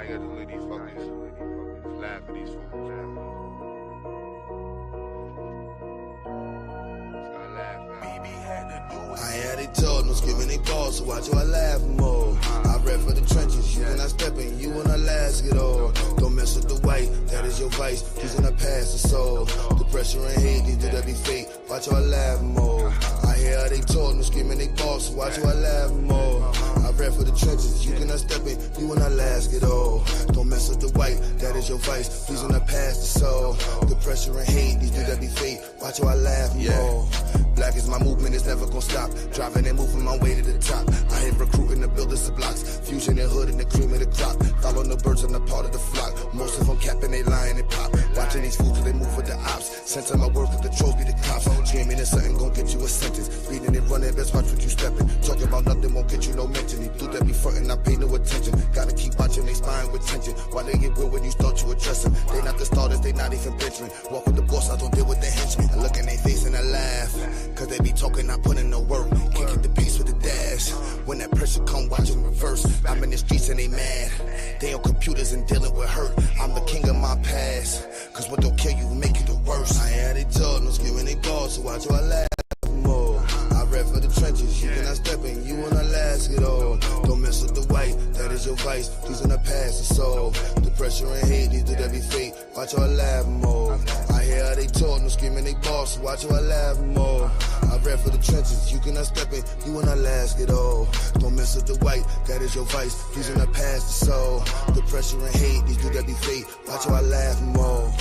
Sometimes you gotta let these fuckers laugh at these fools. Just gotta laugh, man. I had they told no skipping they balls, so watch you I laugh more. I rap for the trenches, you cannot step in, you wanna last get old. Don't mess with the white, that is your vice, he's in the past the soul. The pressure and hate, these do that be fake, watch you I laugh more. I hear they told no skipping they balls, so watch you I laugh more. I rap for the trenches, you cannot step in, you wanna last get old. Don't mess with the white, that is your vice, he's in the past the soul. The pressure and hate, these do that be fake, watch you I laugh more. Black is my movement, it's never gonna stop. Driving and moving my way to the top. I hate recruiting the builders of blocks. Fusion and hood and the cream of the crop. Following the birds on the part of the flock. Most of them capping, they lying and pop. Watching these fools cause they move with the ops. Center my work with the trolls be the cops. Dreaming that something gon' get you a sentence. Reading and running, best watch what you stepping. Talking about nothing won't get you no mention. He do that be frontin', I pay no attention. Gotta keep watching they spine with tension. Why they get real when you start to address them? They not the starters, they not even venturing. Walk with the boss, I don't deal with the henchmen. I look in their face and I laugh. Cause they be talking, not putting no work. Can't get the pace with the dash. When that pressure come, watch them reverse. I'm in the streets and they mad. They on computers and dealing with hurt. I'm the king of my past. Cause what don't kill you make you the worst. I had they told no skipping they balls, so watch you I laugh more. I rap for the trenches, you cannot step in, you wanna last it all. Don't mess with the white, that is your vice, these in the past the soul. The pressure and hate, these do that be fake, watch you I laugh more. I hear how they talk, no screaming they boss, so watch you I laugh more. I rap for the trenches, you cannot step in, you wanna last it all. Don't mess with the white, that is your vice, these in the past the soul. The pressure and hate, these do that be fake, watch you I laugh more.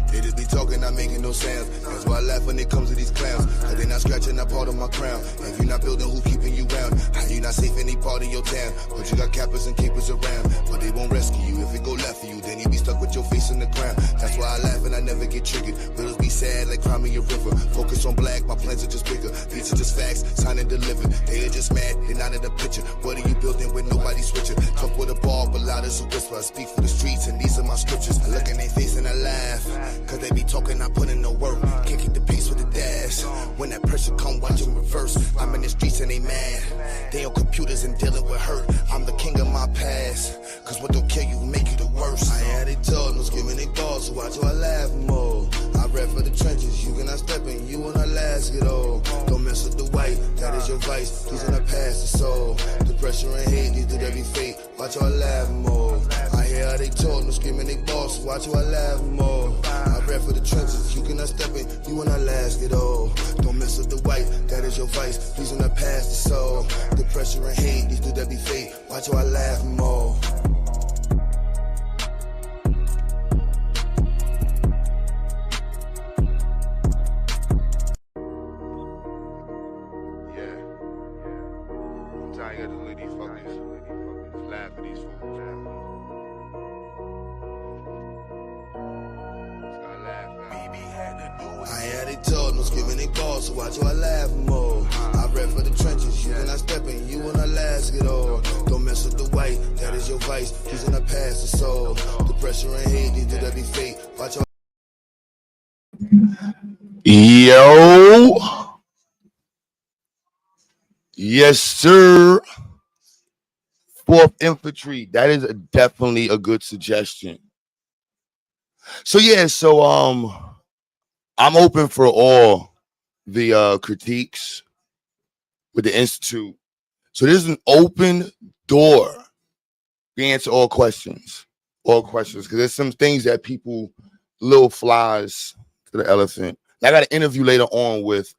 They just be talking, not making no sounds. That's why I laugh when it comes to these clowns. Cause they not scratching that part of my crown. If you're not building, who keeping you round? How you not safe any part of your town? But you got cappers and keepers around. But they won't rescue you. If it go left for you, then you be stuck with your face in the ground. That's why I laugh and I never get triggered. Riddles be sad like cry me a river. Focus on black, my plans are just bigger. These are just facts, signed and delivered. They are just mad, they not in the picture. What are you building with nobody switching? Talk with a ball, but loud as a whisper. I speak for the streets and these are my scriptures. I look in their face and I laugh. Cause they be talking, not putting no work. Can't keep the pace with the dash. When that pressure come, watch them reverse. I'm in the streets and they mad. They on computers and dealing with hurt. I'm the king of my past. Cause what don't kill you make you the worst. I had it told, no skipping they balls, so watch you I laugh more. I rap for the trenches, you cannot step in, you wanna last it all. Don't mess with the white, that is your vice, these in the past the soul. The pressure and hate, these do that be fake, watch you I laugh more. I hear how they talk, no screaming they balls, so watch you I laugh more. I rap for the trenches, you cannot step in, you wanna last it all. Don't mess with the white, that is your vice, these in the past the soul. The pressure and hate, these do that be fake, watch you I laugh more. Sometimes you gotta let these fuckers laugh at these fools. Just gotta laugh, man. I had it told, no skipping they balls, so watch you I laugh more. I rap for the trenches, you cannot step in, you wanna last it all. Don't mess with the white, that is your vice, he's in the past the soul. The pressure and hate, these do that be fake, watch you. Yo. Yes, sir. 4th Infantry. That is definitely a good suggestion. So yeah, I'm open for all the critiques with the Institute. So there's an open door to answer all questions. Because there's some things that people, little flies to the elephant. And I got an interview later on with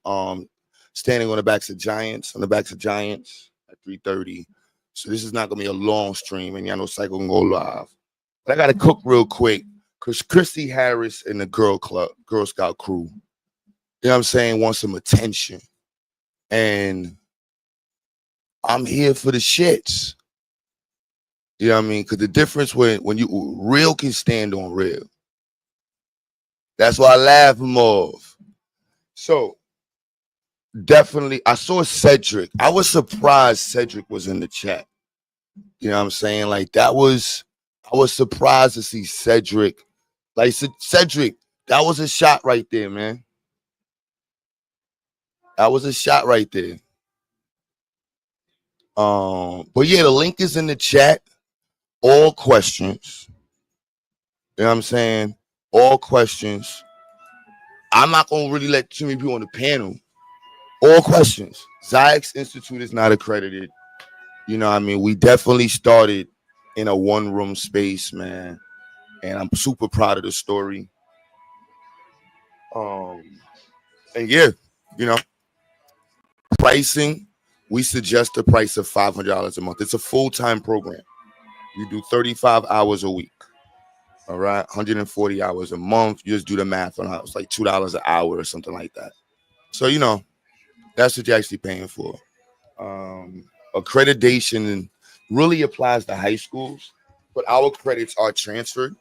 standing on the backs of giants, at 3:30. So this is not gonna be a long stream, and y'all know Psycho can go live. But I gotta cook real quick because Chriss Harris and the Girl Scout crew, you know what I'm saying, want some attention. And I'm here for the shits. You know what I mean? Because the difference when you real can stand on real. That's why I laugh more. So definitely, I saw Cedric. I was surprised Cedric was in the chat. You know what I'm saying? Like I was surprised to see Cedric. Like Cedric, that was a shot right there, man. That was a shot right there. But yeah, the link is in the chat. all questions. You know what I'm saying? All questions. I'm not gonna really let too many people on the panel. All questions. XyayX Institute is not accredited. You know what I mean? We definitely started in a one-room space, man. And I'm super proud of the story. Um, and yeah, you know, pricing, we suggest a price of $500 a month. It's a full-time program. You do 35 hours a week. All right, 140 hours a month. You just do the math on how it's like $2 an hour or something like that. So you know, that's what you're actually paying for. Accreditation really applies to high schools, but our credits are transferred.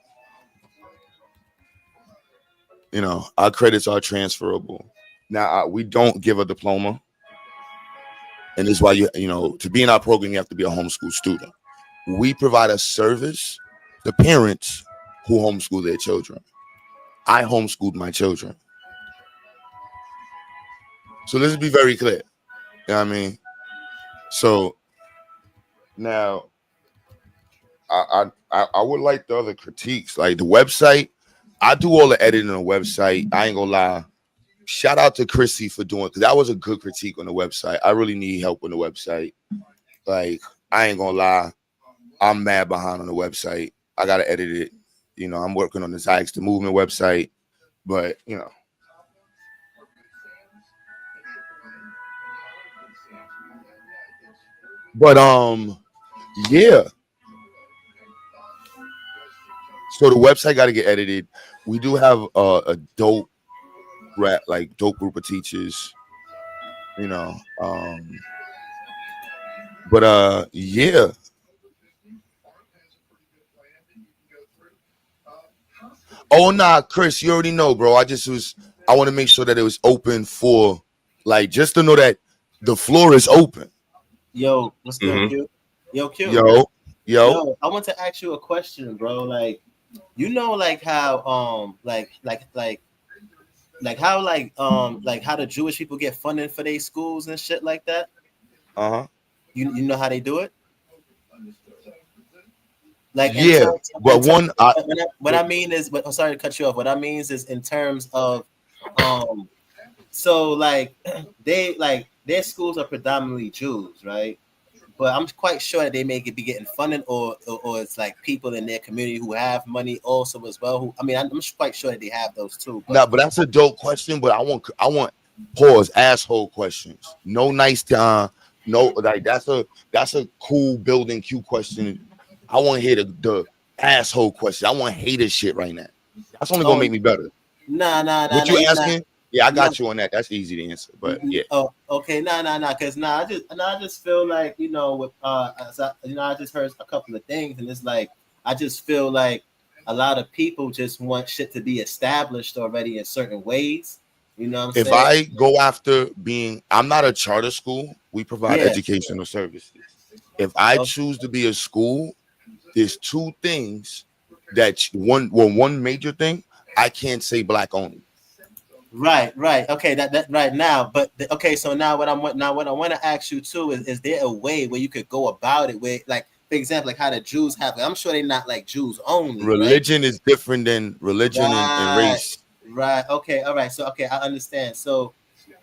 You know, our credits are transferable. Now, we don't give a diploma, and this is why you know to be in our program you have to be a homeschool student. We provide a service to parents who homeschool their children. I homeschooled my children, so let's be very clear. You know what I mean? So now, I would like the other critiques, like the website. I do all the editing on the website. I ain't gonna lie. Shout out to Chrissy for doing, because that was a good critique on the website. I really need help on the website. Like, I ain't gonna lie. I'm mad behind on the website. I gotta edit it. You know, I'm working on the XyayX the Movement website, but you know. But yeah. So the website got to get edited. We do have a dope dope group of teachers, you know. But yeah. Oh nah, Chris, you already know, bro. I want to make sure that it was open for, like, just to know that the floor is open. Yo, what's good, Q? Yo, Q. Yo. I want to ask you a question, bro. Like, you know, like how like how the Jewish people get funding for their schools and shit like that. You know how they do it? Like, yeah, but what I mean is, but I'm sorry to cut you off. What I mean is in terms of so like their schools are predominantly Jews, right? But I'm quite sure that they may be getting funding, or it's like people in their community who have money also as well. Who, I mean, I'm quite sure that they have those too. But that's a dope question. But I want pause asshole questions. No nice time. No, like that's a cool building Q question. I want to hear the asshole question. I want hater shit right now. That's only gonna make me better. Nah. What you asking? Yeah, I got you on that. That's easy to answer. But yeah. Oh, okay. Nah. Because I just feel like, you know, with I just heard a couple of things, and it's like I just feel like a lot of people just want shit to be established already in certain ways. You know what I'm saying? If I go after being, I'm not a charter school. We provide educational services. If I choose to be a school, there's two things that one major thing. I can't say black only. Right. Okay, that right now, but okay. So now what I want to ask you too is there a way where you could go about it where, like, for example, like how the Jews have it? I'm sure they're not like Jews only. Religion is different than religion and race. Right. Okay. All right. So okay, I understand. So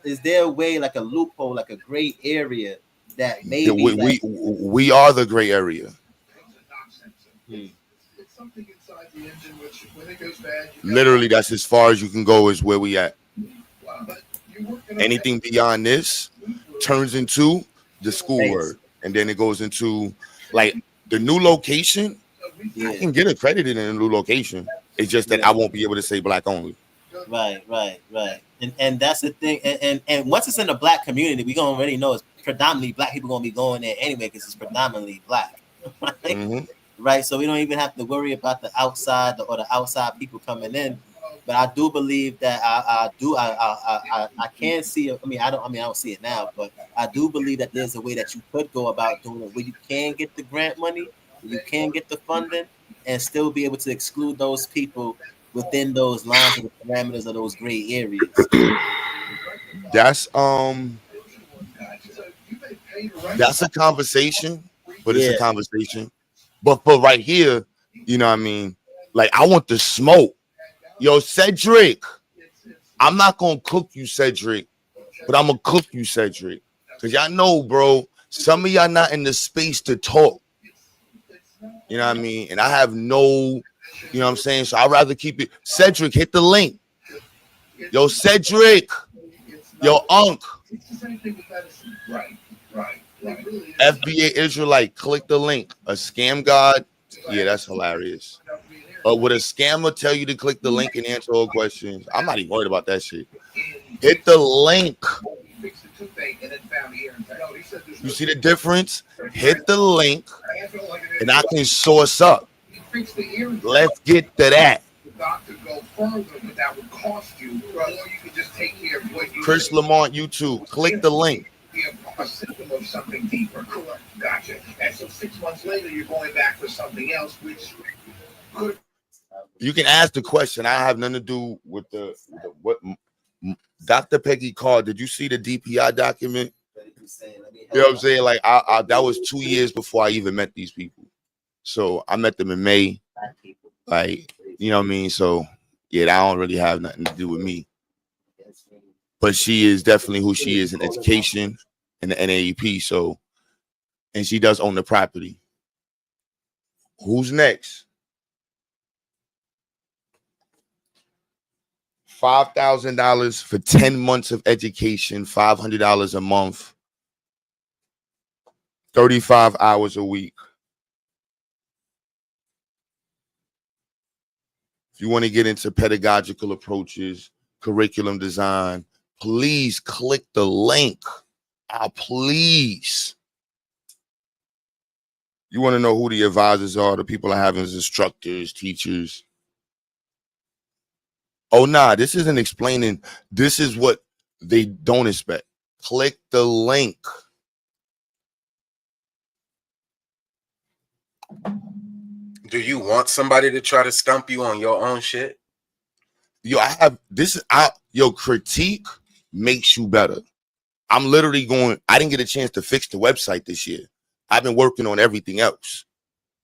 is there a way, like a loophole, like a gray area that maybe we are the gray area? Literally, that's as far as you can go. Is where we at. Anything beyond this turns into the school word, and then it goes into like the new location. I can get accredited in a new location. It's just that I won't be able to say black only. Right. And that's the thing. And once it's in the black community, we gonna already know it's predominantly black people gonna be going there anyway because it's predominantly black. Right? Mm-hmm. Right. So we don't even have to worry about the outside or the outside people coming in. But I do believe that I can see it. I don't see it now, but I do believe that there's a way that you could go about doing it where you can get the grant money, you can get the funding, and still be able to exclude those people within those lines and the parameters of those gray areas. That's a conversation, but it's a conversation. But for right here, you know what I mean? Like, I want the smoke. Yo, Cedric, I'm not going to cook you, Cedric, but I'm going to cook you, Cedric. Because y'all know, bro, some of y'all not in the space to talk. You know what I mean? And I have no, you know what I'm saying? So I'd rather keep it. Cedric, hit the link. Yo, Cedric. Yo, Unc. FBA Israelite, click the link. A scam god? Yeah, that's hilarious. Would a scammer tell you to click the link and answer all questions? I'm not even worried about that shit. Hit the link. You see the difference? Hit the link and I can source up. Let's get to that. Chris Lamont YouTube. Click the link. A symptom of something deeper. Correct. Gotcha. And so 6 months later, you're going back for something else, which could. You can ask the question. I have nothing to do with the what Dr. Peggy called. Did you see the DPI document? You know what I'm saying? Like, I that was 2 years before I even met these people. So I met them in May. Like, you know what I mean? So yeah, that don't really have nothing to do with me. But she is definitely who she is in education and the NAEP. So, and she does own the property. Who's next? $5,000 for 10 months of education, $500 a month, 35 hours a week. If you want to get into pedagogical approaches, curriculum design, please click the link. Please. You want to know who the advisors are, the people I have as instructors, teachers. Oh, nah, this isn't explaining. This is what they don't expect. Click the link. Do you want somebody to try to stump you on your own shit? Yo, I have this. Yo, critique makes you better. I'm literally going. I didn't get a chance to fix the website this year. I've been working on everything else.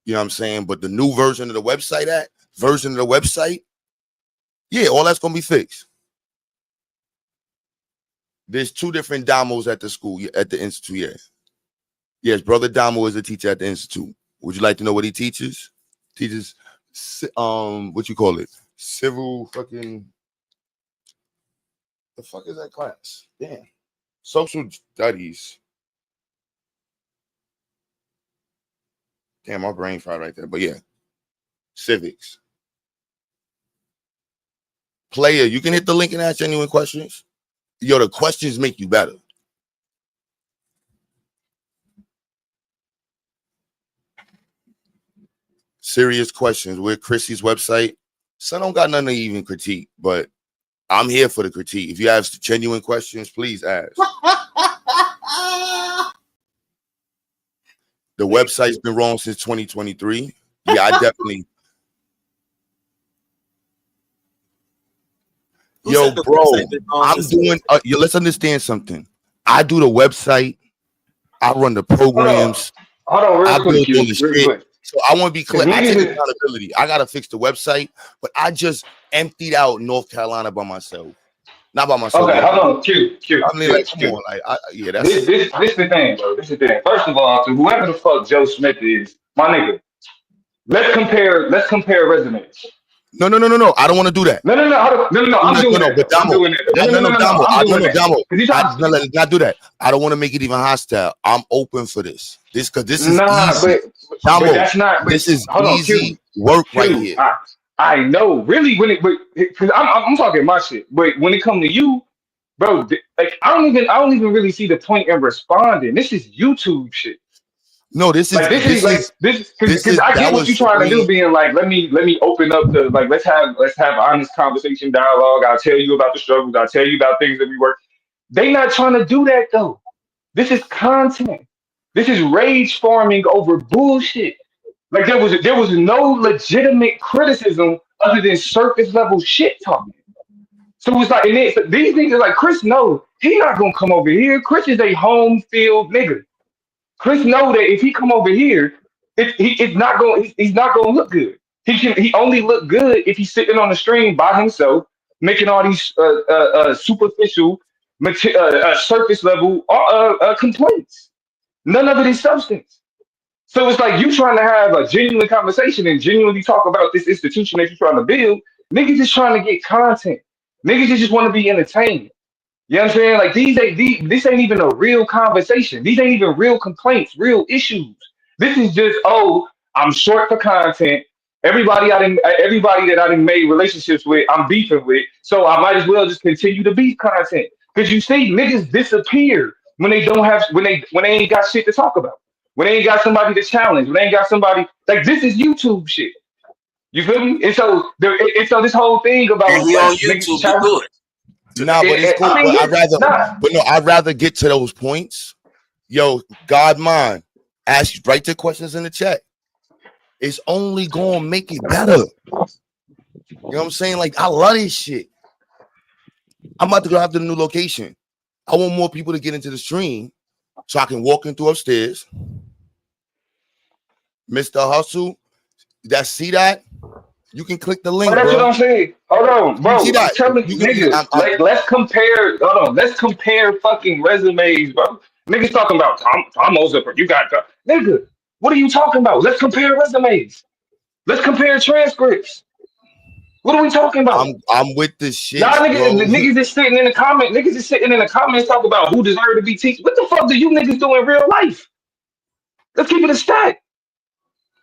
You know what I'm saying? But the new version of the website, yeah, all that's gonna be fixed. There's 2 different Damos at the school, at the institute. Yeah. Yes, brother Damo is a teacher at the institute. Would you like to know what he teaches? Teaches, what you call it? Civil fucking. The fuck is that class? Damn. Social studies. Damn, my brain fried right there. But yeah, civics. Player, you can hit the link and ask genuine questions. Yo, the questions make you better. Serious questions. We're Chrissy's website. So I don't got nothing to even critique, but I'm here for the critique. If you have genuine questions, please ask. The website's been wrong since 2023. Yeah, I definitely. Yo, bro, I'm doing. Let's understand something. I do the website. I run the programs. Hold on real quick, build all the shit. So I want to be clear. I take accountability. I gotta fix the website, but I just emptied out North Carolina by myself. Not by myself. Okay, hold on, Q. I mean, like, come on, like, yeah, that's this the thing, bro. This is the thing. First of all, to whoever the fuck Joe Smith is, my nigga, let's compare resumes. No. I don't want to do that. No. I'm doing it. Damo. Let's not do that. I don't want to make it even hostile. I'm open for this. This is easy. Damo, but that's not. This is easy work right here. I know, really, because I'm talking my shit. But when it comes to you, bro, like I don't even really see the point in responding. This is YouTube shit. No, this is because I get what you're trying to do, being like, let me open up the let's have honest conversation, dialogue. I'll tell you about the struggles. I'll tell you about things that we work. They not trying to do that though. This is content. This is rage farming over bullshit. Like there was no legitimate criticism other than surface level shit talking. So it's like, and these niggas like Chris knows he not gonna come over here. Chris is a home field nigga. Chris know that if he come over here, It's not going. He's not going to look good. He only look good if he's sitting on the stream by himself, making all these superficial, surface level complaints. None of it is substance. So it's like you trying to have a genuine conversation and genuinely talk about this institution that you're trying to build. Niggas just trying to get content. Niggas just want to be entertained. You know what I'm saying? Like this ain't even a real conversation. These ain't even real complaints, real issues. This is just, oh, I'm short for content. Everybody that I done made relationships with, I'm beefing with. So I might as well just continue to beef content. Because you see, niggas disappear when they don't have when they ain't got shit to talk about. When they ain't got somebody to challenge, when they ain't got somebody like this is YouTube shit. You feel me? And so this whole thing about and he like, on YouTube to do it. Nah, but it's cool. I mean, I'd rather get to those points. Yo, God mine, write the questions in the chat. It's only gonna make it better. You know what I'm saying? Like, I love this shit. I'm about to go after the new location. I want more people to get into the stream so I can walk in through upstairs. Mr. Hustle, see that? You can click the link, that's bro. what I'm saying. Hold on, bro. I'm telling you, niggas, let's compare. Hold on, let's compare fucking resumes, bro. Niggas talking about Tom Ozipper. You got nigga. What are you talking about? Let's compare resumes. Let's compare transcripts. What are we talking about? I'm with this shit. Y'all niggas is sitting in the comment. Niggas is sitting in the comments talking about who deserve to be teaching. What the fuck do you niggas do in real life? Let's keep it a stack.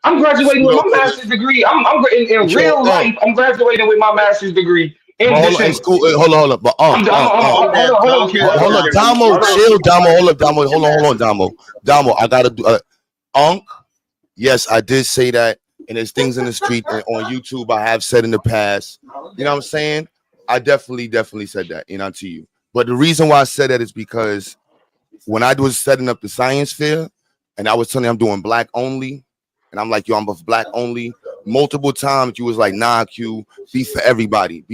I'm graduating with my master's degree. I'm in real life. I'm graduating with my master's degree in December. Hold on. But hold on, Damo, chill, Damo. Hold up, Damo. Hold on, Damo. I gotta do. Yes, I did say that, and there's things in the street and on YouTube I have said in the past. You know what I'm saying? I definitely said that. You know, to you. But the reason why I said that is because when I was setting up the science fair, and I was telling you I'm doing black only. And I'm like, yo, I'm black only. Multiple times you was like, nah, Q, be for everybody.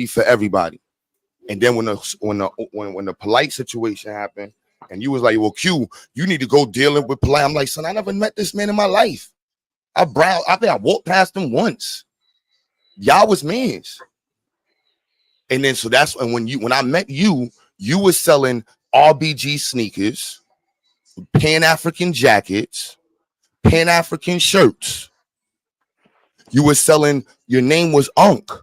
And then when the polite situation happened, and you was like, well, Q, you need to go dealing with polite. I'm like, son, I never met this man in my life. I think I walked past him once. Y'all was mans. And then so that's when I met you, you was selling RBG sneakers, Pan-African jackets, Pan-African shirts. You were selling, your name was ANKH.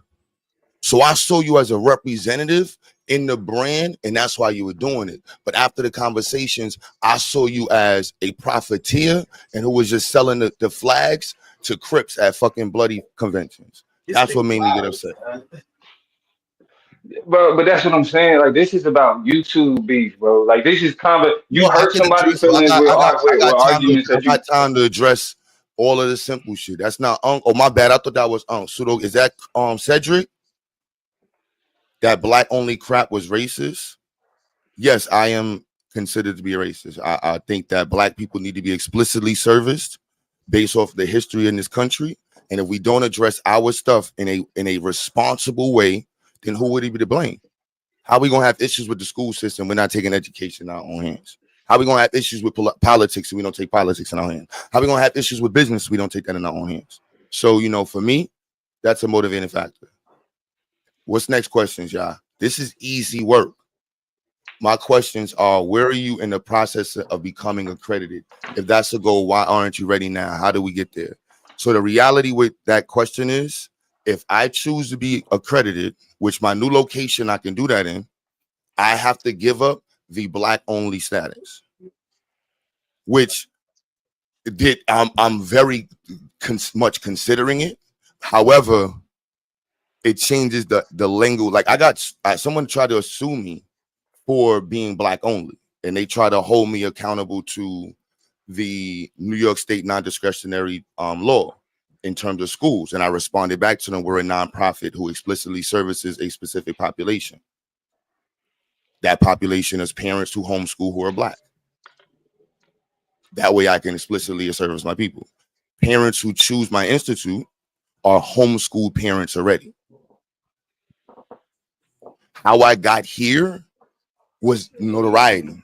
So I saw you as a representative in the brand, and that's why you were doing it. But after the conversations, I saw you as a profiteer and who was just selling the flags to Crips at fucking bloody conventions. That's what made me get upset. But that's what I'm saying. Like, this is about YouTube beef, bro. Like, this is kind of you hurt somebody's feelings with arguments. I got time to address all of the simple shit. That's not ANKH. Oh, my bad. I thought that was ANKH. Pseudo. Is that Cedric? That black only crap was racist? Yes, I am considered to be a racist. I think that black people need to be explicitly serviced based off the history in this country. And if we don't address our stuff in a responsible way, then who would he be to blame? How are we gonna have issues with the school system? We're not taking education in our own hands. How are we gonna have issues with politics if we don't take politics in our hands? How are we gonna have issues with business if we don't take that in our own hands? So, you know, for me, that's a motivating factor. What's next questions, y'all? This is easy work. My questions are, where are you in the process of becoming accredited? If that's a goal, why aren't you ready now? How do we get there? So the reality with that question is, if I choose to be accredited, which my new location I can do that in, I have to give up the black only status, which I'm very much considering it. However, it changes the lingo. Like someone tried to sue me for being black only, and they try to hold me accountable to the New York State non-discretionary law in terms of schools. And I responded back to them, we're a nonprofit who explicitly services a specific population. That population is parents who homeschool who are black. That way I can explicitly service my people. Parents who choose my institute are homeschooled parents already. How I got here was notoriety.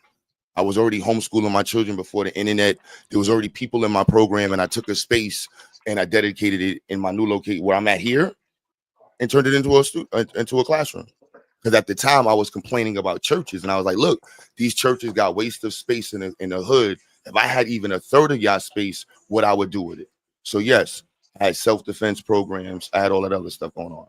I was already homeschooling my children before the internet. There was already people in my program, and I took a space and I dedicated it in my new location where I'm at here and turned it into a classroom. Because at the time I was complaining about churches, and I was like, look, these churches got waste of space in the hood. If I had even a third of y'all space, what I would do with it. So yes, I had self-defense programs. I had all that other stuff going on.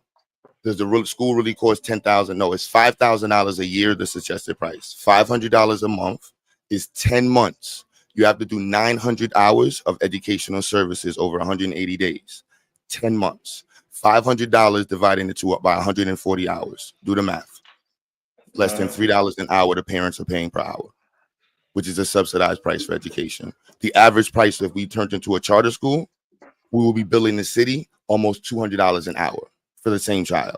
Does the school really cost $10,000? No, it's $5,000 a year, the suggested price. $500 a month is 10 months. You have to do 900 hours of educational services over 180 days. 10 months. $500 divided into by 140 hours. Do the math. Less than $3 an hour the parents are paying per hour, which is a subsidized price for education. The average price, if we turned into a charter school, we will be billing the city almost $200 an hour for the same child.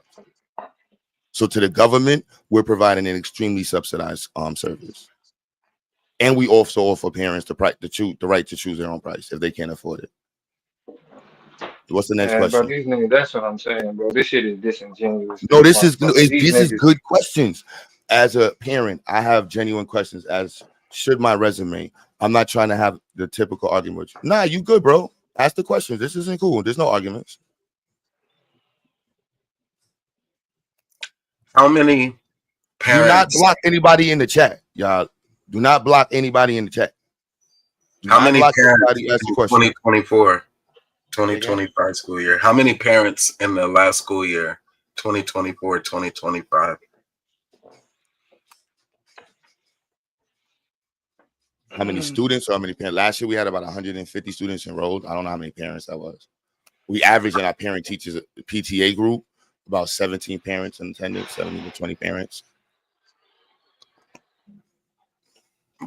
So to the government, we're providing an extremely subsidized service. And we also offer parents the right to choose their own price if they can't afford it. What's the next question? Bro, these niggas, that's what I'm saying, bro. This shit is disingenuous. No, this is good questions. As a parent, I have genuine questions, as should my resume. I'm not trying to have the typical argument. Nah, you good, bro. Ask the questions. This isn't cool. There's no arguments. How many parents? Do not block anybody in the chat, y'all. Do not block anybody in the chat. How many parents in 2024, 2025 school year? How many parents in the last school year, 2024, 2025? How many students or how many parents? Last year we had about 150 students enrolled. I don't know how many parents that was. We averaged in our parent teachers PTA group about 17 parents in attendance, 17 to 20 parents.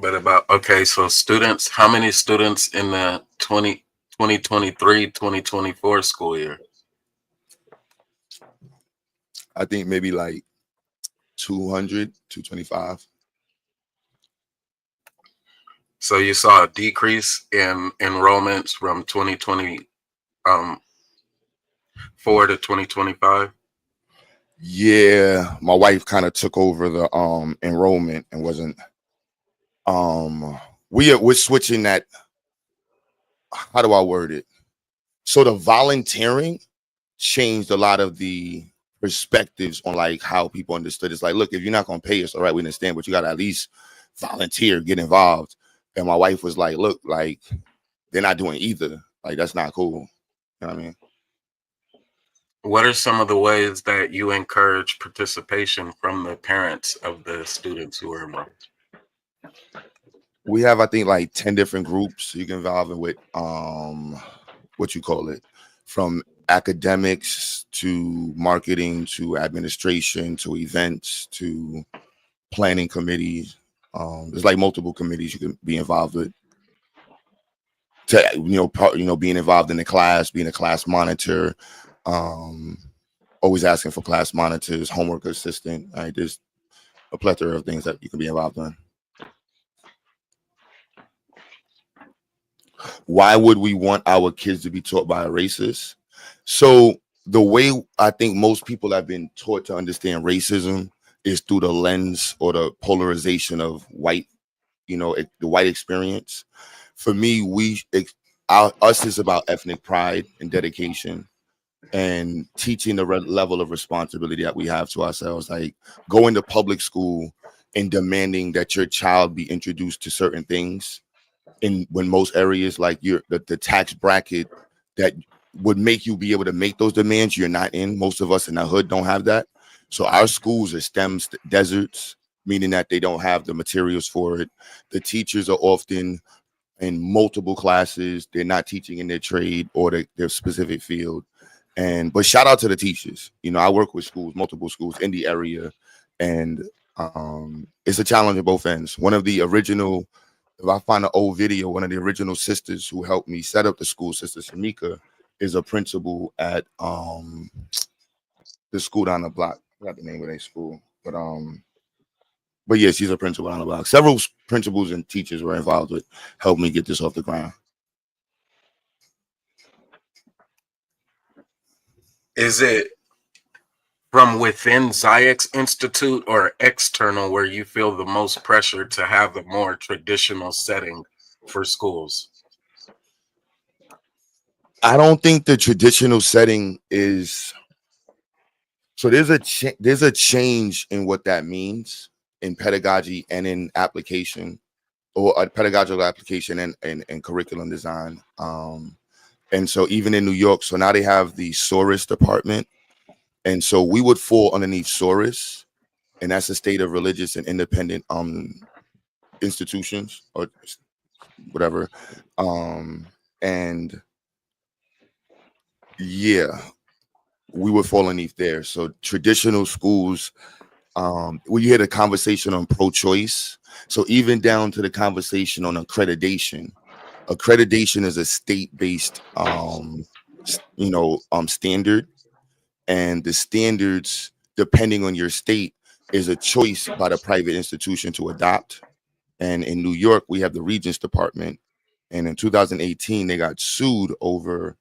But about, okay, so students, how many students in the 2023, 2024 school year? I think maybe like 200, 225. So you saw a decrease in enrollments from 2024 to 2025? Yeah, my wife kind of took over the enrollment and wasn't we're switching that. How do I word it? So the volunteering changed a lot of the perspectives on like how people understood. It's like, look, if you're not gonna pay us, all right, we understand, but you gotta at least volunteer, get involved. And my wife was like, look, like they're not doing either. Like that's not cool. You know what I mean? What are some of the ways that you encourage participation from the parents of the students who are enrolled? We have, I think, like 10 different groups you can involve in with what you call it, from academics to marketing to administration to events to planning committees. There's like multiple committees you can be involved with. To being involved in the class, being a class monitor, always asking for class monitors, homework assistant. Right? There's a plethora of things that you can be involved in. Why would we want our kids to be taught by a racist? So the way I think most people have been taught to understand racism is through the lens or the polarization of white, the white experience. For me, us is about ethnic pride and dedication and teaching the level of responsibility that we have to ourselves, like going to public school and demanding that your child be introduced to certain things. When most areas, like the tax bracket that would make you be able to make those demands, you're not in. Most of us in the hood don't have that. So our schools are STEM deserts, meaning that they don't have the materials for it. The teachers are often in multiple classes. They're not teaching in their trade or their specific field. But shout out to the teachers. I work with multiple schools in the area, and it's a challenge at both ends. One of the original, if I find an old video, one of the original sisters who helped me set up the school, Sister Shamika, is a principal at the school down the block. I forgot the name of their school, but yeah, she's a principal down the block. Several principals and teachers were involved with helping me get this off the ground. Is it from within XyayX Institute or external, where you feel the most pressure to have a more traditional setting for schools? I don't think the traditional setting is. So there's a change in what that means in pedagogy and in application, or a pedagogical application and curriculum design. And so even in New York, so now they have the SORIS department. And so we would fall underneath SORIS, and that's the state of religious and independent institutions or whatever. And yeah, we would fall underneath there. So traditional schools, we had a conversation on pro-choice. So even down to the conversation on accreditation. Accreditation is a state-based, standard, and the standards, depending on your state, is a choice by the private institution to adopt. And in New York, we have the Regents Department, and in 2018, they got sued over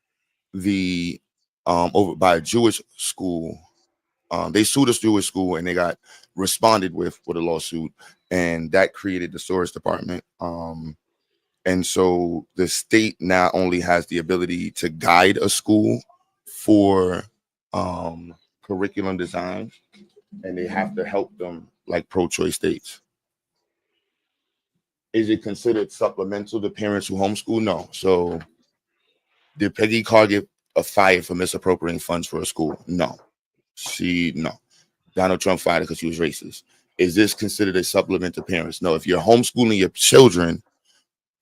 by a Jewish school. They sued a Jewish school, and they got responded with a lawsuit, and that created the SORIS department. And so the state not only has the ability to guide a school for curriculum design, and they have to help them like pro-choice states. Is it considered supplemental to parents who homeschool? No. So did Peggy Carr get a fired for misappropriating funds for a school? No. No. Donald Trump fired her because she was racist. Is this considered a supplement to parents? No. If you're homeschooling your children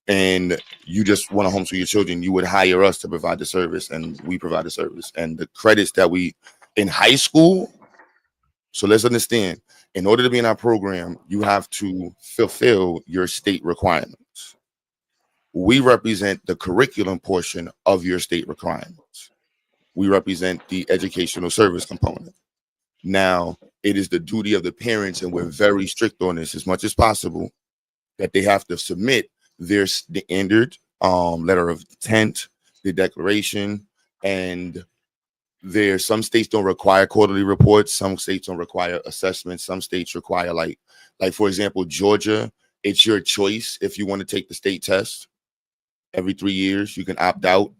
and you just want to homeschool your children, you would hire us to provide the service, and we provide the service. And the credits that we in high school, so let's understand, in order to be in our program, you have to fulfill your state requirements. We represent the curriculum portion of your state requirements. We represent the educational service component. Now, it is the duty of the parents, and we're very strict on this as much as possible, that they have to submit their standard letter of intent, the declaration, and some states don't require quarterly reports. Some states don't require assessments. Some states require like for example, Georgia, it's your choice if you want to take the state test every 3 years. You can opt out.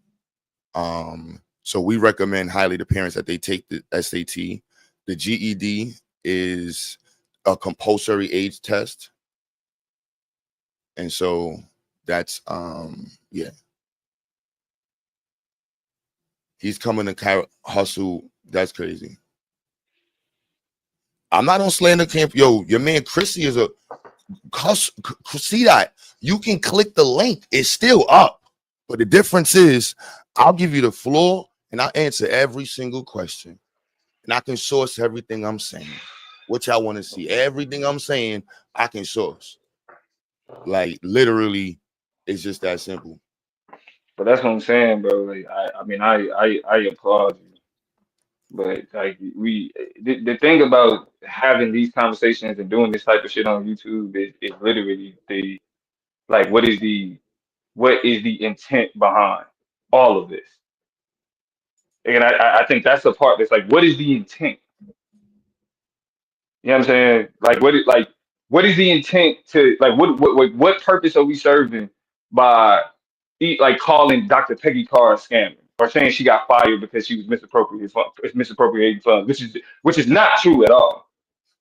So we recommend highly to parents that they take the SAT. The GED is a compulsory age test. And so that's yeah. He's coming to hustle. That's crazy. I'm not on slander camp. Yo, your man Chrissy is a see that. You can click the link. It's still up. But the difference is I'll give you the floor and I'll answer every single question. And I can source everything I'm saying. What y'all want to see? Everything I'm saying, I can source. Like literally, it's just that simple. But that's what I'm saying, bro. Like, I applaud you. But like the thing about having these conversations and doing this type of shit on YouTube is literally what is the intent behind all of this? And I think that's the part that's like, what is the intent? You know what I'm saying? What is the intent to what purpose are we serving by calling Dr. Peggy Carr a scammer or saying she got fired because she was misappropriating funds, which is not true at all.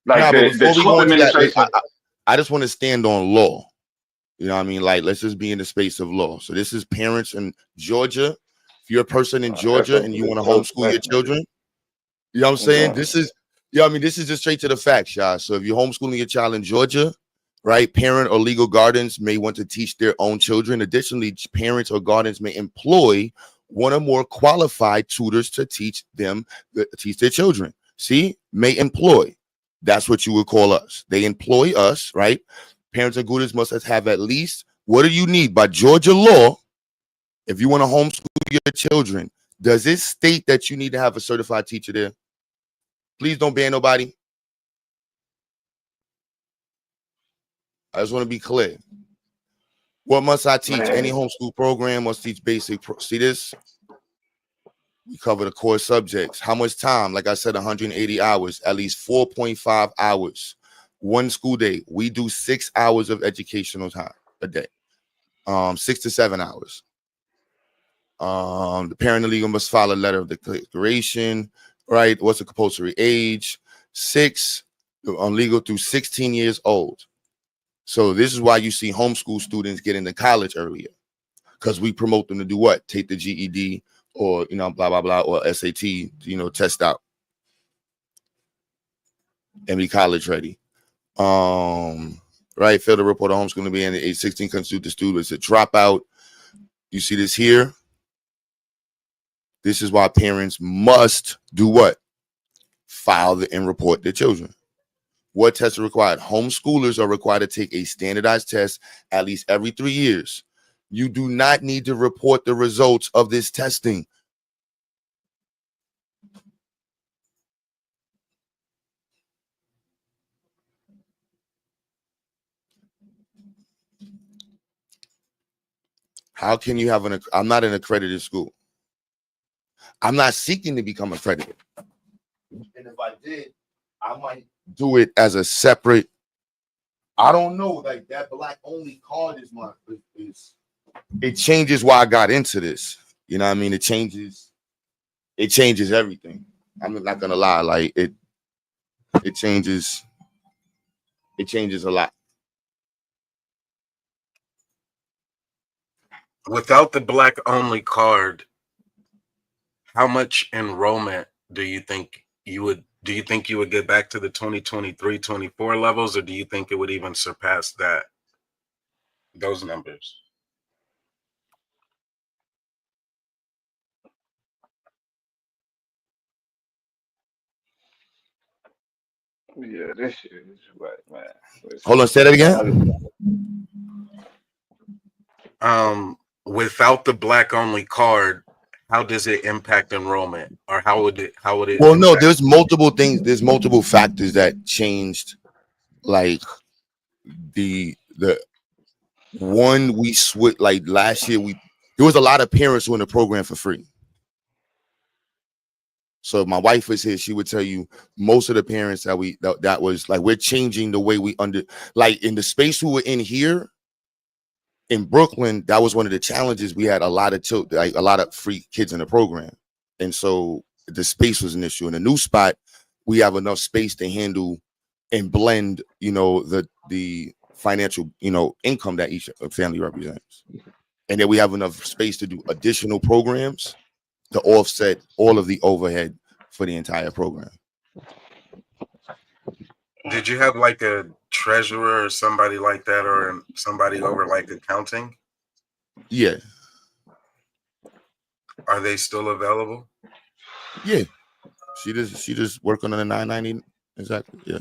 Like the Trump administration. I just want to stand on law. You know what I mean? Like, let's just be in the space of law. So this is parents in Georgia. If you're a person in Georgia and you want to homeschool your children, you know what I'm saying? This is, this is just straight to the facts, y'all. So if you're homeschooling your child in Georgia, right, parent or legal guardians may want to teach their own children. Additionally, parents or guardians may employ one or more qualified tutors to teach their children. See, may employ. That's what you would call us. They employ us, right? Parents and guardians must have at least, what do you need by Georgia law? If you want to homeschool your children, does it state that you need to have a certified teacher there? Please don't ban nobody. I just want to be clear. What must I teach? Any homeschool program must teach basic. See this? We cover the core subjects. How much time? Like I said, 180 hours, at least 4.5 hours. One school day. We do 6 hours of educational time a day. 6 to 7 hours. The parent legal must file a letter of declaration, right? What's the compulsory age? 6, on legal through 16 years old. So this is why you see homeschool students get into college earlier, because we promote them to do what? Take the GED or, blah, blah, blah, or SAT, test out and be college ready. Right? Fail to report a homeschooling being age 16 constitute the student as a dropout. You see this here? This is why parents must do what? File and report their children. What tests are required? Homeschoolers are required to take a standardized test at least every 3 years. You do not need to report the results of this testing. How can you have I'm not an accredited school. I'm not seeking to become accredited. And if I did, I might do it as a separate. I don't know, like that black only card is it changes why I got into this. You know what I mean? It changes everything. I'm not gonna lie, like it changes a lot. Without the black only card, how much enrollment do you think you would get back to the 2023-24 levels, or do you think it would even surpass those numbers? Yeah, this shit is right, man. Hold on, say that again. Without the black only card, how does it impact enrollment, or how would it? Well, no, there's multiple things. There's multiple factors that changed. Like the one we switched. Like last year, there was a lot of parents who were in the program for free. So if my wife was here, she would tell you most of the parents that was like, we're changing the way we like in the space we were in here in Brooklyn. That was one of the challenges. We had a lot of free kids in the program. And so the space was an issue. In a new spot, we have enough space to handle and blend, the financial, income that each family represents. And then we have enough space to do additional programs to offset all of the overhead for the entire program. Did you have like a treasurer or somebody like that, or somebody over like accounting? Yeah. Are they still available? Yeah. She just working on the 990. Exactly. Yeah.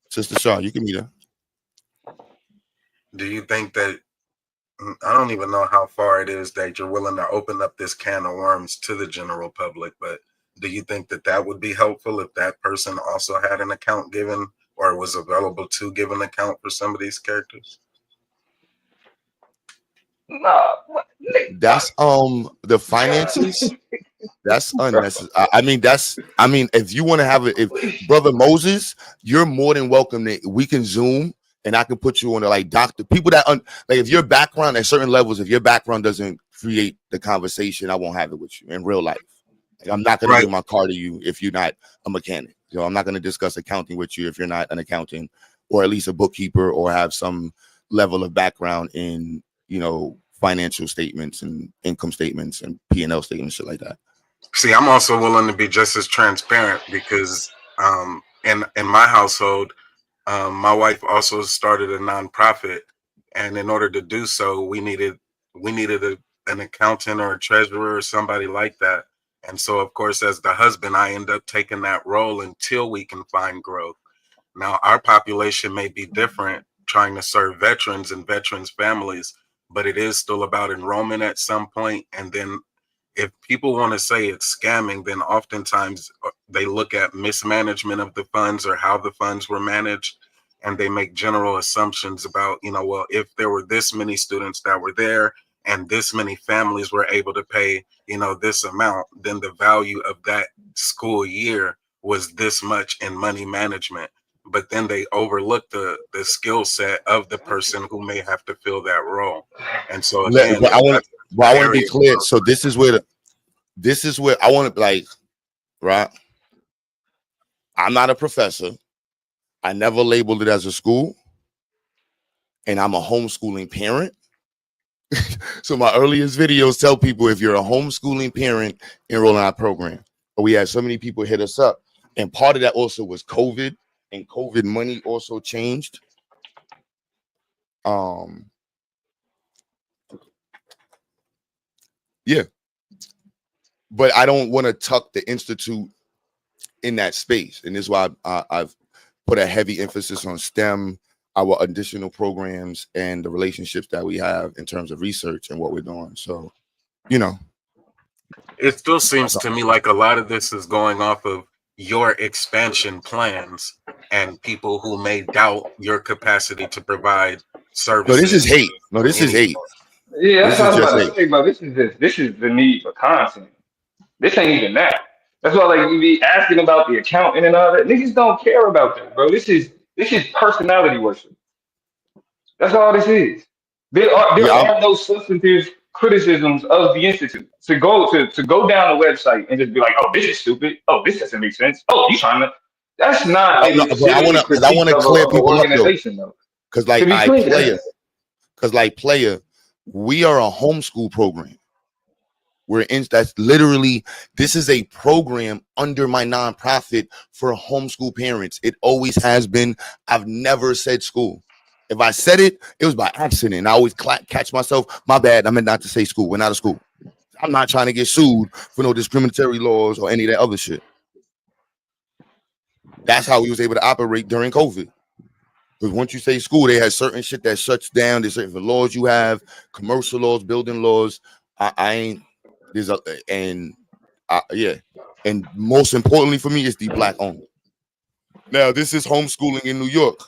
Sister Shaw, you can meet her. Do you think that, I don't even know how far it is that you're willing to open up this can of worms to the general public, but do you think that would be helpful if that person also had an account given, or was available to give an account for some of these characters? Nah, that's the finances. That's unnecessary. If you want to have it, if Brother Moses, you're more than welcome to. We can Zoom, and I can put you on the doctor people that like if your background at certain levels, if your background doesn't create the conversation, I won't have it with you in real life. Like, I'm not going to give my car to you if you're not a mechanic. I'm not going to discuss accounting with you if you're not an accountant, or at least a bookkeeper, or have some level of background in financial statements and income statements and P&L statements, shit like that. See, I'm also willing to be just as transparent because in my household, my wife also started a nonprofit, and in order to do so, we needed an accountant or a treasurer or somebody like that. And so, of course, as the husband, I end up taking that role until we can find growth. Now, our population may be different, trying to serve veterans and veterans' families, but it is still about enrollment at some point. And then if people want to say it's scamming, then oftentimes they look at mismanagement of the funds or how the funds were managed, and they make general assumptions about, well, if there were this many students that were there and this many families were able to pay, this amount, then the value of that school year was this much in money management. But then they overlook the skill set of the person who may have to fill that role. And so again, but I want to be clear. So this is where I want to, like, right? I'm not a professor. I never labeled it as a school, and I'm a homeschooling parent. So my earliest videos tell people, if you're a homeschooling parent, enroll in our program. But we had so many people hit us up, and part of that also was COVID, and COVID money also changed. Yeah, but I don't want to tuck the institute in that space, and this is why I've put a heavy emphasis on STEM, our additional programs, and the relationships that we have in terms of research and what we're doing. So, it still seems to me like a lot of this is going off of your expansion plans and people who may doubt your capacity to provide services. No, this is hate. No, this is hate. Yeah, that's what I was about to say, bro. This is the need for content. This ain't even that. That's why, like, you be asking about the accountant and all that. Niggas don't care about that, bro. This is personality worship. That's all this is. There are no substantive criticisms of the institute. To go down the website and just be like, oh, this is stupid. Oh, this doesn't make sense. Oh, you trying to? That's not a legitimate critique of an organization, though. Because player, we are a homeschool program. That's literally, this is a program under my nonprofit for homeschool parents. It always has been. I've never said school. If I said it, it was by accident. I always catch myself. My bad. I meant not to say school. We're not a school. I'm not trying to get sued for no discriminatory laws or any of that other shit. That's how we was able to operate during COVID. Because once you say school, they had certain shit that shuts down. There's certain laws you have, commercial laws, building laws. And most importantly for me, it's the Black owned. Now, this is homeschooling in New York.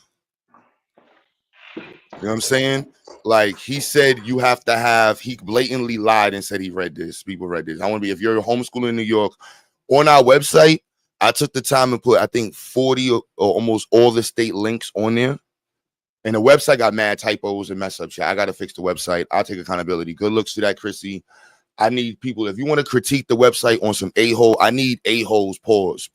You know what I'm saying? Like, he said you have to have, he blatantly lied and said he read this. People read this. I want to be, if you're homeschooling in New York, on our website, I took the time and put, I think, 40 or almost all the state links on there. And the website got mad typos and mess up shit. I got to fix the website. I'll take accountability. Good looks to that, Chrissy. I need people, if you want to critique the website on some a-hole, I need a-holes, pause.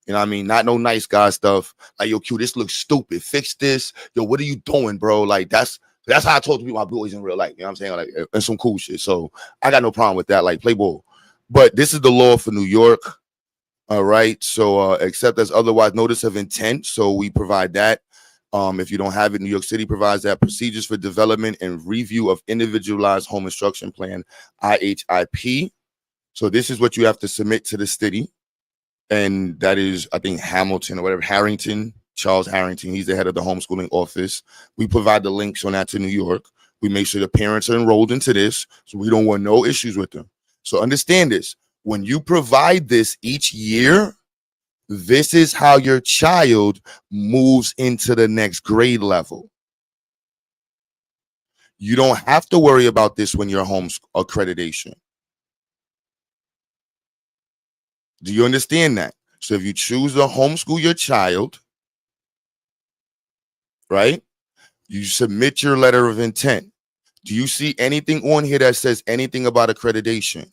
You know what I mean? Not no nice guy stuff. Like, yo, Q, this looks stupid. Fix this. Yo, what are you doing, bro? Like, that's how I talk to people, my boys in real life. You know what I'm saying? Like, and some cool shit. So I got no problem with that. Like, play ball. But this is the law for New York. All right. So except as otherwise notice of intent. So we provide that. If you don't have it, New York City provides that. Procedures for development and review of individualized home instruction plan, IHIP. So this is what you have to submit to the city. And that is, I think, Hamilton or whatever, Harrington, Charles Harrington. He's the head of the homeschooling office. We provide the links on that to New York. We make sure the parents are enrolled into this, so we don't want no issues with them. So understand this. When you provide this each year, this is how your child moves into the next grade level. You don't have to worry about this when you're home accreditation. Do you understand that? So if you choose to homeschool your child, right, you submit your letter of intent. Do you see anything on here that says anything about accreditation?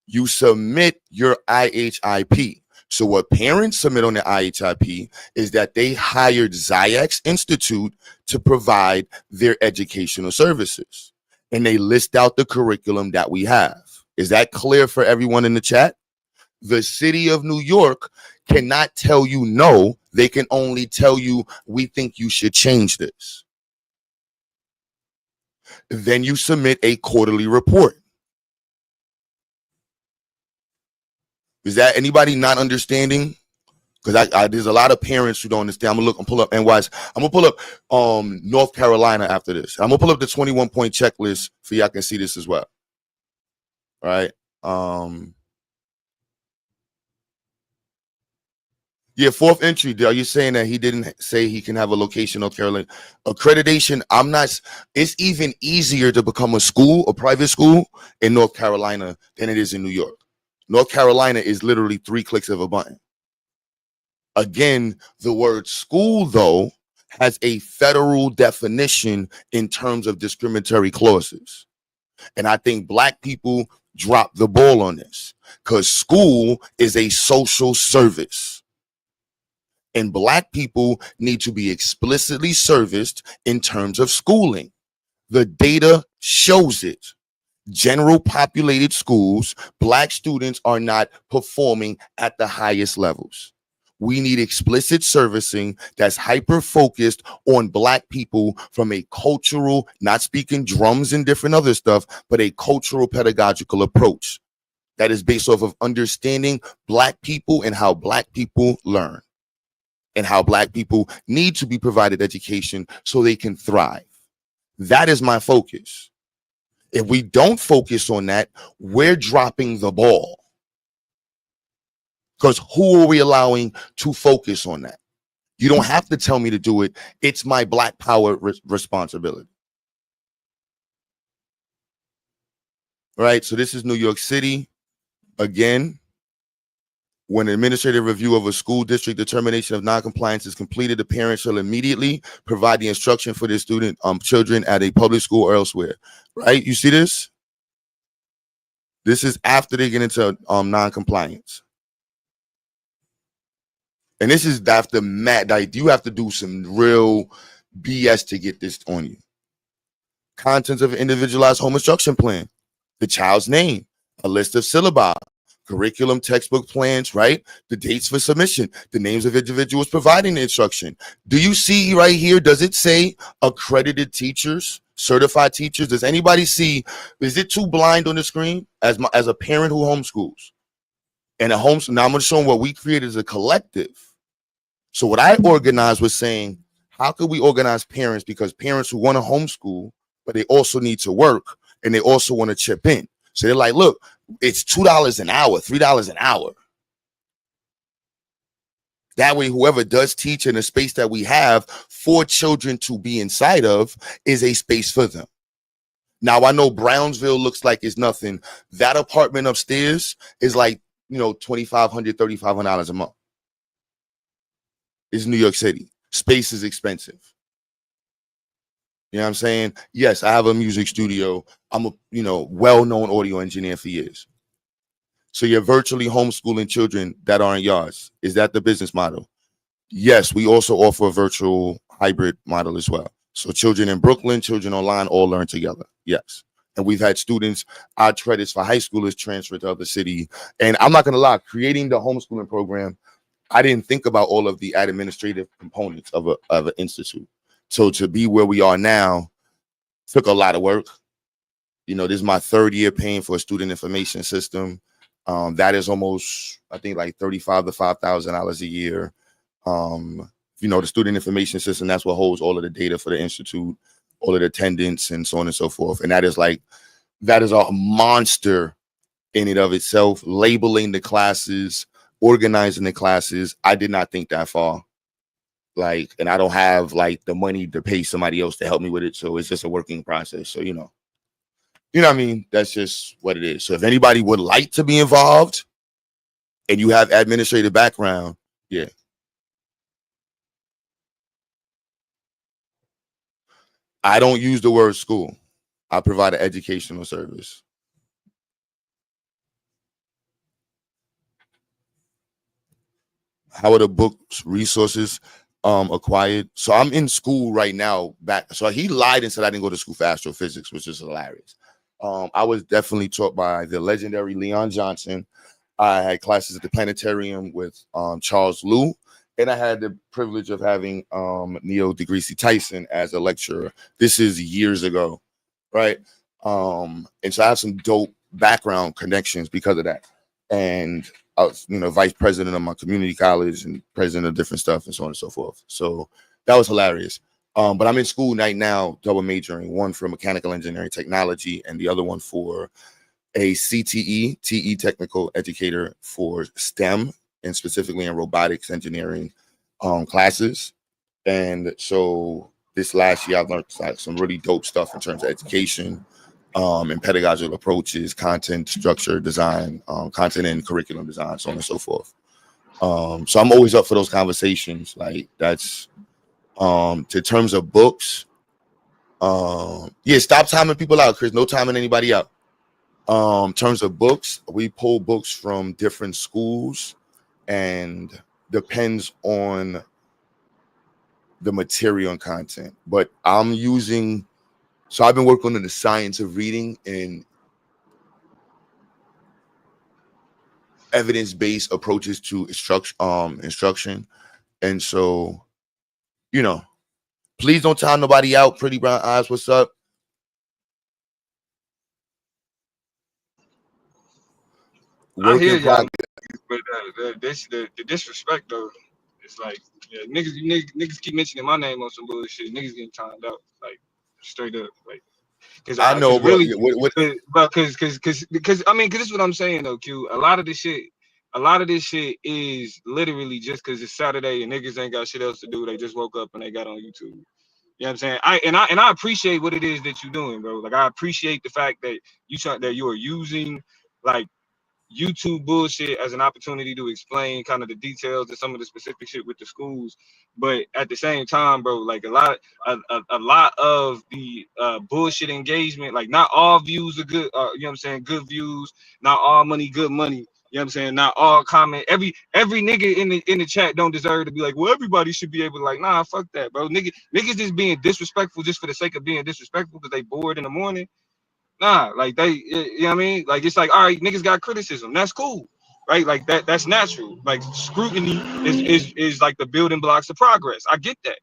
You submit your IHIP. So what parents submit on the IHIP is that they hired XyayX Institute to provide their educational services. And they list out the curriculum that we have. Is that clear for everyone in the chat? The city of New York cannot tell you no. They can only tell you, we think you should change this. Then you submit a quarterly report. Is that anybody not understanding? Because there's a lot of parents who don't understand. I'm gonna pull up NY's. I'm gonna pull up North Carolina after this. I'm gonna pull up the 21-point checklist so y'all can see this as well. All right. Yeah, fourth entry. Are you saying that he didn't say he can have a location in North Carolina? Accreditation, I'm not. It's even easier to become a private school in North Carolina than it is in New York. North Carolina is literally 3 clicks of a button. Again, the word school, though, has a federal definition in terms of discriminatory clauses. And I think Black people drop the ball on this because school is a social service. And Black people need to be explicitly serviced in terms of schooling. The data shows it. General populated schools, Black students are not performing at the highest levels. We need explicit servicing that's hyper focused on Black people from a cultural, not speaking drums and different other stuff, but a cultural pedagogical approach that is based off of understanding Black people and how Black people learn and how Black people need to be provided education so they can thrive. That is my focus. If we don't focus on that, we're dropping the ball. Because who are we allowing to focus on that? You don't have to tell me to do it. It's my Black power responsibility. All right, so this is New York City. Again, when an administrative review of a school district determination of noncompliance is completed, the parent shall immediately provide the instruction for their student children at a public school or elsewhere. Right? You see this? This is after they get into noncompliance. And this is after like you have to do some real BS to get this on you. Contents of an individualized home instruction plan, the child's name, a list of syllabi, curriculum, textbook plans, right? The dates for submission, the names of individuals providing the instruction. Do you see right here, does it say accredited teachers, certified teachers? Does anybody see, is it too blind on the screen? As a parent who homeschools. And now I'm going to show them what we created as a collective. So what I organized was saying, how could we organize parents? Because parents who want to homeschool, but they also need to work and they also want to chip in. So they're like, look, it's $2 an hour, $3 an hour. That way, whoever does teach in a space that we have for children to be inside of is a space for them. Now, I know Brownsville looks like it's nothing. That apartment upstairs is like, $2,500, $3,500 a month. It's New York City. Space is expensive. You know what I'm saying? Yes, I have a music studio. I'm a, well-known audio engineer for years. So you're virtually homeschooling children that are in yards. Is that the business model? Yes, we also offer a virtual hybrid model as well. So children in Brooklyn, children online, all learn together. Yes. And we've had students, our credits for high schoolers transfer to other city. And I'm not going to lie, creating the homeschooling program, I didn't think about all of the administrative components of an institute. So to be where we are now took a lot of work. This is my 3rd year paying for a student information system. That is almost, I think, like $35,000 to $5,000 a year. The student information system, that's what holds all of the data for the institute, all of the attendance and so on and so forth. And that is a monster in and of itself, labeling the classes, organizing the classes. I did not think that far. And I don't have the money to pay somebody else to help me with it. So it's just a working process. So, you know what I mean? That's just what it is. So if anybody would like to be involved and you have administrative background, yeah. I don't use the word school. I provide an educational service. How are the books, resources acquired? So I'm in school right now. So he lied and said I didn't go to school for astrophysics, which is hilarious. I was definitely taught by the legendary Leon Johnson. I had classes at the planetarium with Charles Liu, and I had the privilege of having Neil deGrasse Tyson as a lecturer. This is years ago, right? And so I have some dope background connections because of that. And I was, vice president of my community college and president of different stuff and so on and so forth. So that was hilarious. But I'm in school right now, double majoring, one for mechanical engineering technology and the other one for a CTE, TE technical educator for STEM, and specifically in robotics engineering classes. And so this last year, I've learned like some really dope stuff in terms of education and pedagogical approaches, content structure design, content and curriculum design, so on and so forth. So I'm always up for those conversations. Like that's to terms of books. Yeah, stop timing people out, Chris. No timing anybody out. In terms of books, we pull books from different schools and depends on the material and content. But I'm using, so I've been working on the science of reading and evidence-based approaches to instruction. And so, you know, please don't time nobody out. Pretty brown eyes, what's up? I hear y'all, but the disrespect though, it's like niggas keep mentioning my name on some bullshit. Niggas getting timed out, like straight up, like. Cause I know, really, but because I mean, cause this is what I'm saying though, Q. A lot of this shit is literally just cause it's Saturday and niggas ain't got shit else to do. They just woke up and they got on YouTube. You know what I'm saying? I appreciate what it is that you're doing, bro. Like I appreciate the fact that you are using like YouTube bullshit as an opportunity to explain kind of the details and some of the specific shit with the schools. But at the same time, bro, like a lot of the bullshit engagement, like not all views are good, you know what I'm saying, good views, not all money, good money. You know what I'm saying? Not all comment. Every nigga in the chat don't deserve to be like, well, everybody should be able to like, nah, fuck that, bro. Niggas just being disrespectful just for the sake of being disrespectful because they bored in the morning. Nah, like they, you know what I mean? Like it's like, all right, niggas got criticism. That's cool, right? Like that's natural. Like scrutiny is like the building blocks of progress. I get that.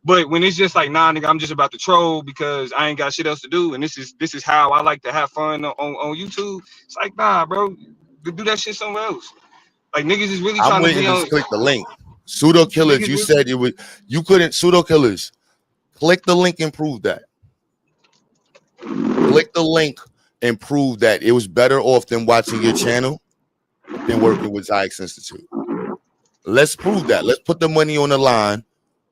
But when it's just like, nah, nigga, I'm just about to troll because I ain't got shit else to do, and this is how I like to have fun on YouTube. It's like, nah, bro, do that shit somewhere else. Like niggas is really trying to be on. Just click the link. Pseudo killers, you said you couldn't. Pseudo killers, click the link and prove that. Click the link and prove that it was better off than watching your channel than working with XyayX Institute. Let's prove that. Let's put the money on the line.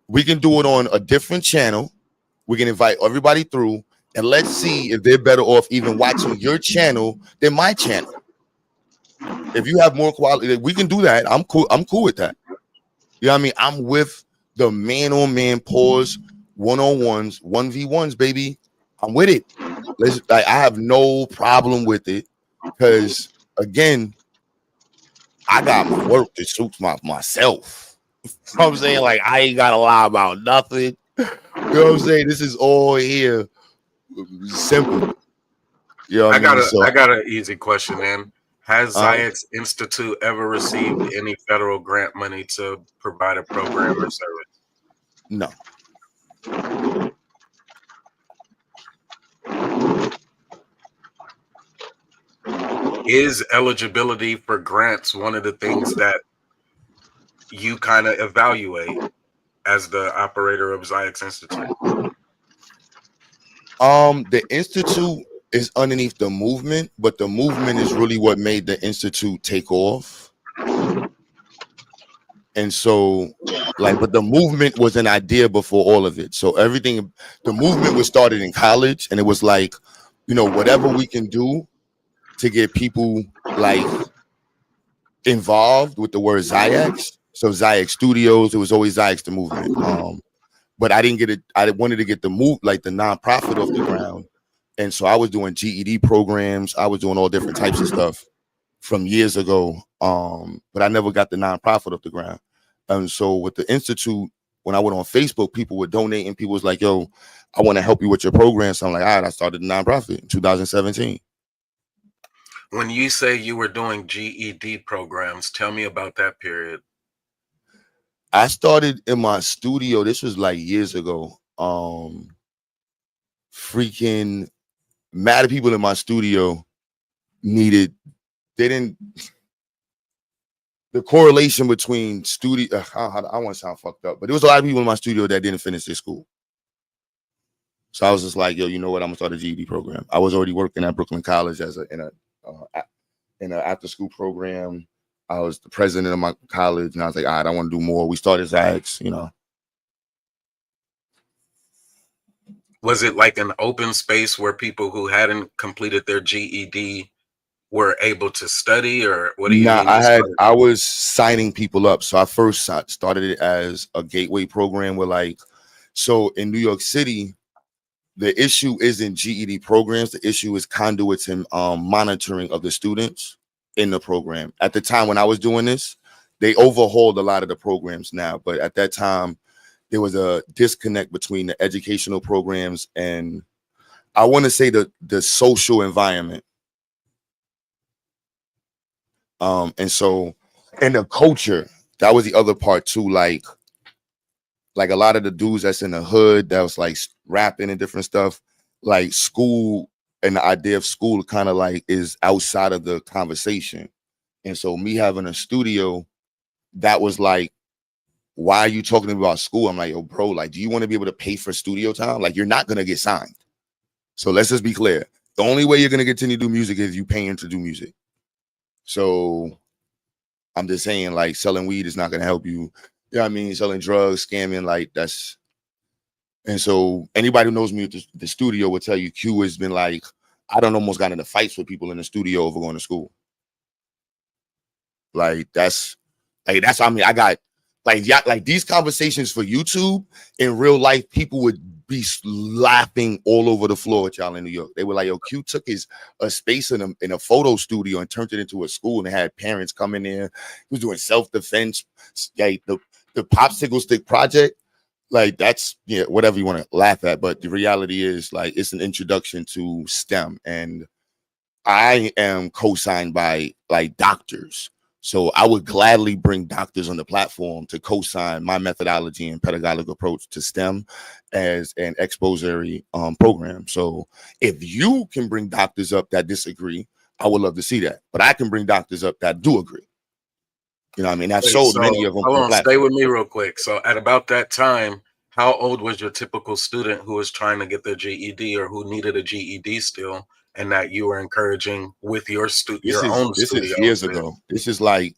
We can do it on a different channel. We can invite everybody through, and let's see if they're better off even watching your channel than my channel. If you have more quality, we can do that. I'm cool. I'm cool with that. You know what I mean? I'm with the man-on-man pause, one-on-ones, 1v1s, baby. I'm with it. I have no problem with it because, again, I got my work that suits myself. You know what I'm saying? Like, I ain't got to lie about nothing. You know what I'm saying? This is all here simple. You know what I got an easy question, man. Has XyayX Institute ever received any federal grant money to provide a program or service? No. Is eligibility for grants one of the things that you kind of evaluate as the operator of XyayX Institute? The institute is underneath the movement, but the movement is really what made the institute take off. And so, like, but the movement was an idea before all of it. So everything, the movement was started in college, and it was like, you know, whatever we can do to get people like involved with the word XyayX. So XyayX Studios, it was always XyayX the movement. But I didn't get it. I wanted to get the like the nonprofit off the ground. And so I was doing GED programs. I was doing all different types of stuff from years ago. But I never got the nonprofit off the ground. And so with the Institute, when I went on Facebook, people were donating. People was like, yo, I want to help you with your program. So I'm like, all right, I started a nonprofit in 2017. When you say you were doing GED programs, tell me about that period. I started in my studio. This was like years ago. Freaking mad people in my studio the correlation between studio. I want to sound fucked up, but there was a lot of people in my studio that didn't finish their school. So I was just like, yo, you know what? I'm gonna start a GED program. I was already working at Brooklyn College as in an after school program. I was the president of my college, and I was like, all right, I want to do more. We started XyayX, you know. Was it like an open space where people who hadn't completed their GED were able to study, or what do you Nah, mean you started? I was signing people up. So I first started it as a gateway program where, like, so in New York City, the issue isn't GED programs. The issue is conduits and monitoring of the students in the program. At the time when I was doing this, they overhauled a lot of the programs now, but at that time, there was a disconnect between the educational programs and, I want to say, the social environment. And so, and the culture, that was the other part too. Like a lot of the dudes that's in the hood that was like rapping and different stuff, like school and the idea of school kind of like is outside of the conversation. And so me having a studio, that was like, why are you talking about school? I'm like, yo, bro, like, do you want to be able to pay for studio time? Like, you're not going to get signed. So let's just be clear. The only way you're going to continue to do music is you paying to do music. So I'm just saying, like, selling weed is not going to help you. You know what I mean? Selling drugs, scamming, like, that's. And so anybody who knows me at the studio will tell you Q has been like, I don't almost got into fights with people in the studio over going to school. That's I mean, I got like these conversations for YouTube. In real life, people would be laughing all over the floor at y'all in New York. They were like, yo, Q took a space in a photo studio and turned it into a school, and had parents come in there. He was doing self-defense, like the popsicle stick project. Like, that's, yeah, whatever you want to laugh at, but the reality is, like, it's an introduction to STEM, and I am co-signed by like doctors. So I would gladly bring doctors on the platform to co-sign my methodology and pedagogic approach to STEM as an expository program. So if you can bring doctors up that disagree, I would love to see that. But I can bring doctors up that do agree. You know what I mean? I've sold many of them. Hold on, stay with me real quick. So at about that time, how old was your typical student who was trying to get their GED or who needed a GED still, and that you were encouraging with your own This studio? is years ago. This is like,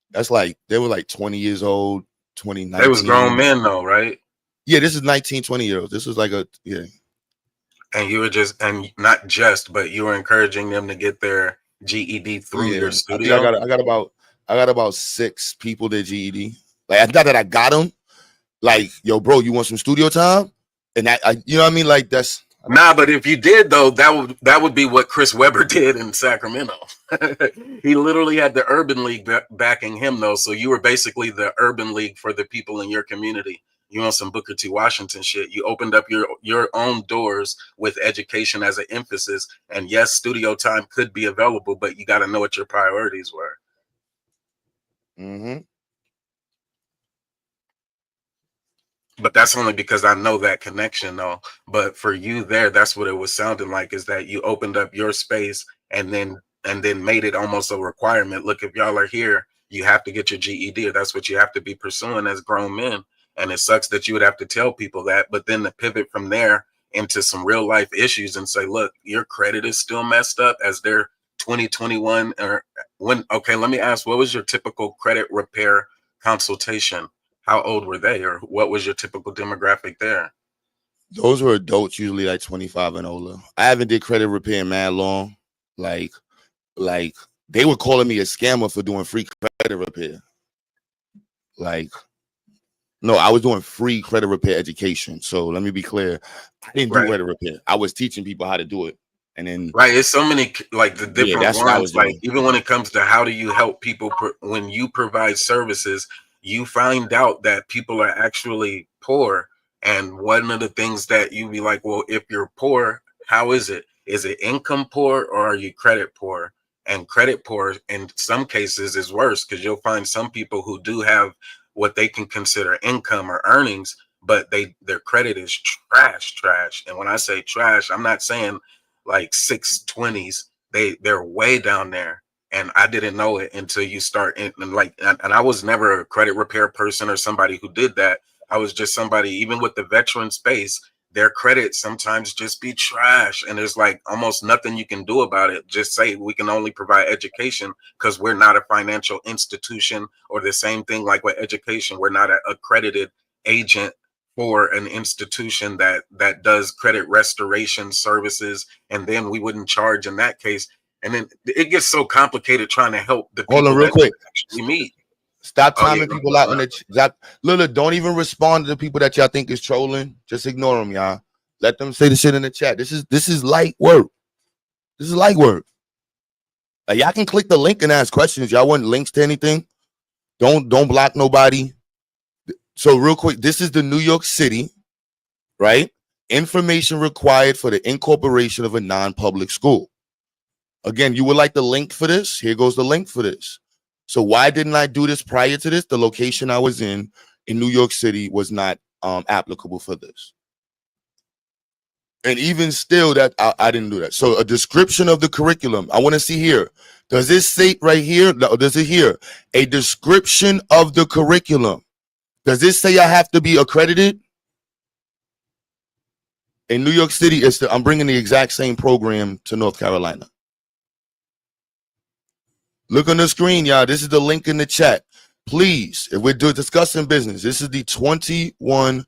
that's like, they were like 20 years old, 2019. They was grown men though, right? Yeah, this is 19, 20-year-olds. This was like yeah. And you were not just, but you were encouraging them to get their GED through your studio. I got about 6 people that GED. Like, it's not that I got them. Like, yo, bro, you want some studio time? And you know what I mean? Like, that's. Nah, but if you did though, that would be what Chris Webber did in Sacramento. He literally had the Urban League backing him though, so you were basically the Urban League for the people in your community. You on some Booker T. Washington shit. You opened up your own doors with education as an emphasis, and yes, studio time could be available, but you got to know what your priorities were. Mm-hmm. But that's only because I know that connection though. But for you there, that's what it was sounding like, is that you opened up your space and then made it almost a requirement. Look, if y'all are here, you have to get your GED, or that's what you have to be pursuing as grown men. And it sucks that you would have to tell people that, but then to pivot from there into some real life issues and say, look, your credit is still messed up as they're 2021 or when. Okay, let me ask, what was your typical credit repair consultation? How old were they, or what was your typical demographic there? Those were adults, usually like 25 and older. I haven't did credit repair in mad long. Like they were calling me a scammer for doing free credit repair. Like, no, I was doing free credit repair education. So let me be clear. I didn't do credit repair. I was teaching people how to do it. And then it's so many, like, the different ones. Like, even when it comes to how do you help people when you provide services, you find out that people are actually poor. And one of the things that you be like, well, if you're poor, how is it? Is it income poor, or are you credit poor? And credit poor in some cases is worse, because you'll find some people who do have what they can consider income or earnings, but their credit is trash. And when I say trash, I'm not saying like 620s. They're way down there. And I didn't know it until you start and I was never a credit repair person or somebody who did that. I was just somebody, even with the veteran space, their credit sometimes just be trash, and there's like almost nothing you can do about it. Just say we can only provide education because we're not a financial institution, or the same thing like with education, we're not an accredited agent for an institution that does credit restoration services, and then we wouldn't charge in that case. And then it gets so complicated trying to help the people real quick. actually meet. Stop timing people out in the chat. Look, don't even respond to the people that y'all think is trolling. Just ignore them, y'all. Let them say the shit in the chat. This is light work. This is light work. Like, y'all can click the link and ask questions. Y'all want links to anything? Don't block nobody. So real quick, this is the New York City, right? Information required for the incorporation of a non-public school. Again, you would like the link for this? Here goes the link for this. So why didn't I do this prior to this? The location I was in New York City was not applicable for this. And even still, that I didn't do that. So a description of the curriculum. I want to see here. Does this state right here? Does it here? A description of the curriculum. Does this say I have to be accredited? In New York City, I'm bringing the exact same program to North Carolina. Look on the screen, y'all. This is the link in the chat. Please, if we're discussing business, this is the 21-point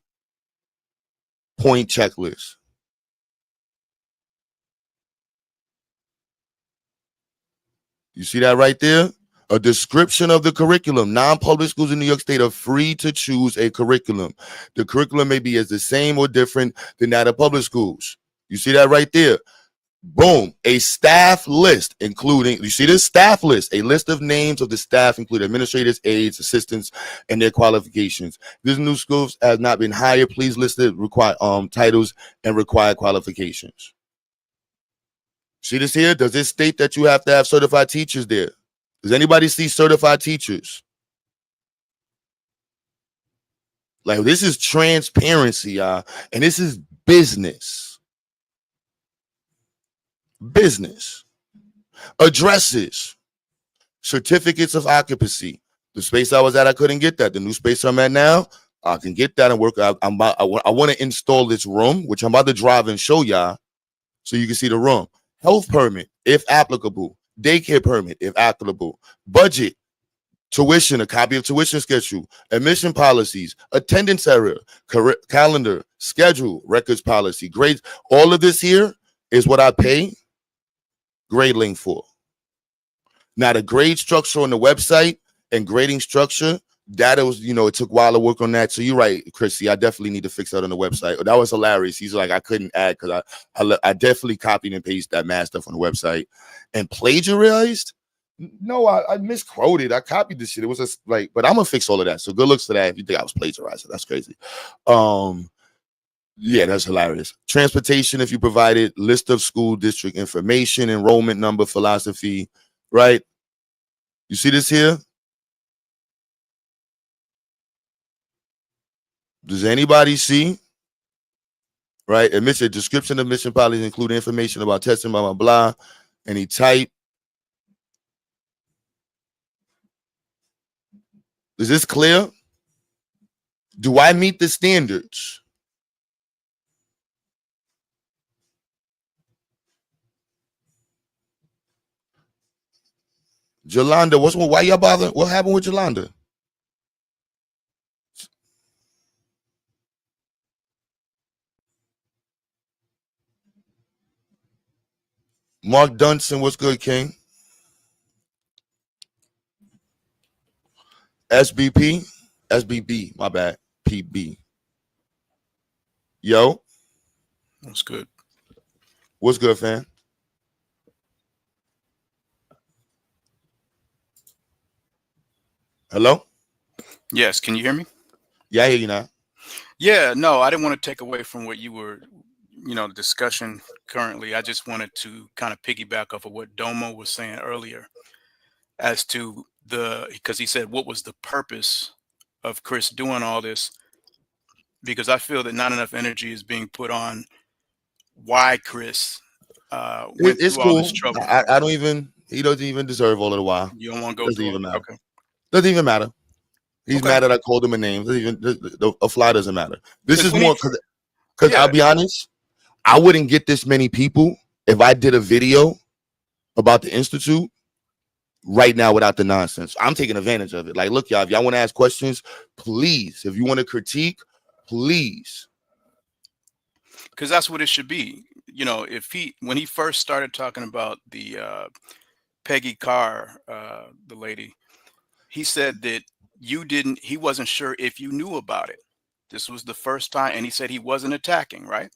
checklist. You see that right there? A description of the curriculum. Non-public schools in New York State are free to choose a curriculum. The curriculum may be as the same or different than that of public schools. You see that right there? Boom, a staff list, including, you see this staff list, a list of names of the staff, including administrators, aides, assistants, and their qualifications. This new schools has not been hired. Please list the required titles and required qualifications. See this here? Does this state that you have to have certified teachers there? Does anybody see certified teachers? Like, this is transparency, y'all, and this is business. Business. Addresses, certificates of occupancy. The space I was at, I couldn't get that. The new space I'm at now, I can get that and work. I want to install this room, which I'm about to drive and show y'all so you can see the room. Health permit, if applicable. Daycare permit, if applicable. Budget, tuition, a copy of tuition schedule, admission policies, attendance area, calendar, schedule, records policy, grades. All of this here is what I pay GradeLink for. Now, the grade structure on the website and grading structure, that was, it took a while to work on that. So you're right, Chrissy. I definitely need to fix that on the website. That was hilarious. He's like, I couldn't add because I definitely copied and pasted that math stuff on the website and plagiarized. No, I misquoted. I copied this shit. It was just like, but I'm gonna fix all of that. So good looks to that. If you think I was plagiarizing, that's crazy. Yeah, that's hilarious. Transportation, if you provided, list of school district information, enrollment number, philosophy, right? You see this here? Does anybody see? Right? Admission, description of admission policies include information about testing, blah, blah, blah. Any type. Is this clear? Do I meet the standards? Jolanda, why y'all bother? What happened with Jolanda? Mark Dunson, what's good, King? SBB, my bad. PB. Yo. What's good? What's good, fam? Hello? Yes, can you hear me? Yeah, I hear you now. Yeah, no, I didn't want to take away from what you were, the discussion currently. I just wanted to kind of piggyback off of what Domo was saying earlier as to because he said, what was the purpose of Chriss doing all this? Because I feel that not enough energy is being put on why Chriss went through all this trouble. I don't even, he doesn't even deserve all of the while. You don't want to go through it? Okay. Doesn't even matter. He's mad that I called him a name. A fly doesn't matter. This is more because Because I'll be honest, I wouldn't get this many people if I did a video about the Institute right now without the nonsense. I'm taking advantage of it. Like, look, y'all, if y'all want to ask questions, please. If you want to critique, please. Because that's what it should be. You know, when he first started talking about the Peggy Carr, the lady, he said that he wasn't sure if you knew about it. This was the first time, and he said he wasn't attacking, right?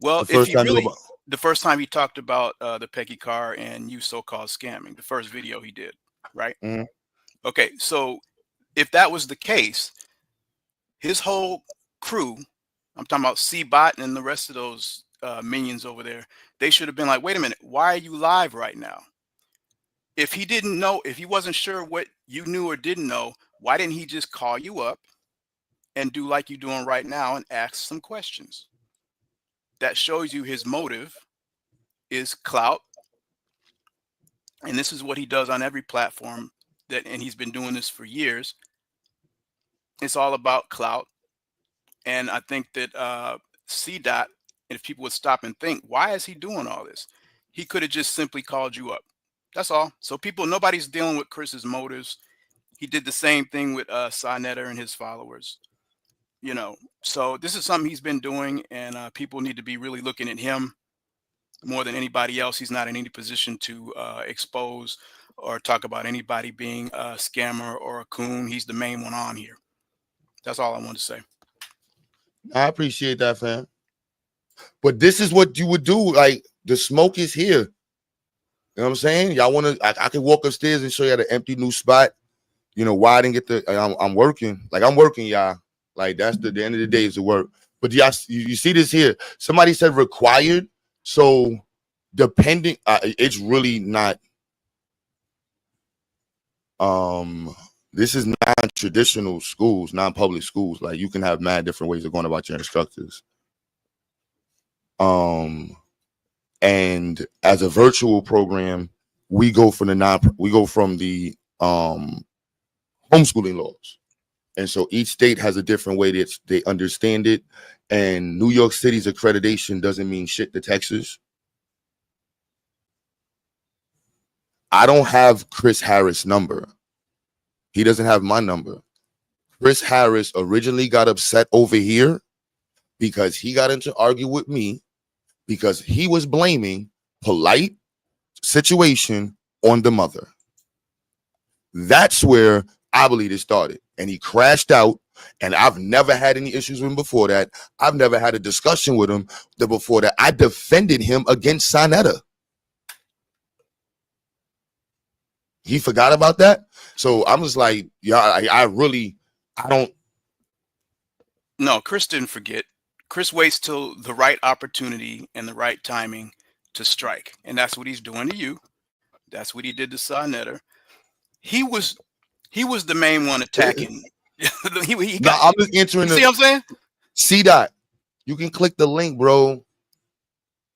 Well, the first time he talked about the Peggy Carr and you so-called scamming, the first video he did, right? Mm-hmm. Okay, so if that was the case, his whole crew, I'm talking about C-Bot and the rest of those minions over there, they should have been like, wait a minute, why are you live right now? If he didn't know, if he wasn't sure what you knew or didn't know, why didn't he just call you up and do like you're doing right now and ask some questions? That shows you his motive is clout. And this is what he does on every platform and he's been doing this for years. It's all about clout. And I think that C-Dot, if people would stop and think, why is he doing all this? He could have just simply called you up. That's all. So nobody's dealing with Chris's motives. He did the same thing with Sonetta and his followers. You know, so this is something he's been doing, and people need to be really looking at him more than anybody else. He's not in any position to expose or talk about anybody being a scammer or a coon. He's the main one on here. That's all I want to say. I appreciate that, fam. But this is what you would do. Like, the smoke is here. You know what I'm saying? Y'all want to? I can walk upstairs and show you the empty new spot. You know why I didn't get the? I'm working. Like, I'm working, y'all. Like, that's the end of the day is the work. But y'all, you see this here? Somebody said required. So depending, it's really not. This is non-traditional schools, non-public schools. Like, you can have mad different ways of going about your instructors. And as a virtual program, we go from the homeschooling laws. And so each state has a different way that they understand it. And New York City's accreditation doesn't mean shit to Texas. I don't have Chriss Harris' number. He doesn't have my number. Chriss Harris originally got upset over here because he got into argue with me because he was blaming polite situation on the mother. That's where I believe it started. And he crashed out. And I've never had any issues with him before that. I've never had a discussion with him before that. I defended him against Sonetta. He forgot about that. So I'm just like, yeah, I don't. No, Chriss didn't forget. Chriss waits till the right opportunity and the right timing to strike. And that's what he's doing to you. That's what he did to Sonetta. He was the main one attacking. I'm just entering. See what I'm saying? C-Dot. You can click the link, bro.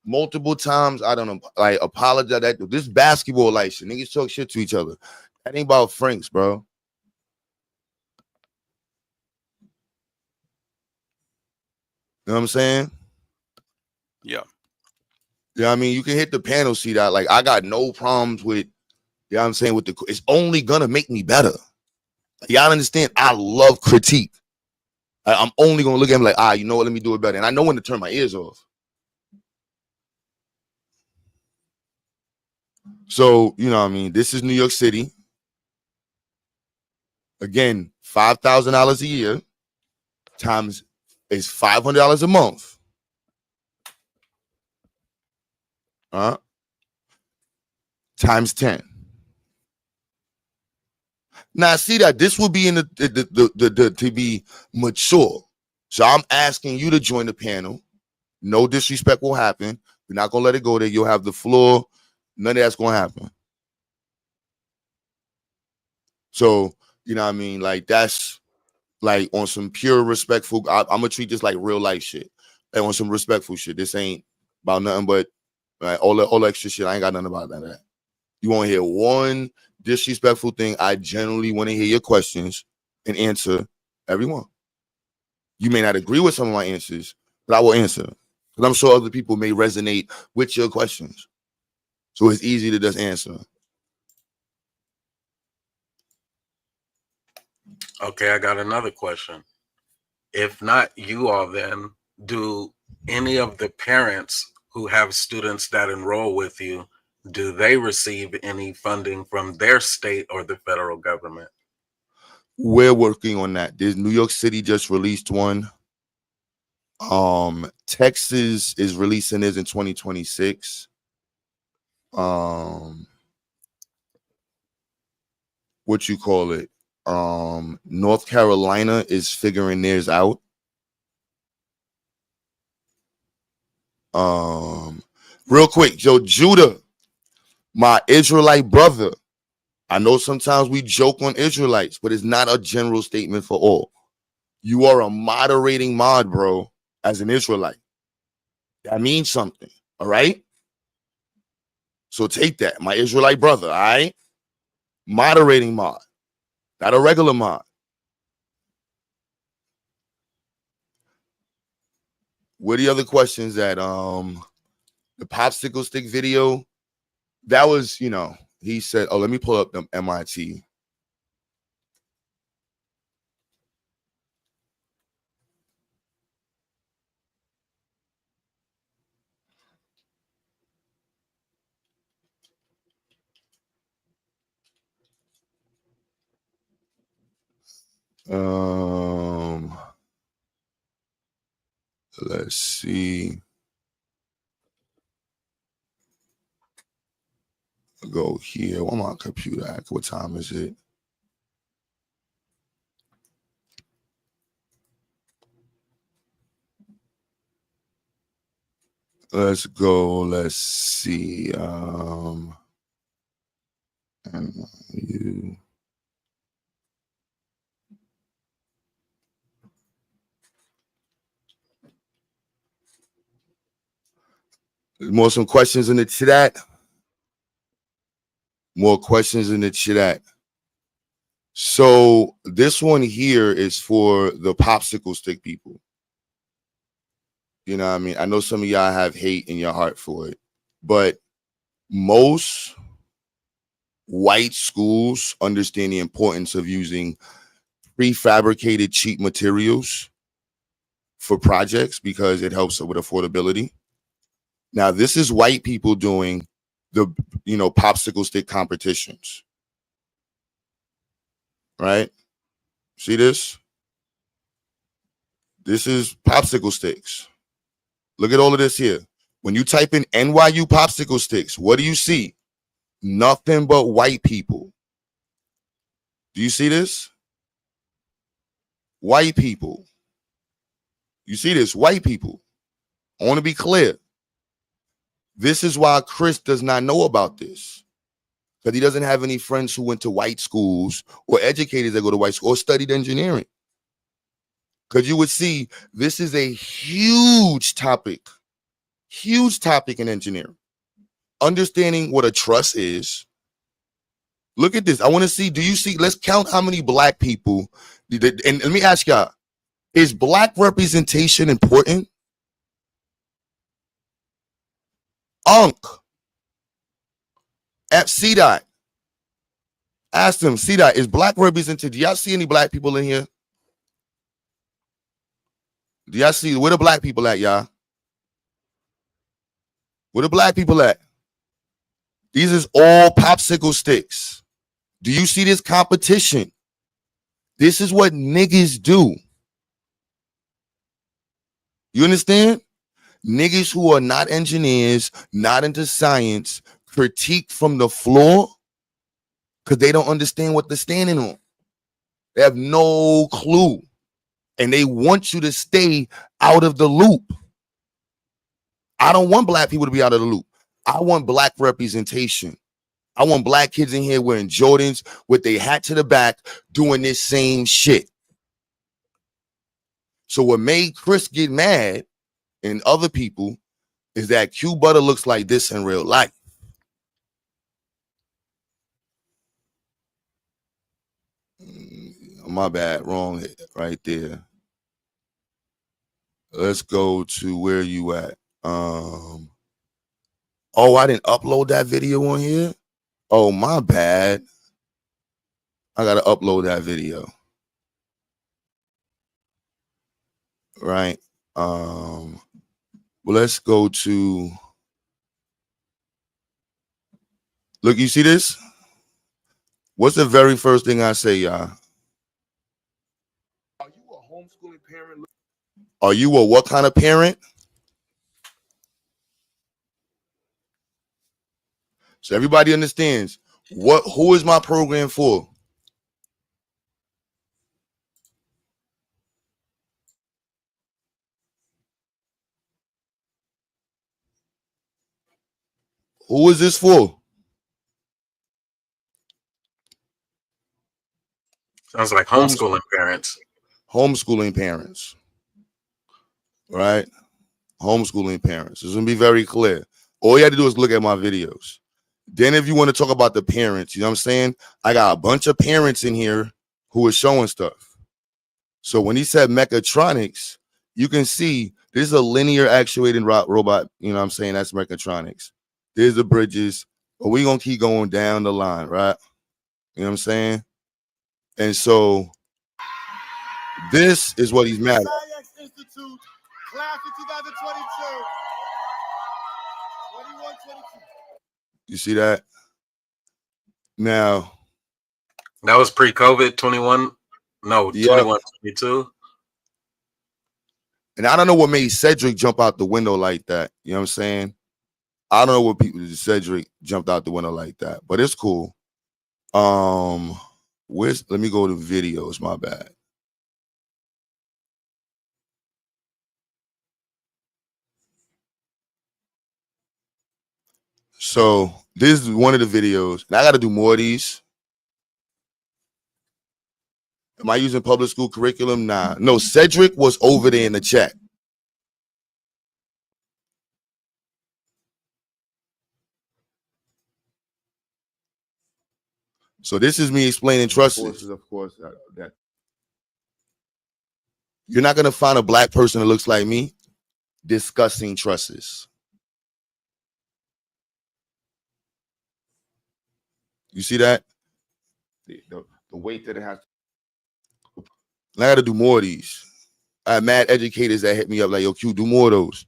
Multiple times. I don't know. Like, apologize. This basketball like shit. Niggas talk shit to each other. That ain't about Franks, bro. You know what I'm saying? Yeah. Yeah, I mean, you can hit the panel, C-Dot. Like, I got no problems with, you know what I'm saying, with it's only gonna make me better. Y'all understand? I love critique. I'm only gonna look at him like, you know what, let me do it better. And I know when to turn my ears off. So, you know what I mean? This is New York City. Again, $5,000 a year times is $500 a month. Times 10. Now, see that this will be in the to be mature. So I'm asking you to join the panel. No disrespect will happen. We're not gonna let it go there. You'll have the floor. None of that's gonna happen. So, you know what I mean? Like, that's like on some pure respectful. I'm gonna treat this like real life shit. Like, on some respectful shit. This ain't about nothing but all the extra shit. I ain't got nothing about none of that. You won't hear one disrespectful thing. I generally want to hear your questions and answer everyone. You may not agree with some of my answers, but I will answer because I'm sure other people may resonate with your questions. So it's easy to just answer. Okay, I got another question. If not you all, then do any of the parents who have students that enroll with you, do they receive any funding from their state or the federal government? We're working on that. There's New York City just released one. Texas is releasing this in 2026. What you call it? North Carolina is figuring theirs out. Real quick, Joe Judah, my Israelite brother. I know sometimes we joke on Israelites, but it's not a general statement for all. You are a moderating mod, bro, as an Israelite. That means something, all right? So take that, my Israelite brother, all right? Moderating mod, not a regular mod. What are the other questions that the popsicle stick video? That was, you know, he said, oh, let me pull up the MIT. Let's see. Go here. Where my computer at? What time is it? Let's go. Let's see. And you. More some questions in the chat. More questions in the chat. So this one here is for the popsicle stick people. You know what I mean? I know some of y'all have hate in your heart for it, but most white schools understand the importance of using prefabricated cheap materials for projects because it helps with affordability. Now, this is white people doing the, you know, popsicle stick competitions, right? See this? This is popsicle sticks. Look at all of this here. When you type in NYU popsicle sticks, what do you see? Nothing but white people. Do you see this? White people. You see this? White people. I want to be clear. This is why Chris does not know about this. Because he doesn't have any friends who went to white schools or educators that go to white school or studied engineering. Because you would see this is a huge topic in engineering. Understanding what a truss is. Look at this. I want to see, do you see, let's count how many black people, and let me ask y'all, is black representation important? ANKH at CDOT. Ask them, CDOT, is black represented? Do y'all see any black people in here? Do y'all see, where the black people at, y'all? Where the black people at? These is all popsicle sticks. Do you see this competition? This is what niggas do. You understand? Niggas who are not engineers, not into science, critique from the floor because they don't understand what they're standing on. They have no clue. And they want you to stay out of the loop. I don't want black people to be out of the loop. I want black representation. I want black kids in here wearing Jordans with their hat to the back doing this same shit. So what made Chris get mad and other people is that QueButter looks like this in real life. My bad, wrong right there. Let's go to where you at. Oh, I didn't upload that video on here. Oh, my bad. I gotta upload that video. Right. Well, let's go to. Look, you see this? What's the very first thing I say, y'all? Are you a homeschooling parent? Are you a what kind of parent? So everybody understands who is my program for? Who is this for? Sounds like homeschooling parents. Homeschooling parents. Right? Homeschooling parents. It's gonna be very clear. All you have to do is look at my videos. Then if you want to talk about the parents, you know what I'm saying? I got a bunch of parents in here who are showing stuff. So when he said mechatronics, you can see this is a linear actuated robot. You know what I'm saying? That's mechatronics. There's the bridges. But we're going to keep going down the line, right? You know what I'm saying? And so this is what he's mad at. XyayX Institute, class of 2022. 21-22. You see that? Now. That was pre-COVID, 21. No, yeah. 21, 22. And I don't know what made Cedric jump out the window like that. You know what I'm saying? I don't know what people did. Cedric jumped out the window like that, but it's cool. Let me go to videos, my bad. So this is one of the videos. And I got to do more of these. Am I using public school curriculum? Nah. No, Cedric was over there in the chat. So this is me explaining trusses. Of course, that you're not going to find a black person that looks like me discussing trusses. You see that? The weight that it has. And I got to do more of these. I have mad educators that hit me up like, yo, Q, do more of those.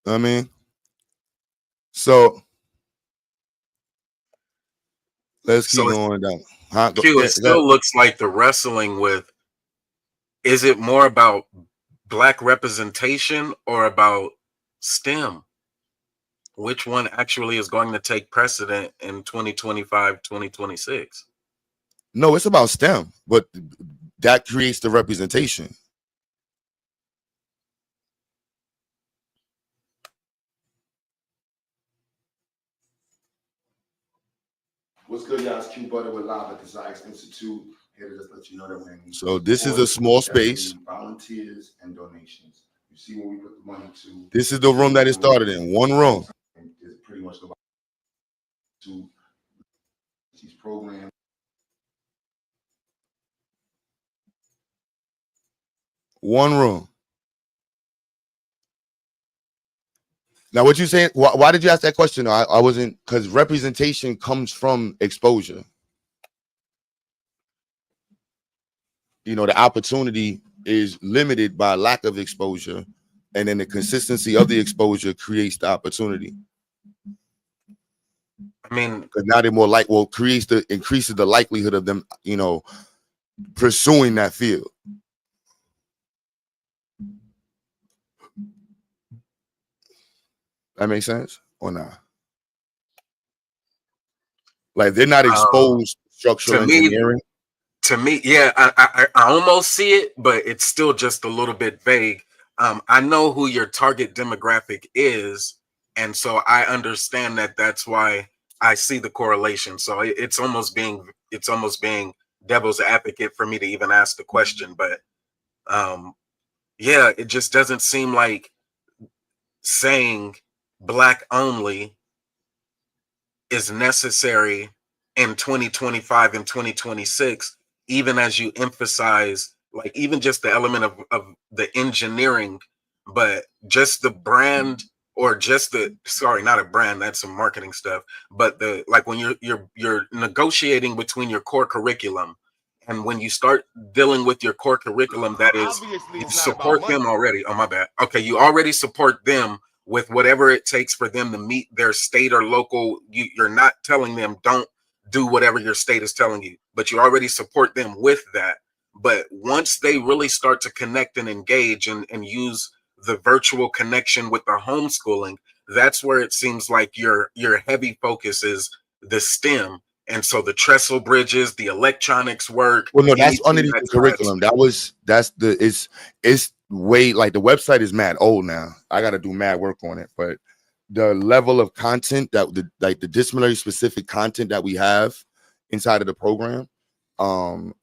You know what I mean? So let's keep going down. Q, it still looks like the wrestling with, is it more about black representation or about STEM? Which one actually is going to take precedent in 2025, 2026? No, it's about STEM, but that creates the representation. What's good, y'all? It's QueButter. We're live at the XyayX Institute. Here to just let you know that when so this is a small space. Volunteers and donations. You see where we put the money to. This is the room that it started in. One room. It's pretty much the to these programs. One room. Now, what you saying? Why did you ask that question? I wasn't, because representation comes from exposure. You know, the opportunity is limited by lack of exposure, and then the consistency of the exposure creates the opportunity. I mean, because now they're more like, well, increases the likelihood of them, you know, pursuing that field. That makes sense or not? Like they're not exposed to structural engineering. To me, yeah, I almost see it, but it's still just a little bit vague. I know who your target demographic is, and so I understand that. That's why I see the correlation. So it's almost being devil's advocate for me to even ask the question. But yeah, it just doesn't seem like saying black only is necessary in 2025 and 2026, even as you emphasize like even just the element of the engineering, but just the brand, or just the, sorry, not a brand, that's some marketing stuff, but the, like when you're negotiating between your core curriculum, and when you start dealing with your core curriculum, that is, you support them already. Oh, my bad. Okay, you already support them with whatever it takes for them to meet their state or local. You're not telling them don't do whatever your state is telling you, but you already support them with that. But once they really start to connect and engage and use the virtual connection with the homeschooling, that's where it seems like your heavy focus is the STEM. And so the trestle bridges, the electronics work. Well, no, that's underneath the curriculum. It's way, like, the website is mad old now. I got to do mad work on it, but the level of content that the disciplinary specific content that we have inside of the program.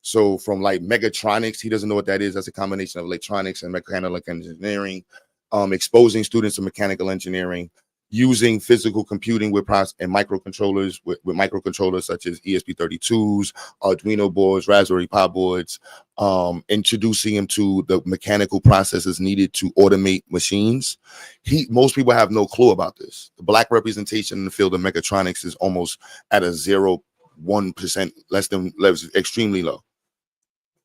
So from like mechatronics, he doesn't know what that is. That's a combination of electronics and mechanical engineering, exposing students to mechanical engineering, using physical computing with and microcontrollers with microcontrollers such as ESP32s, Arduino boards, Raspberry Pi boards, introducing him to the mechanical processes needed to automate machines. Most people have no clue about this. The Black representation in the field of mechatronics is almost at a 0.1%, less than, extremely low.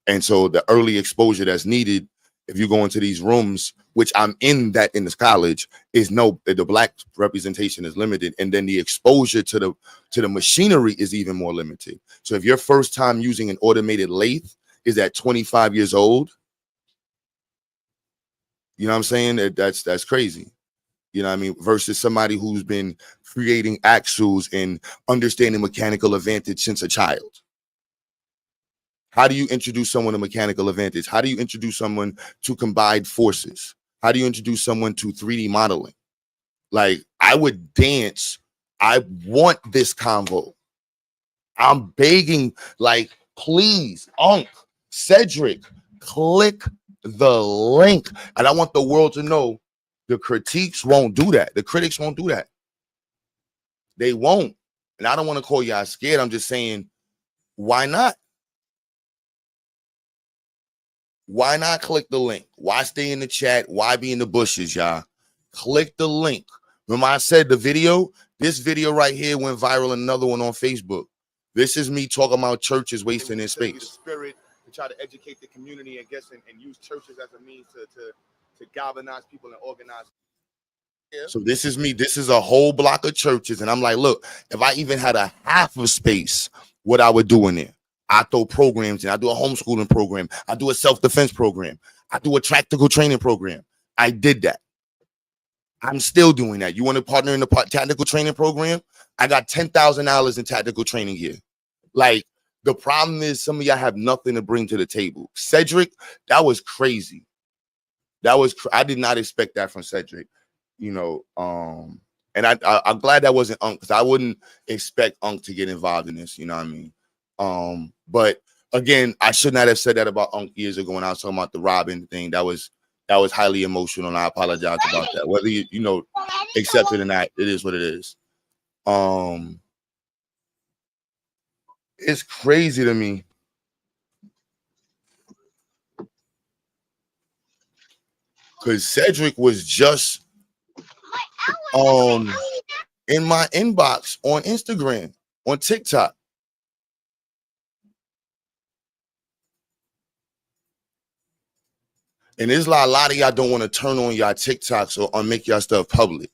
And so the early exposure that's needed, if you go into these rooms, which I'm in this college, is the Black representation is limited, and then the exposure to the machinery is even more limited. So if your first time using an automated lathe is at 25 years old, you know what I'm saying? That's crazy. You know what I mean? Versus somebody who's been creating axles and understanding mechanical advantage since a child. How do you introduce someone to mechanical advantage? How do you introduce someone to combined forces? How do you introduce someone to 3D modeling? Like, I would dance. I want this convo. I'm begging, like, please, Cedric, click the link. And I want the world to know the critiques won't do that. The critics won't do that. They won't. And I don't want to call y'all scared. I'm just saying, why not? Why not click the link? Why stay in the chat? Why be in the bushes, y'all? Click the link. Remember I said this video right here went viral, another one on Facebook. This is me talking about churches wasting their space. Spirit to try to educate the community, I guess, and use churches as a means to galvanize people and organize. Yeah. So this is me. This is a whole block of churches. And I'm like, look, if I even had a half of space, what I would do in there. I throw programs in. I do a homeschooling program. I do a self-defense program. I do a tactical training program. I did that. I'm still doing that. You want to partner in the tactical training program? I got $10,000 in tactical training here. Like, the problem is some of y'all have nothing to bring to the table. Cedric, that was crazy. I did not expect that from Cedric. You know, and I'm glad that wasn't Unc, because I wouldn't expect Unc to get involved in this. You know what I mean? But again, I should not have said that about Unc years ago when I was talking about the Robin thing. That was highly emotional, and I apologize about that. Whether you accept it or not, it is what it is. It's crazy to me. Because Cedric was just in my inbox on Instagram, on TikTok. And there's a lot of y'all don't want to turn on y'all TikToks or make y'all stuff public.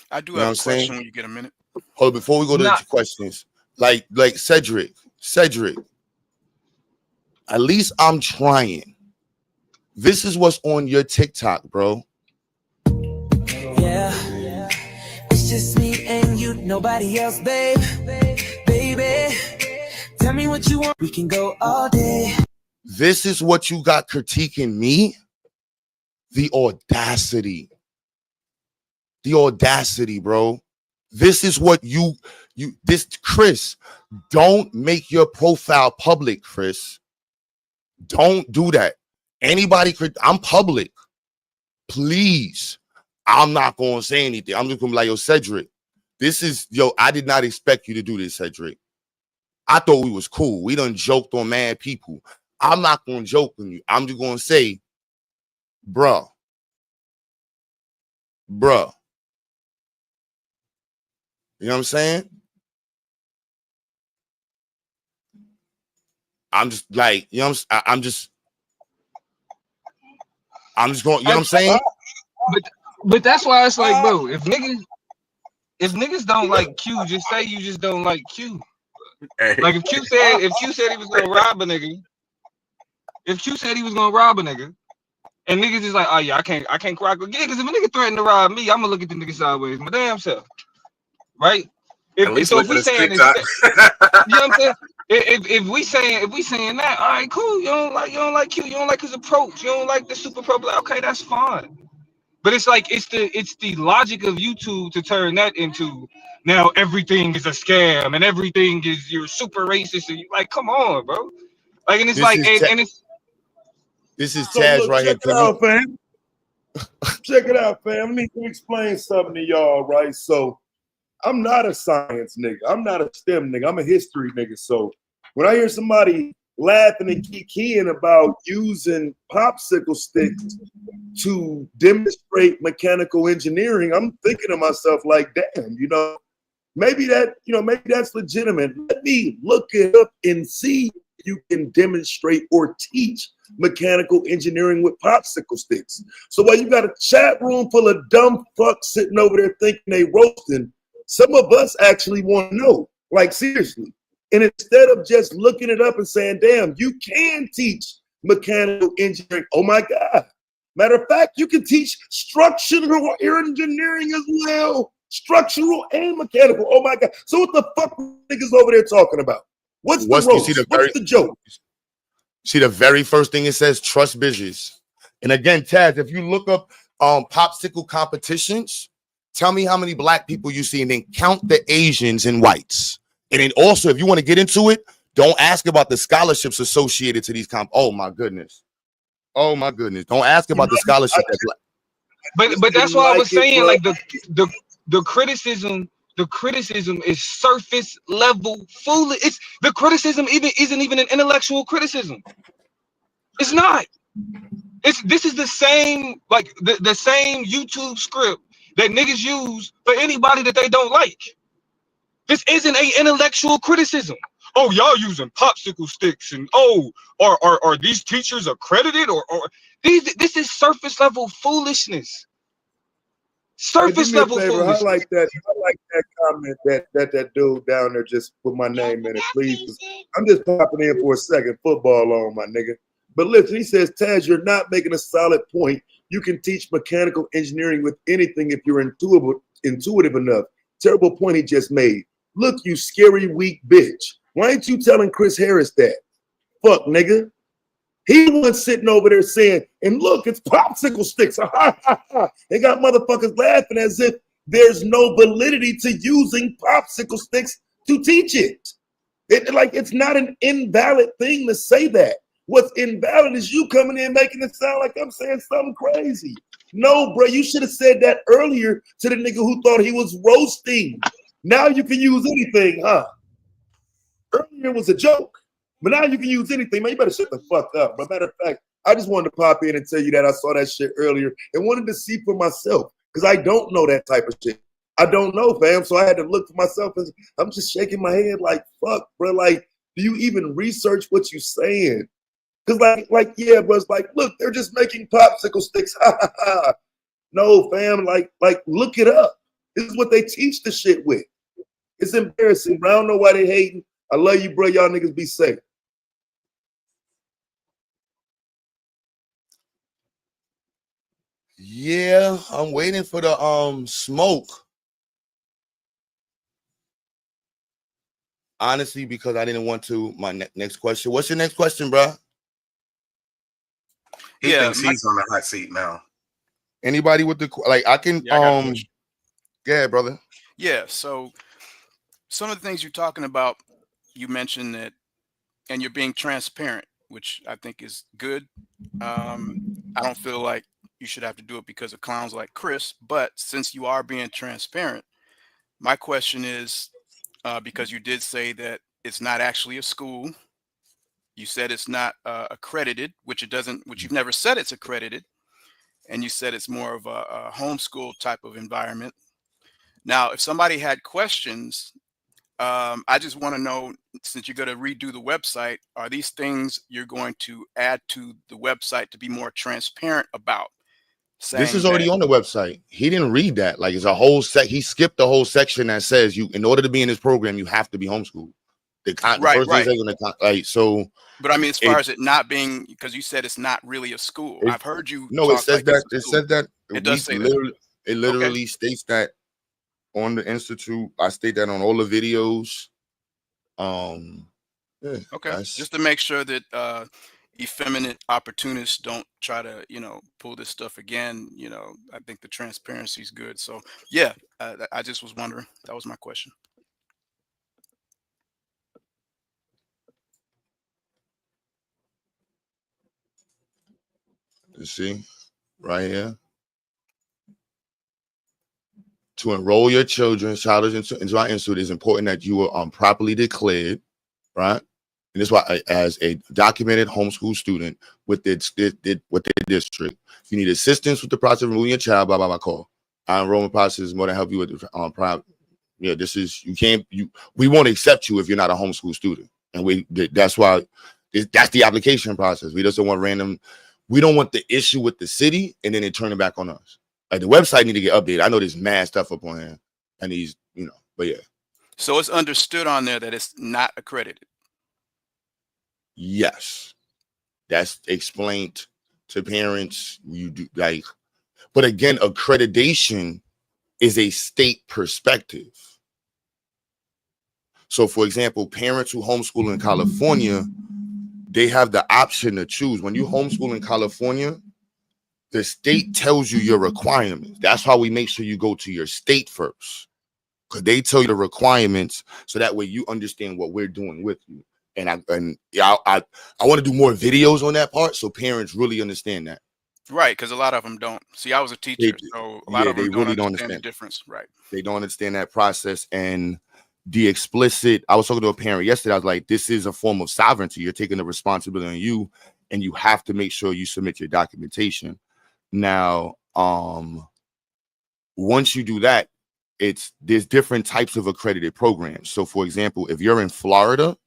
I do have a question when you get a minute. Hold on, before we go to the questions, like Cedric, at least I'm trying. This is what's on your TikTok, bro. Yeah. It's just me and you, nobody else, babe. Baby, tell me what you want. We can go all day. This is what you got critiquing me? The audacity. The audacity, bro. This is what Chriss, don't make your profile public, Chriss. Don't do that. I'm public. Please. I'm not going to say anything. I'm just going to be like, yo, Cedric, I did not expect you to do this, Cedric. I thought we was cool. We done joked on mad people. I'm not gonna joke on you. I'm just gonna say, bruh. You know what I'm saying? I'm just like, you know, I'm just going, you know what I'm saying? But that's why it's like, bro, if niggas don't like Q, just say you just don't like Q. Like if Q said he was gonna rob a nigga, and niggas is like, oh yeah, I can't crack again, because if a nigga threatened to rob me, I'm gonna look at the nigga sideways my damn self, right? At least look if we at saying TikTok. you know what I'm saying? If we saying that, all right, cool. You don't like Q, you don't like his approach, you don't like the super pro. Like, okay, that's fine. But it's like it's the logic of YouTube to turn that into now everything is a scam and everything is you're super racist and you like, come on, bro. Like, and it's This like is this is So Taz look, right here. check it out, fam. Check it out, fam. Let me explain something to y'all, right? So I'm not a science nigga. I'm not a STEM nigga. I'm a history nigga. So when I hear somebody laughing and kikiing about using popsicle sticks to demonstrate mechanical engineering, I'm thinking to myself like, damn, you know, maybe that's legitimate. Let me look it up and see if you can demonstrate or teach mechanical engineering with popsicle sticks. So while you got a chat room full of dumb fucks sitting over there thinking they roasting, some of us actually want to know, like seriously. And instead of just looking it up and saying, damn, you can teach mechanical engineering. Oh my God. Matter of fact, you can teach structural engineering as well. Structural and mechanical. Oh my God. So what the fuck are niggas over there talking about? What's the roast? What's the joke? See the very first thing it says, trust bitches. And again, Taz, if you look up popsicle competitions, tell me how many black people you see and then count the Asians and whites. And then also, if you want to get into it, don't ask about the scholarships associated to these Oh my goodness. Oh my goodness. Don't ask about the scholarship. But that's why I was saying, like the criticism is surface level foolish. It's the criticism isn't even an intellectual criticism. It's not. This is the same, like the same YouTube script that niggas use for anybody that they don't like. This isn't an intellectual criticism. Oh, y'all using popsicle sticks, and oh, are these teachers accredited or this is surface level foolishness. Surface level foolishness. I like that comment that dude down there just put my name in it, please. I'm just popping in for a second. Football on, my nigga. But listen, he says, Taz, you're not making a solid point. You can teach mechanical engineering with anything if you're intuitive enough. Terrible point he just made. Look, you scary, weak bitch. Why ain't you telling Chriss Harris that? Fuck, nigga. He was sitting over there saying, and look, it's popsicle sticks. They got motherfuckers laughing as if there's no validity to using popsicle sticks to teach it. It's not an invalid thing to say that. What's invalid is you coming in making it sound like I'm saying something crazy. No, bro, you should have said that earlier to the nigga who thought he was roasting. Now you can use anything, huh? Earlier was a joke, but now you can use anything. Man, you better shut the fuck up. But matter of fact, I just wanted to pop in and tell you that I saw that shit earlier and wanted to see for myself because I don't know that type of shit. I don't know, fam. So I had to look for myself and I'm just shaking my head like, fuck, bro. Like, do you even research what you're saying? Because yeah, bro, it's like, look, they're just making popsicle sticks. No, fam, like, look it up. This is what they teach the shit with. It's embarrassing, bro. I don't know why they hating. I love you, bro. Y'all niggas be safe. Yeah, I'm waiting for the smoke. Honestly, because I didn't want to. My next question. What's your next question, bro? He thinks he's on the hot seat now. Anybody with the I can yeah, brother. Yeah, so some of the things you're talking about, you mentioned that, and you're being transparent, which I think is good. I don't feel like you should have to do it because of clowns like Chriss, but since you are being transparent, my question is, because you did say that it's not actually a school. You said it's not accredited, which it doesn't, which you've never said it's accredited. And you said it's more of a homeschool type of environment. Now, if somebody had questions, I just want to know, since you're going to redo the website, are these things you're going to add to the website to be more transparent about? This is already on the website. He didn't read that. Like, it's a whole he skipped the whole section that says you, in order to be in this program, you have to be homeschooled. The first thing says on the like, so. But I mean, as far as it not being, because you said it's not really a school. I've heard you. No, it says that. It said that. It does say that. It literally states that on the Institute. I state that on all the videos. Yeah, okay, just to make sure that effeminate opportunists don't try to, pull this stuff again. I think the transparency is good. So yeah, I just was wondering. That was my question. You see, right here. To enroll your children, child into our institute, it's important that you are properly declared, right? And this is why, as a documented homeschool student with their district, if you need assistance with the process of enrolling your child, blah blah blah, call. Our enrollment process is more than help you with the private. Yeah, this is we won't accept you if you're not a homeschool student, and that's why that's the application process. We just don't want random. We don't want the issue with the city and then they turn it back on us. Like, the website need to get updated. I know there's mad stuff up on here, and these, but yeah. So it's understood on there that it's not accredited. Yes, that's explained to parents. You do but again, accreditation is a state perspective. So, for example, parents who homeschool in California, they have the option to choose. When you homeschool in California, the state tells you your requirements. That's why we make sure you go to your state first, because they tell you the requirements, so that way you understand what we're doing with you. And I want to do more videos on that part so parents really understand that. Right, because a lot of them don't. See, I was a teacher, so a lot of them really don't understand the difference. Right. They don't understand that process. And the explicit, I was talking to a parent yesterday. I was like, this is a form of sovereignty. You're taking the responsibility on you, and you have to make sure you submit your documentation. Now, once you do that, there's different types of accredited programs. So, for example, if you're in Florida,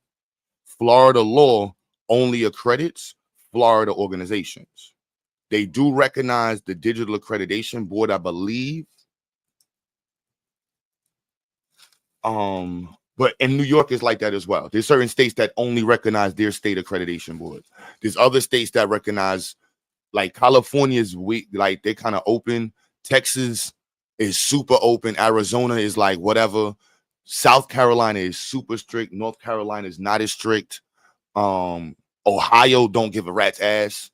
Florida law only accredits Florida organizations. They do recognize the Digital Accreditation Board, I believe. But in New York, it's like that as well. There's certain states that only recognize their state accreditation board. There's other states that recognize, like California is weak, like they're kind of open. Texas is super open. Arizona is like whatever. South Carolina is super strict. North Carolina is not as strict. Ohio don't give a rat's ass.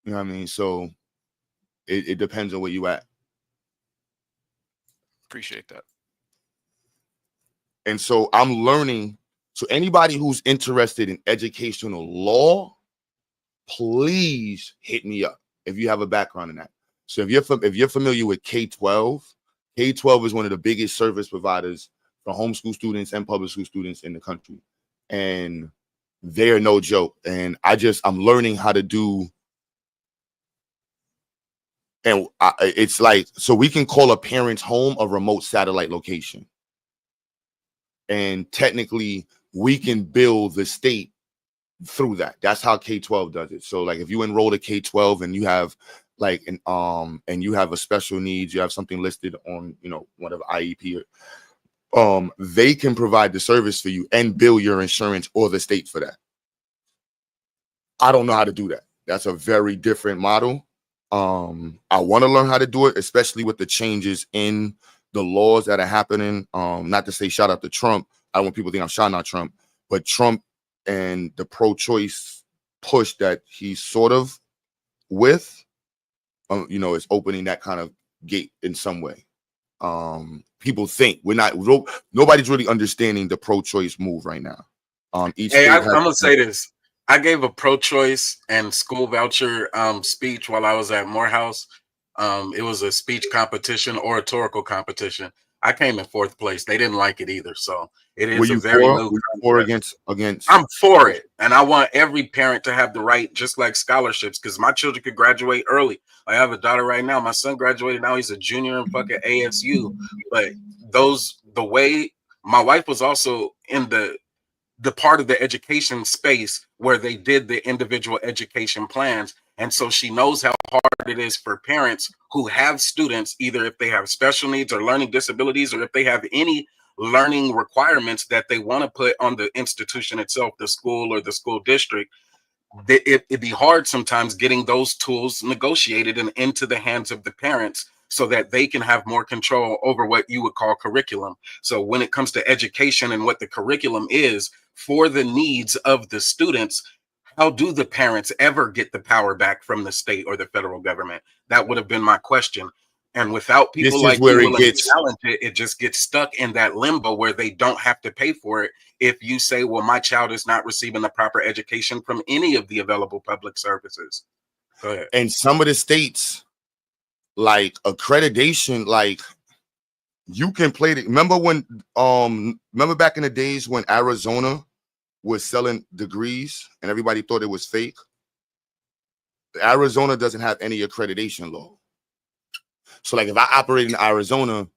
You know what I mean? So it depends on where you at. Appreciate that. And so I'm learning. So anybody who's interested in educational law, please hit me up if you have a background in that. So if you're familiar with K-12, K-12 is one of the biggest service providers for homeschool students and public school students in the country. And they're no joke. And I'm learning how to do. And it's like, so we can call a parent's home a remote satellite location. And technically, we can build the state through that. That's how K-12 does it. So, like, if you enroll at K-12 and you have and you have a special needs, you have something listed on, whatever IEP, they can provide the service for you and bill your insurance or the state for that. I don't know how to do that. That's a very different model. I want to learn how to do it, especially with the changes in the laws that are happening. Not to say shout out to Trump. I don't want people to think I'm shouting out Trump, but Trump and the pro-choice push that he's sort of with, is opening that kind of gate in some way. People think nobody's really understanding the pro-choice move right now. I'm gonna say this. I gave a pro-choice and school voucher speech while I was at Morehouse. It was a speech competition, oratorical competition. I came in 4th place. They didn't like it either. So it Were is a you very for? new Were you for concept. against? I'm for it. And I want every parent to have the right, just like scholarships, because my children could graduate early. I have a daughter right now. My son graduated. Now he's a junior in fucking ASU. But the way my wife was also in the part of the education space where they did the individual education plans. And so she knows how hard it is for parents who have students, either if they have special needs or learning disabilities, or if they have any learning requirements that they want to put on the institution itself, the school or the school district. It'd be hard sometimes getting those tools negotiated and into the hands of the parents so that they can have more control over what you would call curriculum. So when it comes to education and what the curriculum is for the needs of the students, how do the parents ever get the power back from the state or the federal government? That would have been my question. And without people This is like where you it willing to gets. challenge it, it just gets stuck in that limbo where they don't have to pay for it. If you say, well, my child is not receiving the proper education from any of the available public services. Go ahead. And some of the states, like accreditation, like you can play it. Remember back in the days when Arizona was selling degrees and everybody thought it was fake? Arizona doesn't have any accreditation law. So like if I operate in Arizona,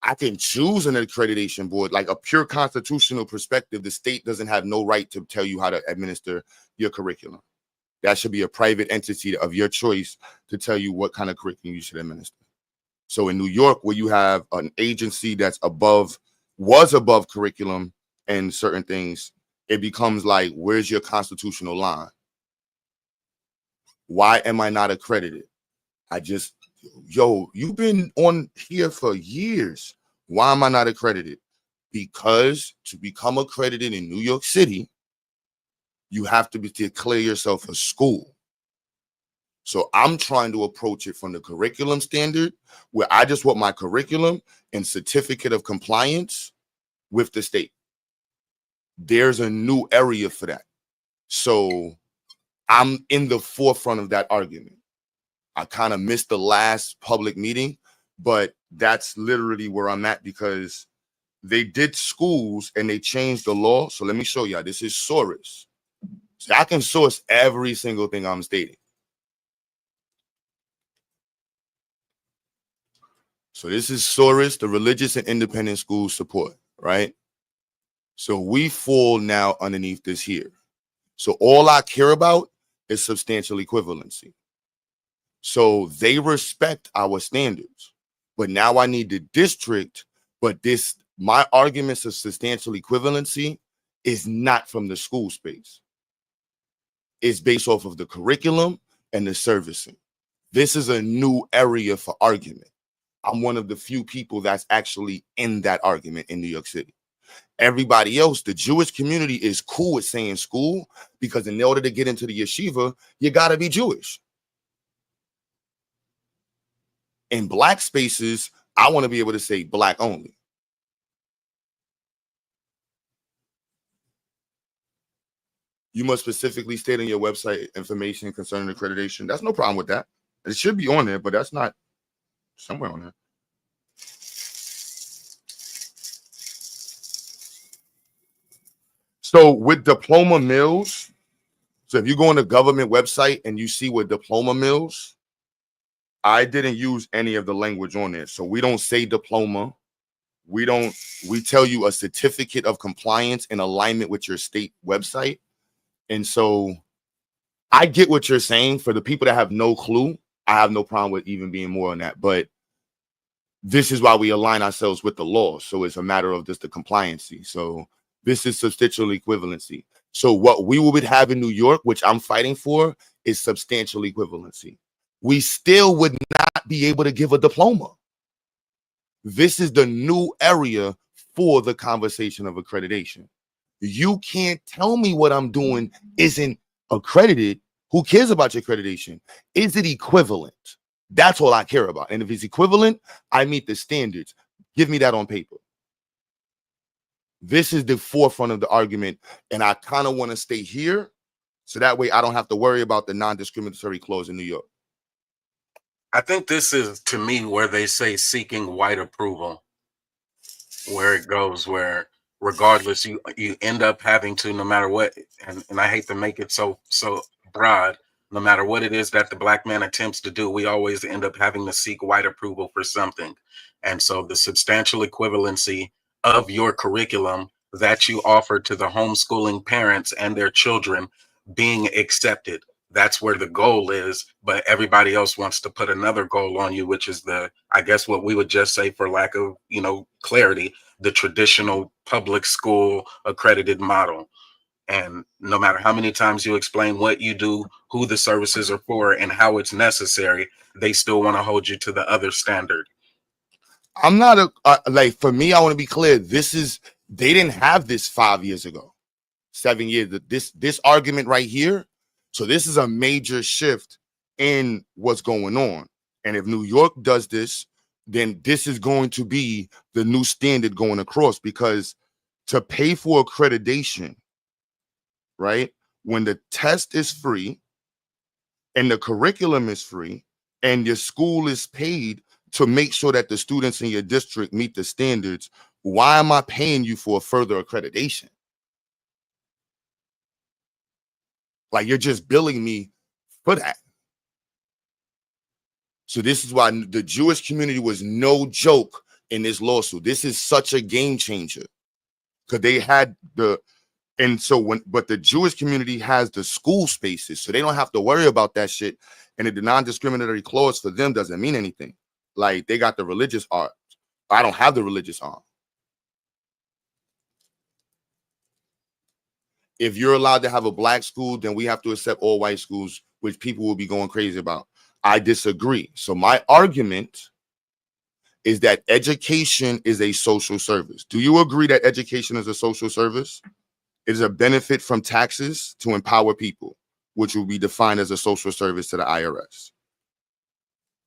I can choose an accreditation board. Like a pure constitutional perspective, the state doesn't have no right to tell you how to administer your curriculum. That should be a private entity of your choice to tell you what kind of curriculum you should administer. So in New York, where you have an agency that's was above curriculum and certain things, it becomes like, where's your constitutional line? Why am I not accredited? You've been on here for years. Why am I not accredited? Because to become accredited in New York City, you have to declare yourself a school. So I'm trying to approach it from the curriculum standard, where I just want my curriculum and certificate of compliance with the state. There's a new area for that. So I'm in the forefront of that argument. I kind of missed the last public meeting, but that's literally where I'm at, because they did schools and they changed the law. So let me show y'all. This is source. So I can source every single thing I'm stating. So this is SORIS, the Religious and Independent School Support, right? So we fall now underneath this here. So all I care about is substantial equivalency. So they respect our standards, but now I need the district, but my arguments of substantial equivalency is not from the school space. It's based off of the curriculum and the servicing. This is a new area for argument. I'm one of the few people that's actually in that argument in New York City. Everybody else, the Jewish community, is cool with saying school, because in order to get into the yeshiva, you got to be Jewish. In black spaces, I want to be able to say black only. You must specifically state on your website information concerning accreditation. That's no problem with that. It should be on there, but that's not somewhere on there. So with diploma mills, so if you go on the government website and you see with diploma mills, I didn't use any of the language on there. So we don't say diploma. We tell you a certificate of compliance in alignment with your state website. And so I get what you're saying. For the people that have no clue, I have no problem with even being more on that. But this is why we align ourselves with the law. So it's a matter of just the compliancy. So this is substantial equivalency. So what we would have in New York, which I'm fighting for, is substantial equivalency. We still would not be able to give a diploma. This is the new area for the conversation of accreditation. You can't tell me what I'm doing isn't accredited. Who cares about your accreditation? Is it equivalent? That's all I care about. And if it's equivalent, I meet the standards. Give me that on paper. This is the forefront of the argument, and I kind of want to stay here so that way I don't have to worry about the non-discriminatory clause in New York. I think this is, to me, where they say seeking white approval. where it goes, where regardless you end up having to, no matter what, and I hate to make it so broad, no matter what it is that the black man attempts to do, we always end up having to seek white approval for something. And so the substantial equivalency of your curriculum that you offer to the homeschooling parents and their children being accepted, that's where the goal is. But everybody else wants to put another goal on you, which is I guess what we would just say, for lack of clarity, the traditional public school accredited model. And no matter how many times you explain what you do, who the services are for, and how it's necessary, they still want to hold you to the other standard. I'm not like, for me, I want to be clear. They didn't have this 5 years ago, 7 years. This argument right here. So this is a major shift in what's going on. And if New York does this, then this is going to be the new standard going across, because to pay for accreditation, right, when the test is free and the curriculum is free and your school is paid to make sure that the students in your district meet the standards, why am I paying you for a further accreditation? Like, you're just billing me for that. So this is why the Jewish community was no joke in this lawsuit. This is such a game changer, because they had but the Jewish community has the school spaces, so they don't have to worry about that shit. And the non-discriminatory clause for them doesn't mean anything. Like, they got the religious art. I don't have the religious art. If you're allowed to have a black school, then we have to accept all white schools, which people will be going crazy about. I disagree. So my argument is that education is a social service. Do you agree that education is a social service? It is a benefit from taxes to empower people, which will be defined as a social service to the IRS.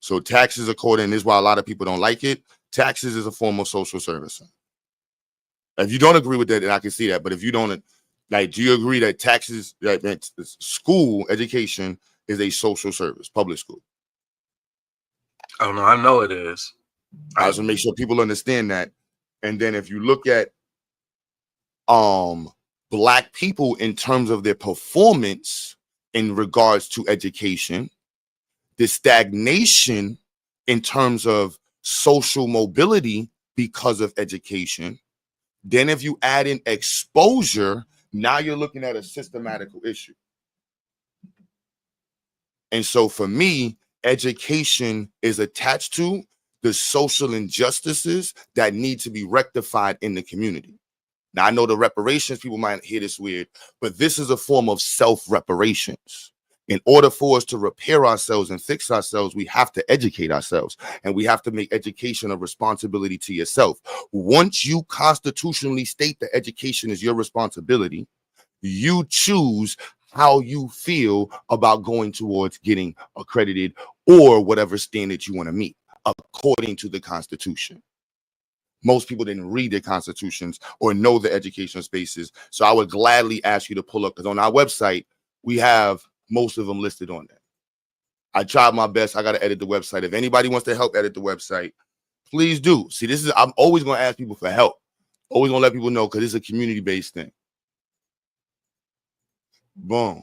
So taxes, according, this is why a lot of people don't like it. Taxes is a form of social service. If you don't agree with that, then I can see that. But if you don't, like, do you agree that taxes, that school education is a social service, public school? Oh no, I know it is. I just want to make sure people understand that. And then if you look at black people in terms of their performance in regards to education, the stagnation in terms of social mobility because of education, then if you add in exposure, now you're looking at a systematical issue. And so for me, education is attached to the social injustices that need to be rectified in the community. Now, I know the reparations, people might hear this weird, but this is a form of self-reparations. In order for us to repair ourselves and fix ourselves, we have to educate ourselves, and we have to make education a responsibility to yourself. Once you constitutionally state that education is your responsibility, you choose how you feel about going towards getting accredited or whatever standard you want to meet according to the Constitution. Most people didn't read their constitutions or know the educational spaces. So I would gladly ask you to pull up, because on our website, we have most of them listed on there. I tried my best. I got to edit the website. If anybody wants to help edit the website, please do. See, I'm always going to ask people for help. Always going to let people know, because it's a community-based thing. Boom.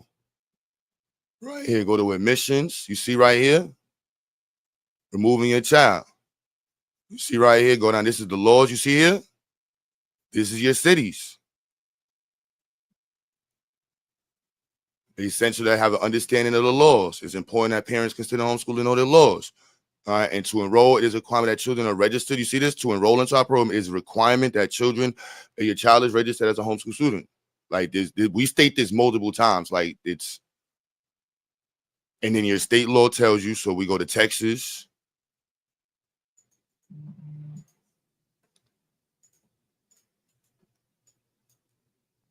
Right here, go to admissions. You see right here, removing your child. You see right here, go down. This is the laws you see here. This is your cities. It's essential to have an understanding of the laws. It's important that parents consider homeschooling and know their laws. All right, and to enroll, it is a requirement that children are registered. You see this? To enroll into our program is a requirement that your child is registered as a homeschool student. Like this, we state this multiple times. Like it's, and then your state law tells you. So we go to Texas.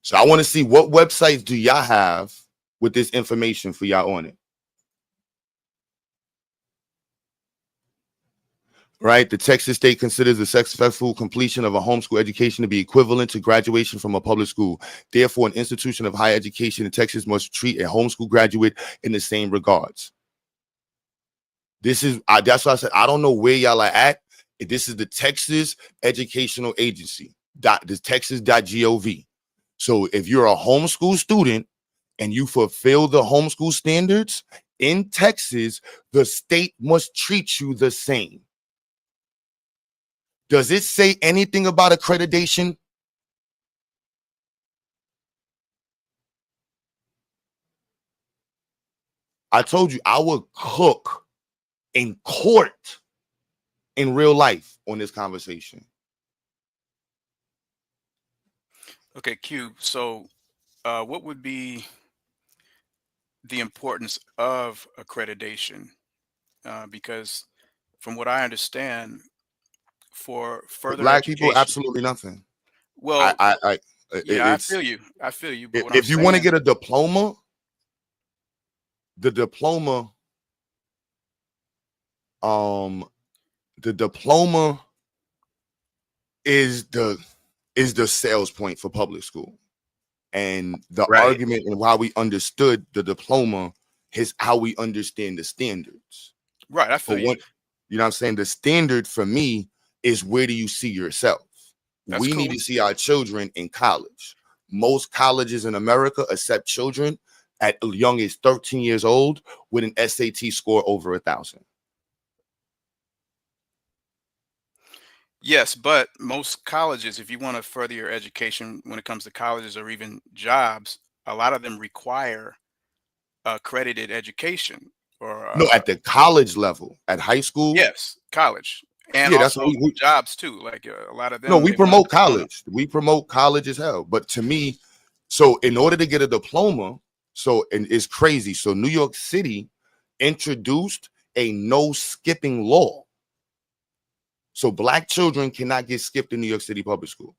So I want to see, what websites do y'all have with this information for y'all on it? Right, the Texas state considers the successful completion of a homeschool education to be equivalent to graduation from a public school. Therefore, an institution of higher education in Texas must treat a homeschool graduate in the same regards. This is, that's why I said, I don't know where y'all are at This is the Texas Educational Agency, the texas.gov. So if you're a homeschool student and you fulfill the homeschool standards in Texas, the state must treat you the same. Does it say anything about accreditation? I told you I would cook in court in real life on this conversation. Okay, Q. So what would be the importance of accreditation? Because from what I understand, for For further Black people, education, absolutely nothing. well, yeah, I It's feel you. I feel you. But what I'm if you want to saying, get a diploma, the diploma is the sales point for public school. And the Right. argument and why we understood the diploma is how we understand the standards. right? I feel But you. you know what I'm saying? The standard for me is, where do you see yourself? That's We need cool. to see our children in college. Most colleges in America accept children at young as 13 years old with an SAT score over 1,000. Yes, but most colleges, if you want to further your education when it comes to colleges or even jobs, a lot of them require accredited education or No, at the college level, at high school. yes, college, and Yeah, that's also what we jobs too. Like a lot of no, them, we they want a promote diploma. college. We promote college as hell. But to me, so in order to get a diploma, and it's crazy. So New York City introduced a no skipping law. So Black children cannot get skipped in New York City public school.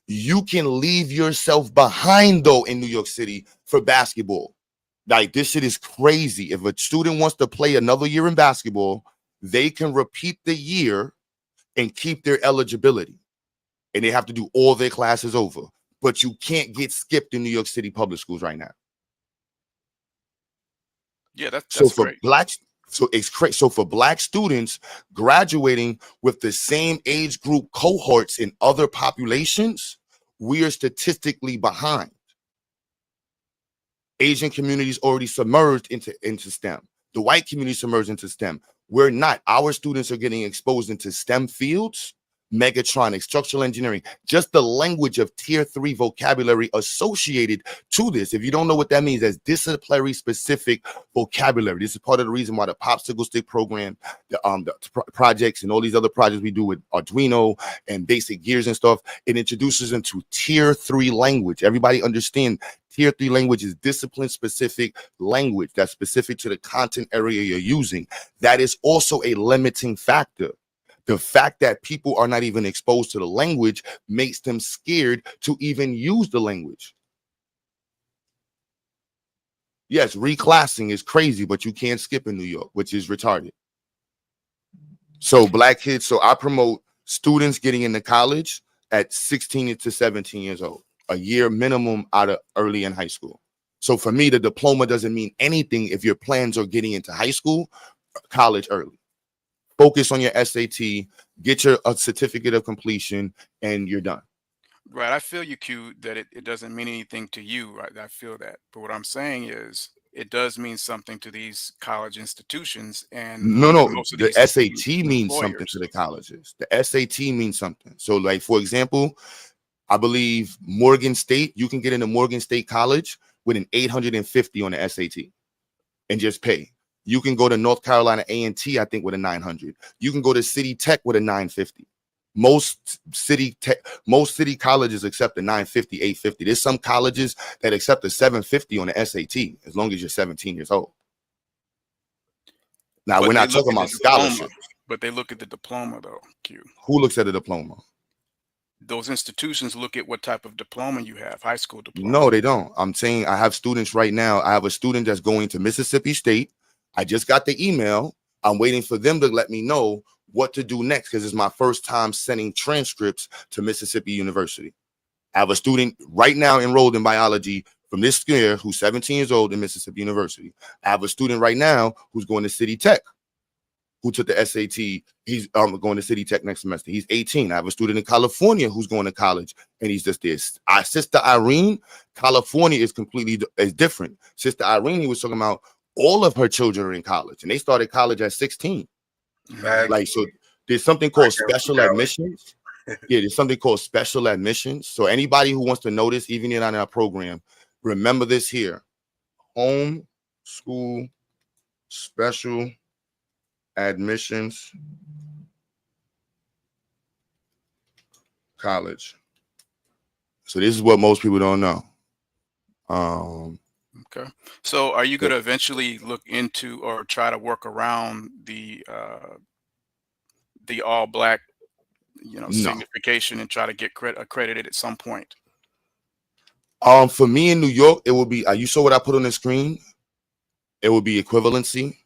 You can leave yourself behind though in New York City for basketball. Like, this shit is crazy. If a student wants to play another year in basketball, they can repeat the year and keep their eligibility. And they have to do all their classes over. But you can't get skipped in New York City public schools right now. Yeah, that's So for great. it's crazy. So for Black students graduating with the same age group cohorts in other populations, we are statistically behind. Asian communities already submerged into STEM. The white community submerged into STEM. We're not. Our students are getting exposed into STEM fields, mechatronics, structural engineering, just the language of tier 3 vocabulary associated to this. If you don't know what that means, that's disciplinary specific vocabulary. This is part of the reason why the popsicle stick program, the projects and all these other projects we do with Arduino and basic gears and stuff, it introduces them to tier 3 language. Everybody understand tier 3 language is discipline specific language that's specific to the content area you're using. That is also a limiting factor. The fact that people are not even exposed to the language makes them scared to even use the language. Yes, reclassing is crazy, but you can't skip in New York, which is retarded. So Black kids, so I promote students getting into college at 16 to 17 years old, a year minimum out of early in high school. So for me, the diploma doesn't mean anything if your plans are getting into high school, college early. Focus on your SAT, get your certificate of completion, and you're done. Right. I feel you, Q, that it doesn't mean anything to you. Right. I feel that. But what I'm saying is it does mean something to these college institutions and No, most of the these SAT means something to the colleges. The SAT means something. So, like, for example, I believe Morgan State, you can get into Morgan State College with an 850 on the SAT and just pay. You can go to North Carolina A&T, I think, with a 900. You can go to City Tech with a 950. Most city colleges accept a 950, 850. There's some colleges that accept a 750 on the SAT as long as you're 17 years old. Now, But we're they not look talking at the about diploma. scholarship. But they look at the diploma, though, Q. Who looks at a diploma? Those institutions look at what type of diploma you have, high school diploma. No, they don't. I'm saying I have students right now. I have a student that's going to Mississippi State. I just got the email. I'm waiting for them to let me know what to do next because it's my first time sending transcripts to Mississippi University. I have a student right now enrolled in biology from this year who's 17 years old in Mississippi University. I have a student right now who's going to City Tech, who took the SAT. He's going to City Tech next semester. He's 18. I have a student in California who's going to college, and he's just this. Our sister Irene, California is completely different. Sister Irene, he was talking about all of her children are in college, and they started college at 16. Like, so there's something called special admissions. Yeah, there's something called special admissions. So anybody who wants to know this, even in our program, remember this here: home school special admissions college. So this is what most people don't know. Okay. So are you going to eventually look into or try to work around the all black, signification and try to get accredited at some point? For me in New York, it will be, you saw what I put on the screen? It will be equivalency.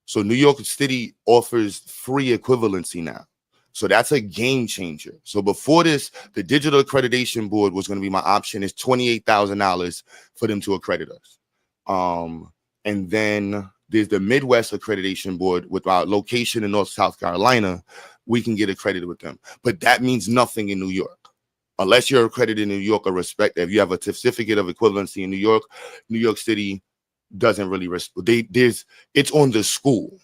So New York City offers free equivalency now. So that's a game changer. So before this, the Digital Accreditation Board was going to be my option. It's $28,000 for them to accredit us. And then there's the Midwest Accreditation Board with our location in South Carolina. We can get accredited with them. But that means nothing in New York. Unless you're accredited in New York or if you have a certificate of equivalency in New York City doesn't really it's on the school.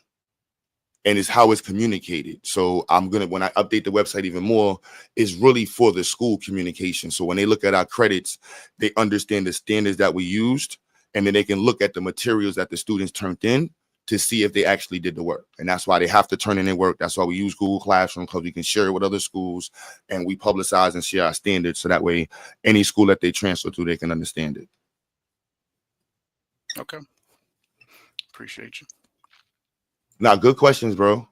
And it's how it's communicated. So when I update the website even more, it's really for the school communication. So when they look at our credits, they understand the standards that we used, and then they can look at the materials that the students turned in to see if they actually did the work. And that's why they have to turn in their work. That's why we use Google Classroom, because we can share it with other schools, and we publicize and share our standards. So that way, any school that they transfer to, they can understand it. Okay. Appreciate you. Now, good questions, bro.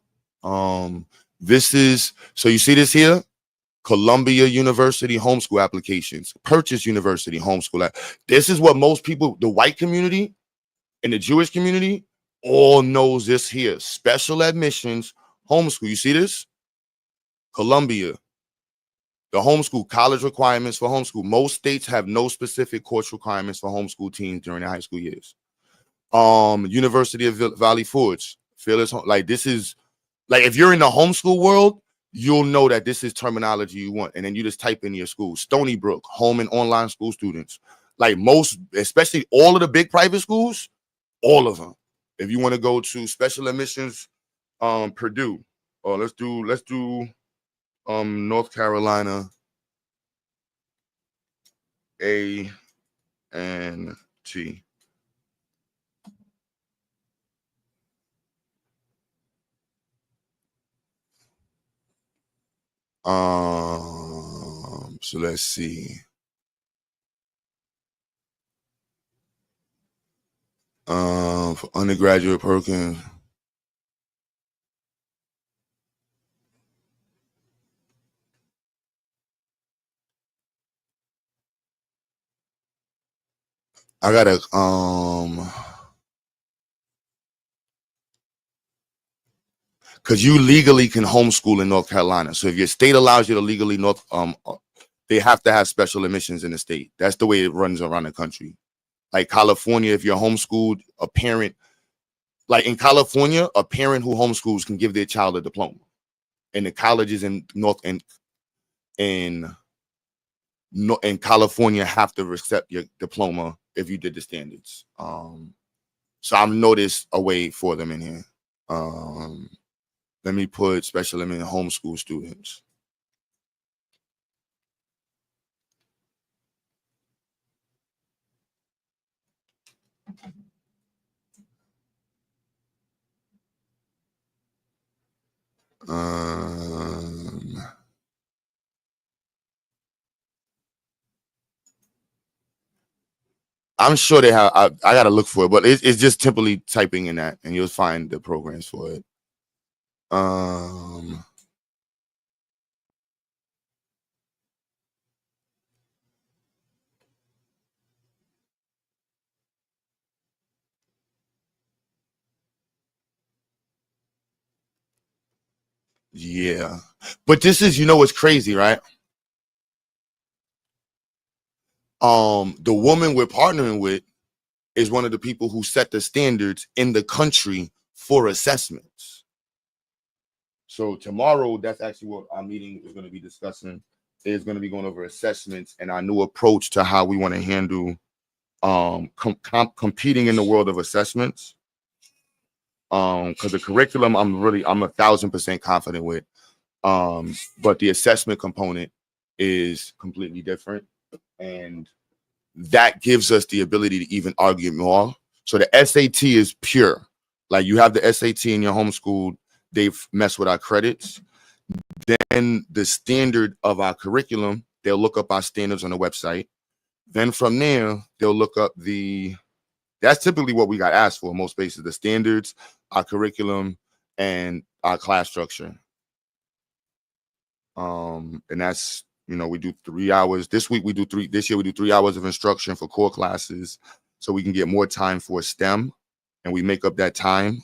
This is, so you see this here? Columbia University homeschool applications, Purchase University homeschool. This is what most people, the white community and the Jewish community, all knows this here. Special admissions homeschool. You see this? Columbia. The homeschool, college requirements for homeschool. Most states have no specific course requirements for homeschool teens during their high school years. University of Valley Forge. Like, this is, like, if you're in the homeschool world, you'll know that this is terminology you want. And then you just type in your school. Stony Brook, home and online school students. Like most, especially all of the big private schools, all of them. If you want to go to special admissions, Purdue, or let's do North Carolina A&T. So let's see. For undergraduate Perkins. I gotta because you legally can homeschool in North Carolina. So if your state allows you to legally they have to have special admissions in the state. That's the way it runs around the country. Like California, if you're homeschooled, a parent, like in California, a parent who homeschools can give their child a diploma. And the colleges in California have to accept your diploma if you did the standards. So I've noticed a way for them in here. Let me put special admission homeschool students. I'm sure they have. I gotta look for it, but it's just simply typing in that, and you'll find the programs for it. Yeah, but this is, what's crazy, right? The woman we're partnering with is one of the people who set the standards in the country for assessments. So tomorrow, that's actually what our meeting is going to be discussing. Is going to be going over assessments and our new approach to how we want to handle competing in the world of assessments. Because the curriculum, I'm 1,000% confident with. But the assessment component is completely different. And that gives us the ability to even argue more. So the SAT is pure. Like you have the SAT in your homeschool, they've messed with our credits. Then the standard of our curriculum, they'll look up our standards on the website. Then from there, they'll look up that's typically what we got asked for in most places, the standards, our curriculum, and our class structure. And that's, we do 3 hours. This year we do 3 hours of instruction for core classes so we can get more time for STEM. And we make up that time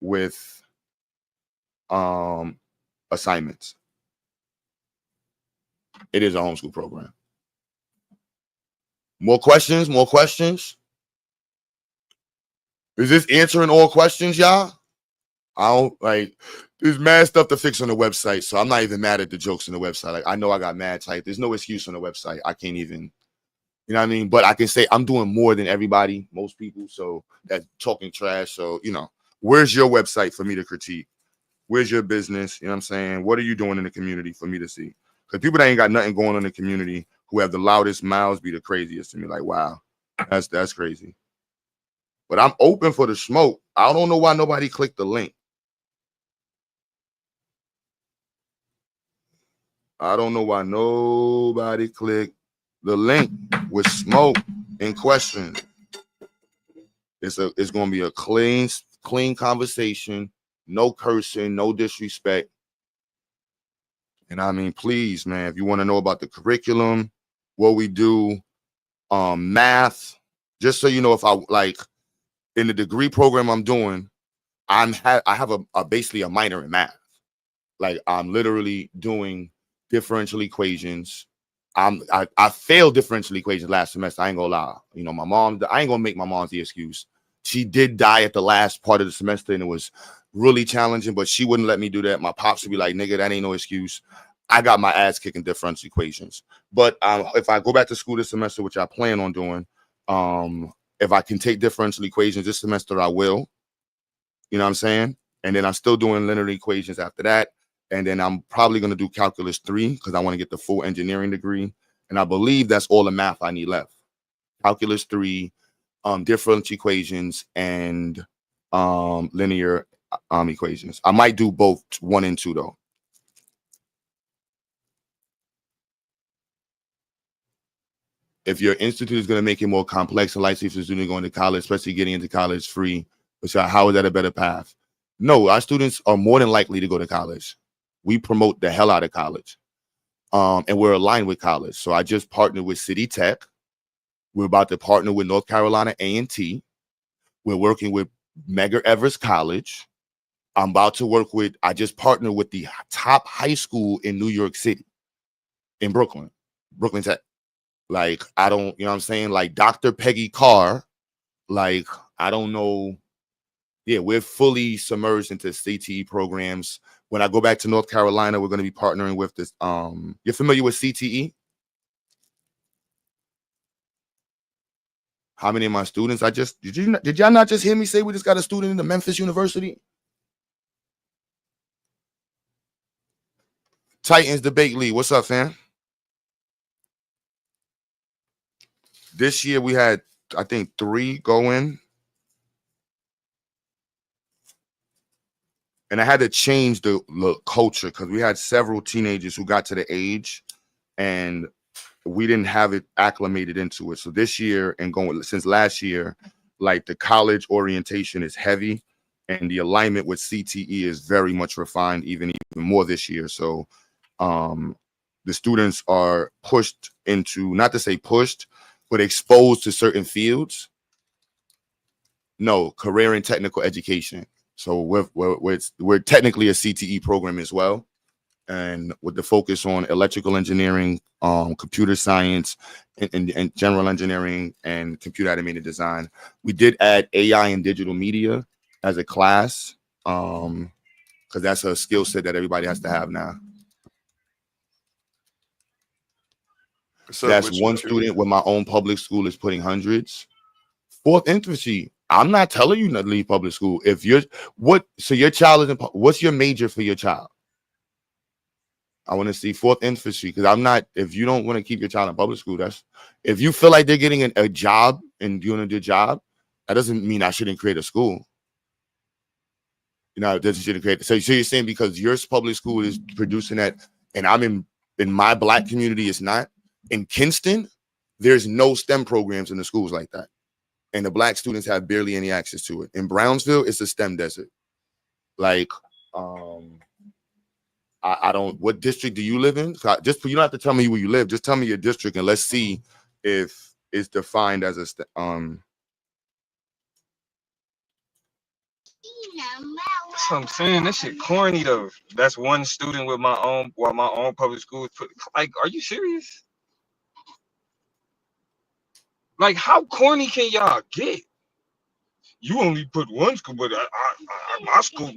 with assignments. It is a homeschool program. More questions? Is this answering all questions, y'all? There's mad stuff to fix on the website, so I'm not even mad at the jokes on the website. Like, I know I got mad type. There's no excuse on the website. I can't even, you know what I mean? But I can say I'm doing more than everybody, most people, so that's talking trash. So, where's your website for me to critique? Where's your business? You know what I'm saying? What are you doing in the community for me to see? Because people that ain't got nothing going on in the community who have the loudest mouths be the craziest to me. Like, wow, that's crazy. But I'm open for the smoke. I don't know why nobody clicked the link. I don't know why nobody clicked the link with smoke and questions. It's going to be a clean conversation, no cursing, no disrespect. And I mean, please, man, if you want to know about the curriculum, what we do, math, just so you know, if I in the degree program I'm doing, I have basically a minor in math. Like I'm literally doing differential equations. I failed differential equations last semester. I ain't gonna lie. My mom, I ain't gonna make my mom the excuse. She did die at the last part of the semester and it was really challenging, but she wouldn't let me do that. My pops would be like, nigga, that ain't no excuse. I got my ass kicking differential equations. But if I go back to school this semester, which I plan on doing, if I can take differential equations this semester, I will. You know what I'm saying? And then I'm still doing linear equations after that. And then I'm probably going to do calculus 3 because I want to get the full engineering degree. And I believe that's all the math I need left. Calculus 3, differential equations, and linear equations. I might do both 1 and 2 though. If your institute is going to make it more complex and likely for students going to college, especially getting into college free, how is that a better path? No, our students are more than likely to go to college. We promote the hell out of college. And we're aligned with college. So I just partnered with City Tech. We're about to partner with North Carolina A&T. We're working with Medgar Evers College. I just partnered with the top high school in New York City, in Brooklyn Tech. Like, I don't, you know what I'm saying? Like Dr. Peggy Carr, like, I don't know. Yeah, we're fully submerged into CTE programs. When I go back to North Carolina, we're going to be partnering with this. You're familiar with CTE? How many of my students? Did y'all not just hear me say we just got a student in the Memphis University? Titans Debate League. What's up, fam? This year we had, I think, 3 go in. And I had to change the culture because we had several teenagers who got to the age and we didn't have it acclimated into it. So this year and since last year, like the college orientation is heavy and the alignment with CTE is very much refined, even more this year. So the students are pushed into, not to say pushed, but exposed to certain fields. No, career and technical education. So we're technically a CTE program as well. and with the focus on electrical engineering, computer science, and general engineering and computer animated design. We did add AI and digital media as a class, because that's a skill set that everybody has to have now. That's one student with my own public school is putting hundreds. 4th infantry. I'm not telling you not to leave public school. If you're so your child is in, what's your major for your child? I want to see 4th infantry, because I'm not, if you don't want to keep your child in public school, that's, if you feel like they're getting a job and doing a good job, that doesn't mean I shouldn't create a school. You know, it doesn't shouldn't create. So you're saying because your public school is producing that, and I'm in my black community, it's not. In Kinston, there's no STEM programs in the schools like that. And the black students have barely any access to it. In Brownsville, it's a STEM desert. Like, I don't, what district do you live in? So just, you don't have to tell me where you live. Just tell me your district and let's see if it's defined as a, That's what I'm saying. That shit corny though. That's one student with my own, while my own public school is put, like, are you serious? Like, how corny can y'all get? You only put one school, but my school,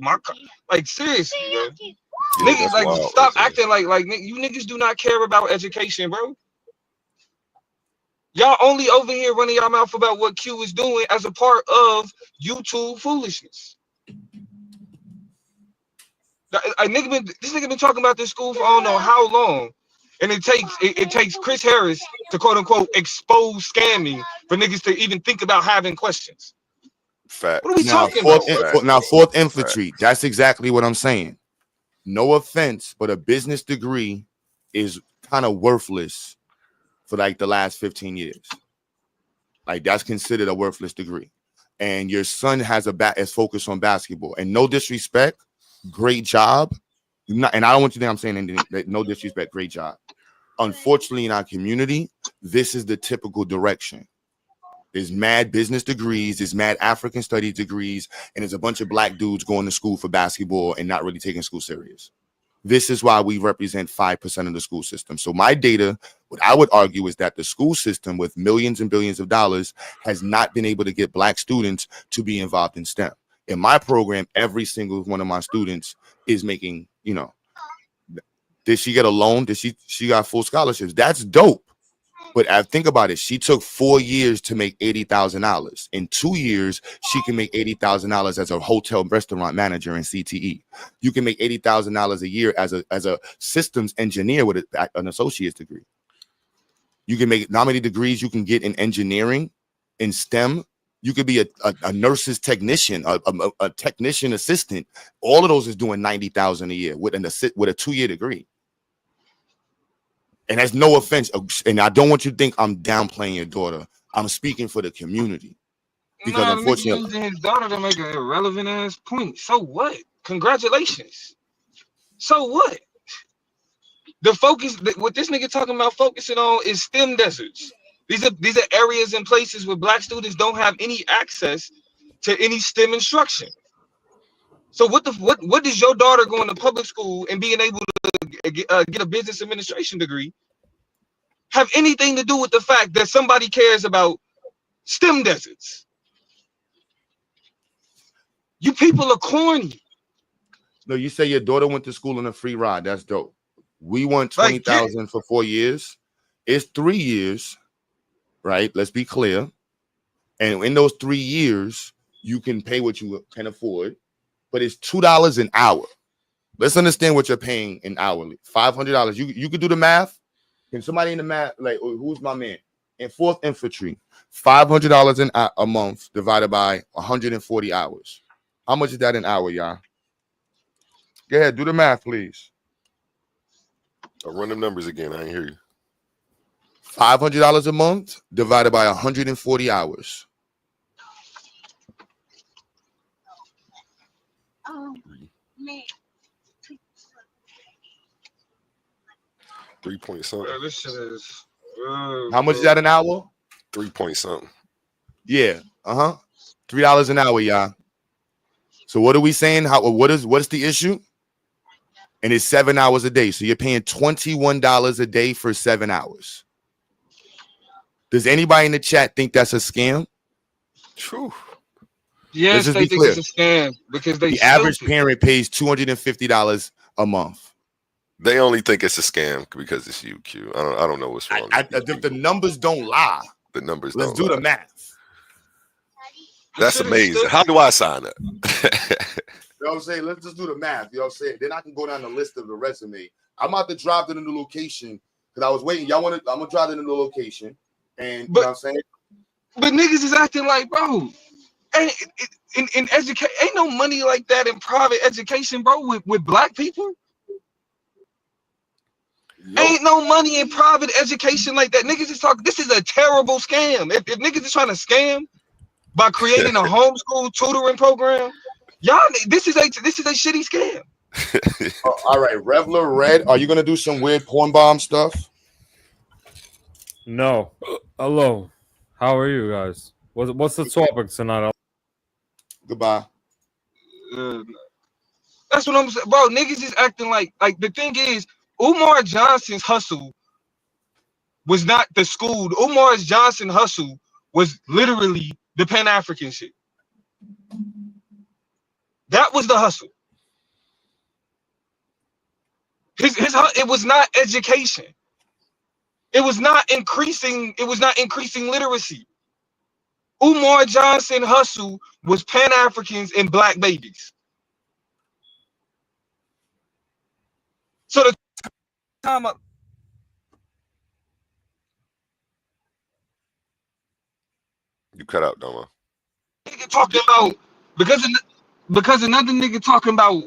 like, seriously, man. Yeah, niggas, like, wild, stop acting like you niggas do not care about education, bro. Y'all only over here running y'all mouth about what Q is doing as a part of YouTube foolishness. This nigga been talking about this school for I don't know how long, and it takes Chriss Harris to quote unquote expose scamming for niggas to even think about having questions. Fact. What are we talking about? Now, 4th infantry. That's exactly what I'm saying. No offense, but a business degree is kind of worthless for like the last 15 years. Like, that's considered a worthless degree. And your son has is focused on basketball. And no disrespect, great job. And I don't want you to think I'm saying anything. No disrespect, great job. Unfortunately, in our community, this is the typical direction. There's mad business degrees, there's mad African studies degrees, and there's a bunch of black dudes going to school for basketball and not really taking school serious. This is why we represent 5% of the school system. So my data, what I would argue is that the school system with millions and billions of dollars has not been able to get black students to be involved in STEM. In my program, every single one of my students is making, you know, did she get a loan? Did she got full scholarships? That's dope. But I think about it. She took 4 years to make $80,000. In 2 years, she can make $80,000 as a hotel restaurant manager in CTE. You can make $80,000 a year as a systems engineer with an associate's degree. You can make how many degrees you can get in engineering, in STEM. You could be a nurse's technician, a technician assistant. All of those is doing $90,000 a year with a 2-year degree. And that's no offense. And I don't want you to think I'm downplaying your daughter. I'm speaking for the community. Because unfortunately, using his daughter to make an irrelevant ass point. So what? Congratulations. So what? The focus, what this nigga talking about focusing on is STEM deserts. These are areas and places where black students don't have any access to any STEM instruction. So what does your daughter going to public school and being able to get a business administration degree have anything to do with the fact that somebody cares about STEM deserts? You people are corny. No, you say your daughter went to school on a free ride. That's dope. We want 20,000 for 4 years. It's 3 years, right? Let's be clear. And in those 3 years, you can pay what you can afford, but it's $2 an hour. Let's understand what you're paying in hourly. $500. You could do the math. Can somebody in the math, like, who's my man? In 4th infantry, $500 a month divided by 140 hours. How much is that an hour, y'all? Go ahead, do the math, please. I'll run them numbers again. I ain't hear you. $500 a month divided by 140 hours. Man. 3 point something. This shit is. How much is that an hour? 3 point something. Yeah. $3 an hour, y'all. So what are we saying? What's the issue? and it's 7 hours a day. So you're paying $21 a day for 7 hours. Does anybody in the chat think that's a scam? True. Yes, they think it's a scam because the average parent pays $250 a month. They only think it's a scam because it's you, Q. I don't know what's wrong. The numbers don't lie. The numbers Let's don't do lie. the math. That's amazing. How do I sign up? You know what I'm saying? Let's just do the math. You know what I'm saying? Then I can go down the list of the resume. I'm about to drive to the new location because I was waiting. I'm gonna drive to the new location. And you know what I'm saying? But niggas is acting like, bro, in education, ain't no money like that in private education, bro, with black people. Ain't no money in private education like that. Niggas is talking. This is a terrible scam. If niggas is trying to scam by creating a homeschool tutoring program, y'all, this is a shitty scam. All right, Revler Red, are you gonna do some weird porn bomb stuff? No. Hello. How are you guys? What's the topic tonight? Goodbye. That's what I'm saying, bro. Niggas is acting like the thing is, Umar Johnson's hustle was not the school. Umar Johnson hustle was literally the Pan-African shit. That was the hustle. It was not education. It was not increasing. It was not increasing literacy. Umar Johnson hustle was Pan-Africans and black babies. So the time up. You cut out, Doma. Nigga talking about because another nigga talking about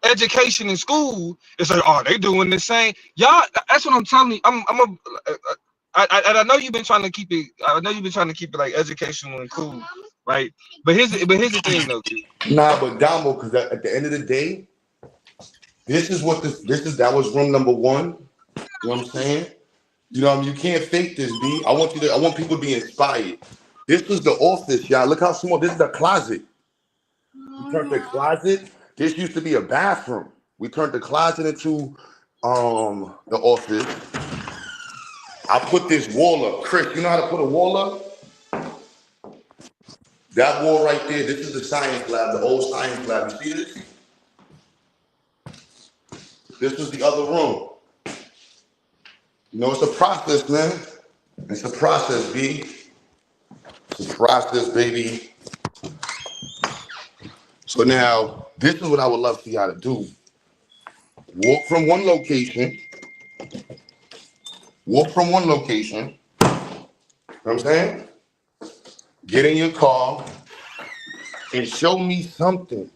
education in school. It's like, oh, they doing the same. Y'all, that's what I'm telling you. I know you've been trying to keep it. I know you've been trying to keep it like educational and cool, right? But here's the thing, though, dude. Nah, but Damo, because at the end of the day, that was room number one. You know what I'm saying? You know what I mean? You can't fake this, B. I want people to be inspired. This was the office, y'all. Look how small. This is the closet. We turned the closet. This used to be a bathroom. We turned the closet into the office. I put this wall up. Chris, you know how to put a wall up? That wall right there, this is the science lab, the old science lab. You see this? This was the other room. You know, it's a process, man. It's a process, B. It's a process, baby. So now, this is what I would love for y'all to do. Walk from one location. You know what I'm saying? Get in your car and show me something.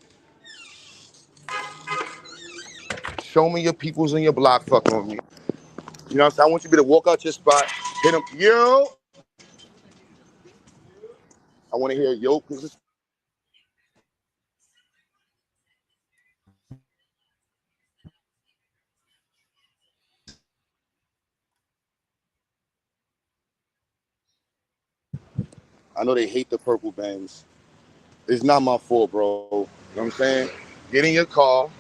Show me your peoples in your block fucking with me. You know what I'm saying? I want you to walk out your spot, hit them, yo. I want to hear yo, because I know they hate the purple bands. It's not my fault, bro. You know what I'm saying? Get in your car.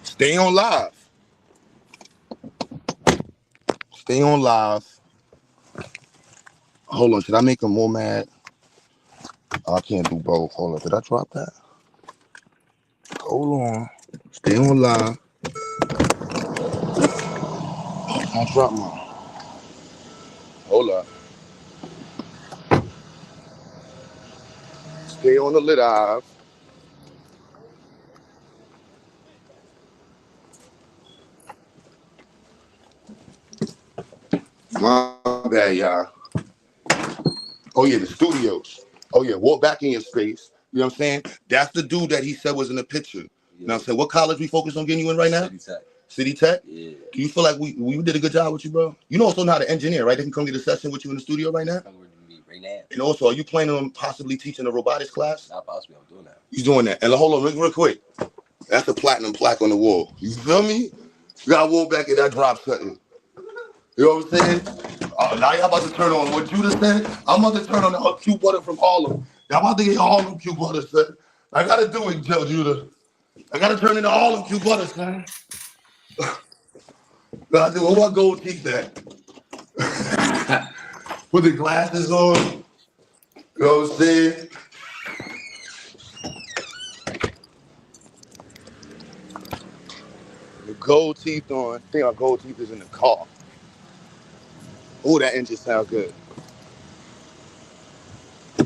Stay on live. Stay on live. Hold on, should I make them more mad? Oh, I can't do both. Hold on, did I drop that? Hold on. Stay on live. I'll drop mine. Hold up. Stay on the live. My bad, y'all. Oh, yeah, the studios. Oh, yeah, walk back in your space. You know what I'm saying? That's the dude that he said was in the picture. Yeah. You know what I'm saying? What college we focus on getting you in right now? City Tech. City Tech? Yeah. Do you feel like we did a good job with you, bro? You also know how to engineer, right? They can come get a session with you in the studio right now? Right now. And also, are you planning on possibly teaching a robotics class? Not possibly. I'm doing that. He's doing that. And hold on, real quick. That's a platinum plaque on the wall. You feel me? You got to walk back and that drop something. You know what I'm saying? Now y'all about to turn on what Judah said. I'm about to turn on the QueButter from Harlem. Y'all about to get Harlem QueButter said. I got to do it, Judah. I gotta turn into all of QueButter, son. I said, where my gold teeth at? Put the glasses on. You know what I'm saying? The gold teeth on. I think our gold teeth is in the car. Oh, that engine sounds good. You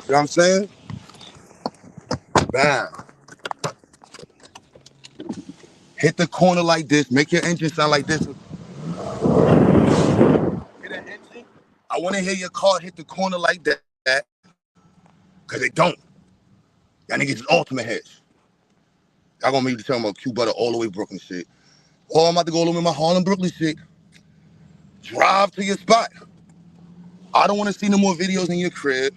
know what I'm saying? Bam. Hit the corner like this. Make your engine sound like this. Hear that engine? I want to hear your car hit the corner like that. Because they don't. Y'all niggas is ultimate heads. Y'all gonna make me tell about QueButter all the way Brooklyn shit. Oh, I'm about to go all the way my Harlem, Brooklyn shit. Drive to your spot. I don't want to see no more videos in your crib.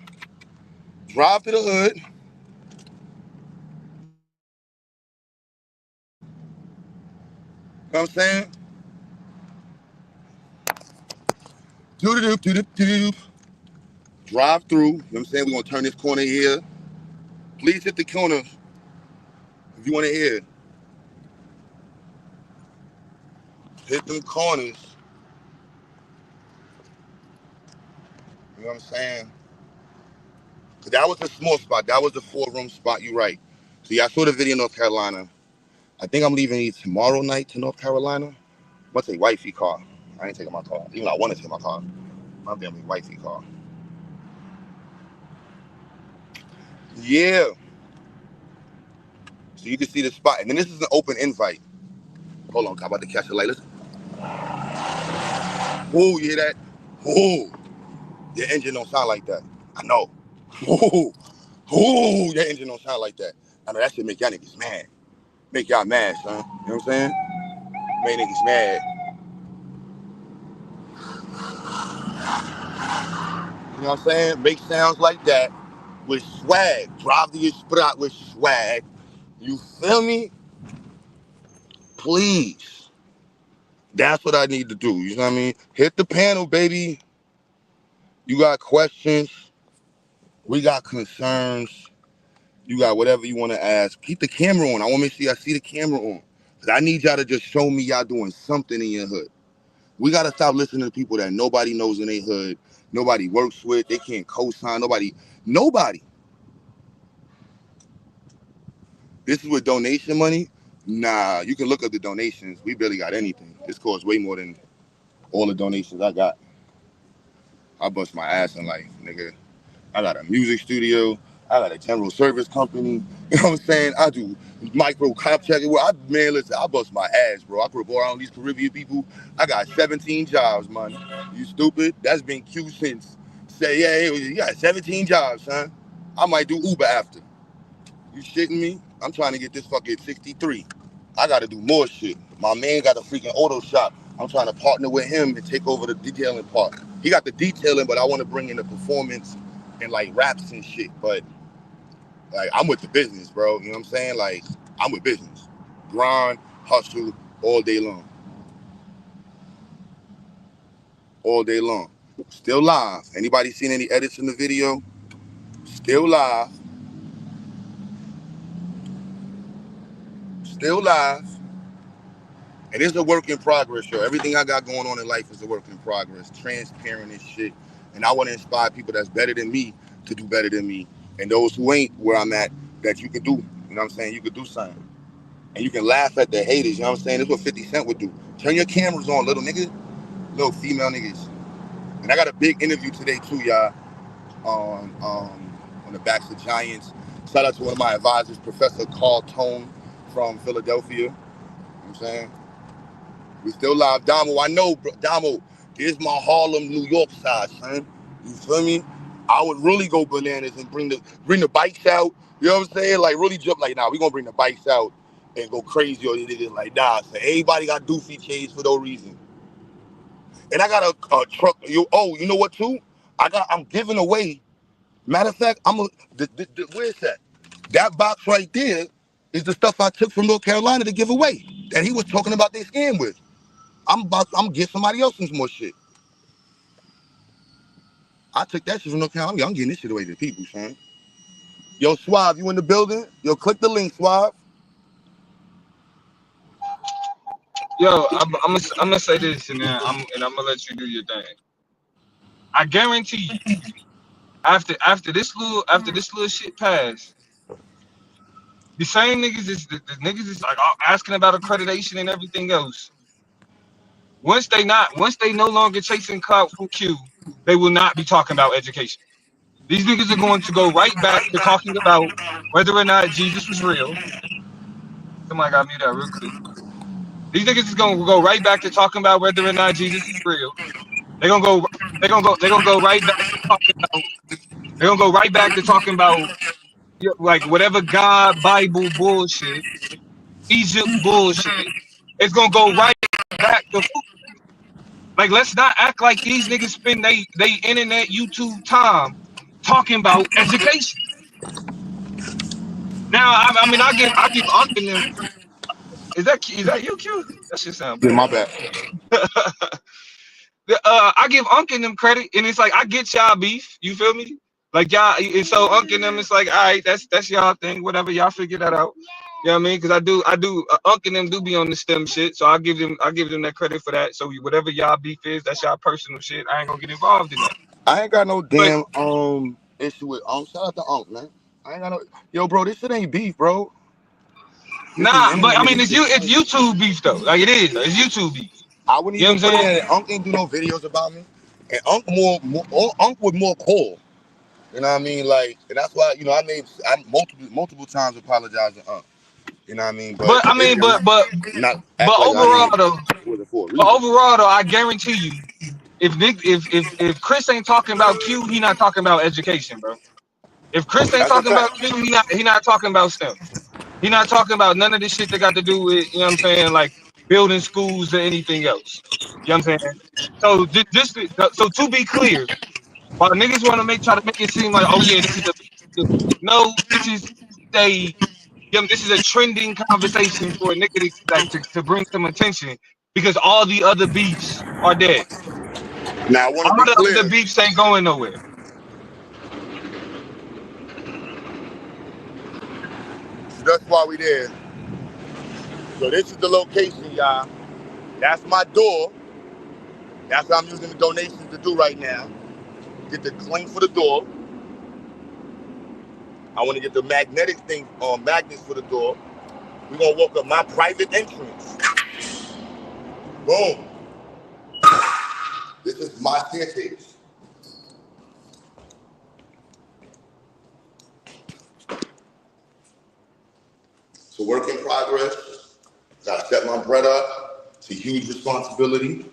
Drive to the hood. You know what I'm saying? Doop, doop, doop. Drive through. You know what I'm saying? We're gonna turn this corner here. Please hit the corner if you want to hear. Hit them corners. You know what I'm saying? That was a small spot. That was a 4-room spot. You right. So yeah, I saw the video in North Carolina. I think I'm leaving tomorrow night to North Carolina. I'm gonna take wifey car. I ain't taking my car. Even though I want to take my car. My family wifey car. Yeah. So you can see the spot. And then this is an open invite. Hold on, I'm about to catch the light. Listen. Whoa, you hear that? Whoa. Your engine don't sound like that. I know. Whoa. Whoa, your engine don't sound like that. I know that shit make y'all niggas mad. Make y'all mad, son. You know what I'm saying? Make niggas mad. You know what I'm saying? Make sounds like that with swag. Drive to your spot with swag. You feel me? Please. That's what I need to do. You know what I mean? Hit the panel, baby. You got questions. We got concerns. You got whatever you want to ask. Keep the camera on. I want to make sure y'all see the camera on. Because I need y'all to just show me y'all doing something in your hood. We got to stop listening to people that nobody knows in their hood. Nobody works with. They can't co-sign. Nobody. This is with donation money. Nah, you can look up the donations. We barely got anything. This costs way more than all the donations I got. I bust my ass in life, nigga. I got a music studio. I got a general service company. You know what I'm saying? I do micro cop checking. Man, listen, I bust my ass, bro. I grew up around these Caribbean people. I got 17 jobs, man. You stupid? That's been Q since. Say, yeah, you got 17 jobs, son. I might do Uber after. You shitting me? I'm trying to get this fucking 63. I got to do more shit. My man got a freaking auto shop. I'm trying to partner with him and take over the detailing part. He got the detailing, but I want to bring in the performance and like raps and shit. But like, I'm with the business, bro. You know what I'm saying? Like, I'm with business. Grind, hustle, all day long. All day long. Still live. Anybody seen any edits in the video? Still live. Still live. And it's a work in progress, yo. Everything I got going on in life is a work in progress. Transparent and shit. And I want to inspire people that's better than me to do better than me. And those who ain't where I'm at, that you could do. You know what I'm saying? You could do something. And you can laugh at the haters, you know what I'm saying? That's what 50 Cent would do. Turn your cameras on, little nigga. Little female niggas. And I got a big interview today too, y'all. On the backs of Giants. Shout out to one of my advisors, Professor Carl Tone from Philadelphia. You know what I'm saying? We still live. Damo, I know, bro. Damo, here's my Harlem, New York side, son. You feel me? I would really go bananas and bring the bikes out. You know what I'm saying? Like, really jump like, nah, we gonna bring the bikes out and go crazy on these niggas like, nah. So everybody got doofy chains for no reason. And I got a truck. You know what too? I'm giving away. Matter of fact, where's that? That box right there is the stuff I took from North Carolina to give away that he was talking about they scam with. I'm getting somebody else some more shit. I took that shit from North Carolina. I'm getting this shit away to the people, son. Yo, Suave, you in the building? Yo, click the link, Suave. Yo, I'm gonna say this, and then I'm gonna let you do your thing. I guarantee you, after this little shit pass, the same niggas is the niggas is like asking about accreditation and everything else. Once they no longer chasing clout from Q, they will not be talking about education. These niggas are going to go right back to talking about whether or not Jesus was real. Somebody got me that real quick. These niggas is gonna go right back to talking about whether or not Jesus is real. They're gonna go. They're gonna go right back to talking about. They're gonna go right back to talking about like whatever God Bible bullshit, Egypt bullshit. It's gonna go right back to like. Let's not act like these niggas spend they internet YouTube time talking about education. Now, I mean, I give Uncle them. Is that you, Q? That shit sound Yeah, bad. my bad. I give Uncle them credit, and it's like I get y'all beef. You feel me? Like y'all, and so Uncle them, it's like, all right, that's y'all thing. Whatever, y'all figure that out. You know what I mean? Because I do. Uncle them do be on the STEM shit, so I give them that credit for that. So whatever y'all beef is, that's y'all personal shit. I ain't gonna get involved in that. I ain't got no But damn issue with shout out to Unc, man. I ain't got no yo, bro, this shit ain't beef, bro. This is nah, but I mean, internet. it's YouTube beef though. Like it is. It's YouTube beef. I wouldn't You know even what I'm put saying? it in. Unc ain't do no videos about me. And Unc Unc was more cool. You know what I mean? Like, and that's why, I multiple times apologized to Unc. You know what I mean? But But I the mean, issue, not act like I overall didn't though, do it for a reason. I guarantee you, if Chris ain't talking about Q, he not talking about education, bro. If Chris ain't That's a talking about fact. Q, he not talking about STEM. He not talking about none of this shit that got to do with, you know what I'm saying, like building schools or anything else. You know what I'm saying? So so to be clear, while niggas want to try to make it seem like, oh yeah, this is no, a this is a trending conversation for a nigga to, like to bring some attention because all the other beefs are dead. Now I want to All be the other clear. beefs ain't going nowhere. That's why we there. So this is the location, y'all. That's my door. That's what I'm using the donations to do right now. Get the cling for the door. I want to get the magnetic thing magnets for the door. We're gonna walk up my private entrance. Boom. This is my staircase. It's a work in progress. Gotta set my bread up. It's a huge responsibility.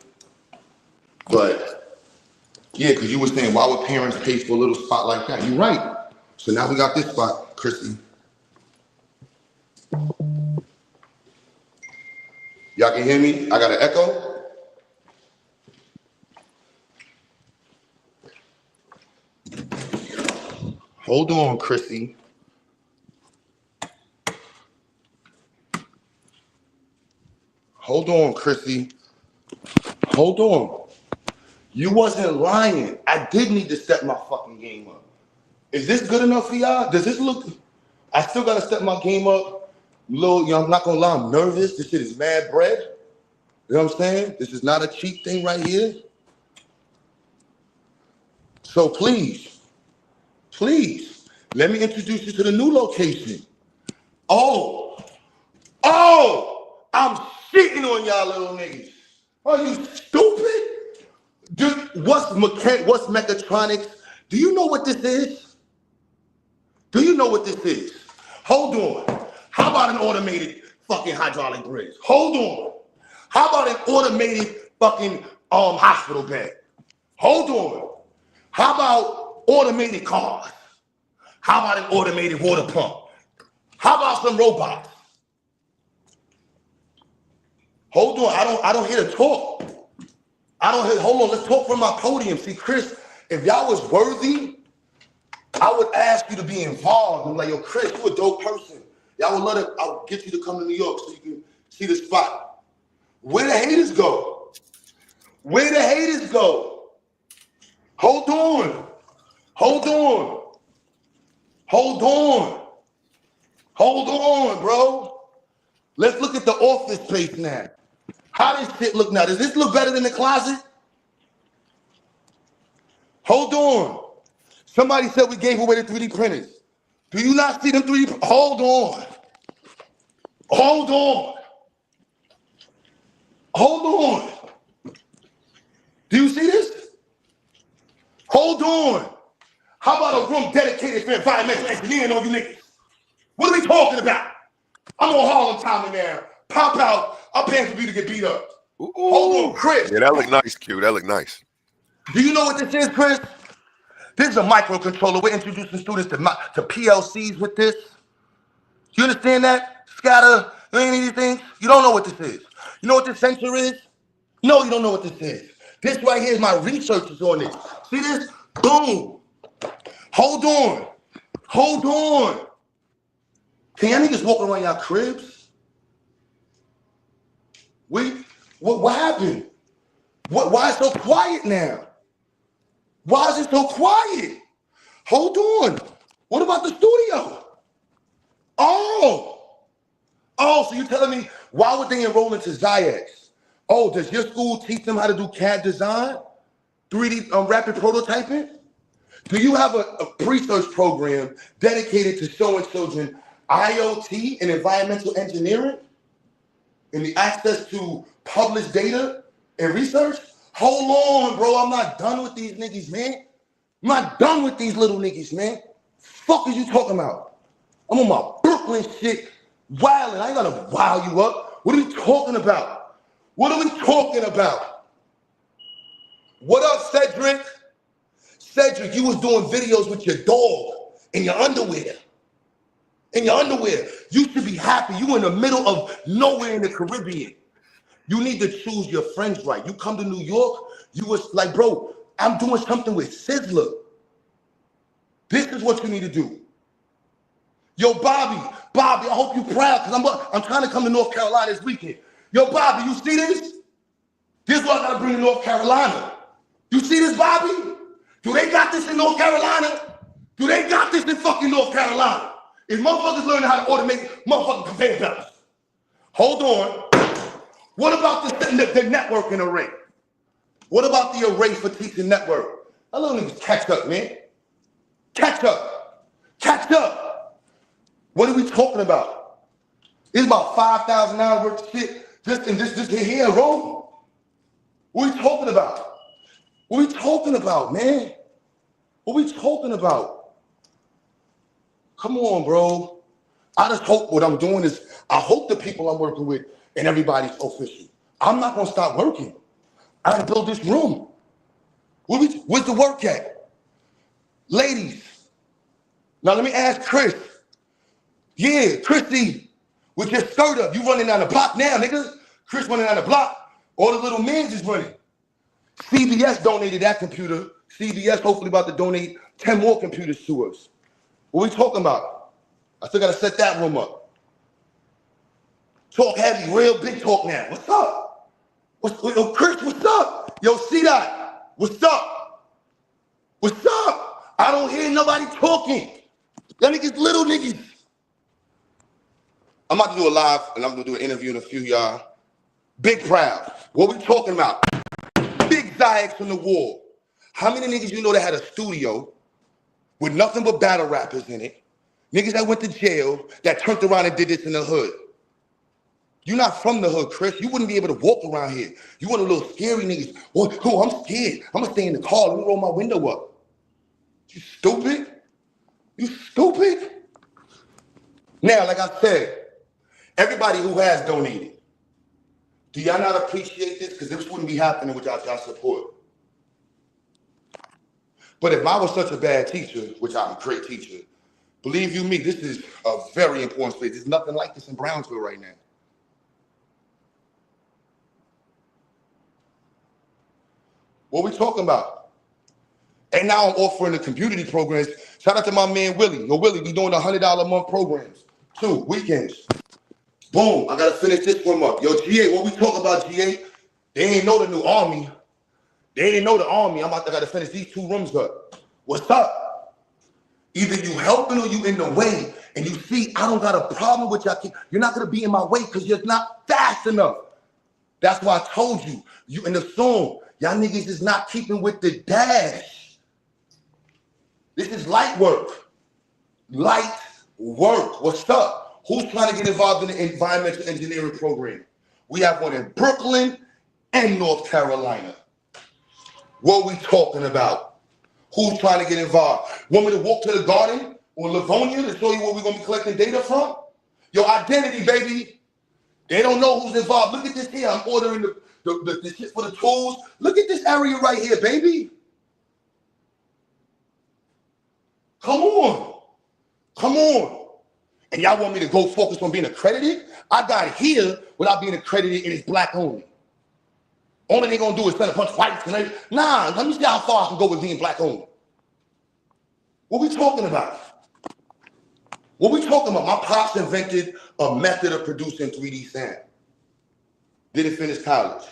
But yeah, because you were saying, why would parents pay for a little spot like that? You're right. So now we got this spot, Chrissy. Y'all can hear me? I got an echo. Hold on, Chrissy. Hold on, Chrissy. Hold on. You wasn't lying. I did need to step my fucking game up. Is this good enough for y'all? Does this look... I still gotta step my game up. I'm not gonna lie, I'm nervous. This shit is mad bread. You know what I'm saying? This is not a cheap thing right here. So please, let me introduce you to the new location. Oh, I'm shitting on y'all little niggas. Are you stupid? What's mechatronics? Do you know what this is? Do you know what this is? Hold on. How about an automated fucking hydraulic bridge? Hold on. How about an automated fucking hospital bed? Hold on. How about automated cars? How about an automated water pump? How about some robots? Hold on, I don't hear the talk. Hold on, let's talk from my podium. See, Chris, if y'all was worthy, I would ask you to be involved. I'm like, yo, Chris, you a dope person. I'll get you to come to New York so you can see the spot. Where the haters go? Where the haters go? Hold on. Hold on. Hold on, bro. Let's look at the office space now. How does shit look now? Does this look better than the closet? Hold on. Somebody said we gave away the 3D printers. Do you not see them 3D? Hold on. Hold on. Hold on. Do you see this? Hold on. How about a room dedicated for environmental engineering on you niggas? What are we talking about? I'm on Harlem Town in there. Pop out. I'm paying for you to get beat up. Ooh. Hold on, Chris. Yeah, that look nice, Q. That look nice. Do you know what this is, Chris? This is a microcontroller. We're introducing students to PLCs with this. You understand that? SCADA, anything? You don't know what this is. You know what this sensor is? No, you don't know what this is. This right here is my research is on this. See this? Boom. Hold on. Hold on. Can y'all niggas walk around y'all cribs? What happened? Why is it so quiet now? Why is it so quiet? Hold on. What about the studio? Oh, so you're telling me, why would they enroll into XyayX? Oh, does your school teach them how to do CAD design? 3D rapid prototyping? Do you have a research program dedicated to showing children IoT and environmental engineering and the access to published data and research? Hold on, bro. I'm not done with these niggas, man. I'm not done with these little niggas, man. Fuck is you talking about? I'm on my Brooklyn shit, wilding. I ain't gonna wow you up. What are we talking about? What are we talking about? What up, Cedric? Cedric, you was doing videos with your dog in your underwear. In your underwear. You should be happy. You in the middle of nowhere in the Caribbean. You need to choose your friends right. You come to New York, you was like, bro, I'm doing something with Sizzler. This is what you need to do. Yo, Bobby, I hope you're proud because I'm trying to come to North Carolina this weekend. Yo, Bobby, you see this? This is what I gotta bring to North Carolina. You see this, Bobby? Do they got this in North Carolina? Do they got this in fucking North Carolina? If motherfuckers learn how to automate motherfucking conveyor belts. Hold on. What about the networking array? What about the array for teaching network? I love niggas catch up, man. Catch up. Catch up. What are we talking about? It's about $5,000 worth of shit just in this here room. What are we talking about? What are we talking about, man? What are we talking about? Come on, bro. I just hope what I'm doing is, I hope the people I'm working with and everybody's official. I'm not gonna stop working. I gotta build this room. Where's the work at? Ladies. Now let me ask Chris. Yeah, Chrissy, with your skirt up, you running down the block now, nigga. Chris running down the block. All the little men is running. CBS donated that computer. CBS hopefully about to donate 10 more computers to us. What we talking about? I still gotta set that room up. Talk heavy, real big talk now. What's up? Yo, Chris, what's up? Yo, C-Dot, what's up? What's up? I don't hear nobody talking. That niggas little niggas. I'm about to do a live, and I'm gonna do an interview in a few, y'all. Big proud. What we talking about? Big XyayX on the wall. How many niggas you know that had a studio with nothing but battle rappers in it? Niggas that went to jail, that turned around and did this in the hood. You're not from the hood, Chris. You wouldn't be able to walk around here. You want a little scary niggas. Oh, I'm scared. I'm gonna stay in the car. Let me roll my window up. You stupid? You stupid? Now, like I said, everybody who has donated, do y'all not appreciate this? Because this wouldn't be happening without y'all support. But if I was such a bad teacher, which I'm a great teacher, believe you me, this is a very important space. There's nothing like this in Brownsville right now. What we talking about? And now I'm offering the community programs. Shout out to my man Willie. Yo, Willie, we doing $100 a month programs. 2 weekends. Boom, I gotta finish this one up. Yo, GA, what we talking about, GA? They ain't know the new army. They didn't know the army. I gotta finish these 2 rooms up. What's up? Either you helping or you in the way. And you see, I don't got a problem with y'all. You're not gonna be in my way because you're not fast enough. That's why I told you, you in the song, y'all niggas is not keeping with the dash. This is light work. Light work. What's up? Who's trying to get involved in the environmental engineering program? We have one in Brooklyn and North Carolina. What we talking about? Who's trying to get involved? Want me to walk to the garden or Livonia to show you where we're gonna be collecting data from? Your identity, baby. They don't know who's involved. Look at this here. I'm ordering the shit for the tools. Look at this area right here, baby. Come on. Come on. And y'all want me to go focus on being accredited? I got here without being accredited and it's black only. Only they gonna do is send a bunch of whites and everything. Nah, let me see how far I can go with being black only. What we talking about? What we talking about? My pops invented a method of producing 3D sound. Didn't finish college.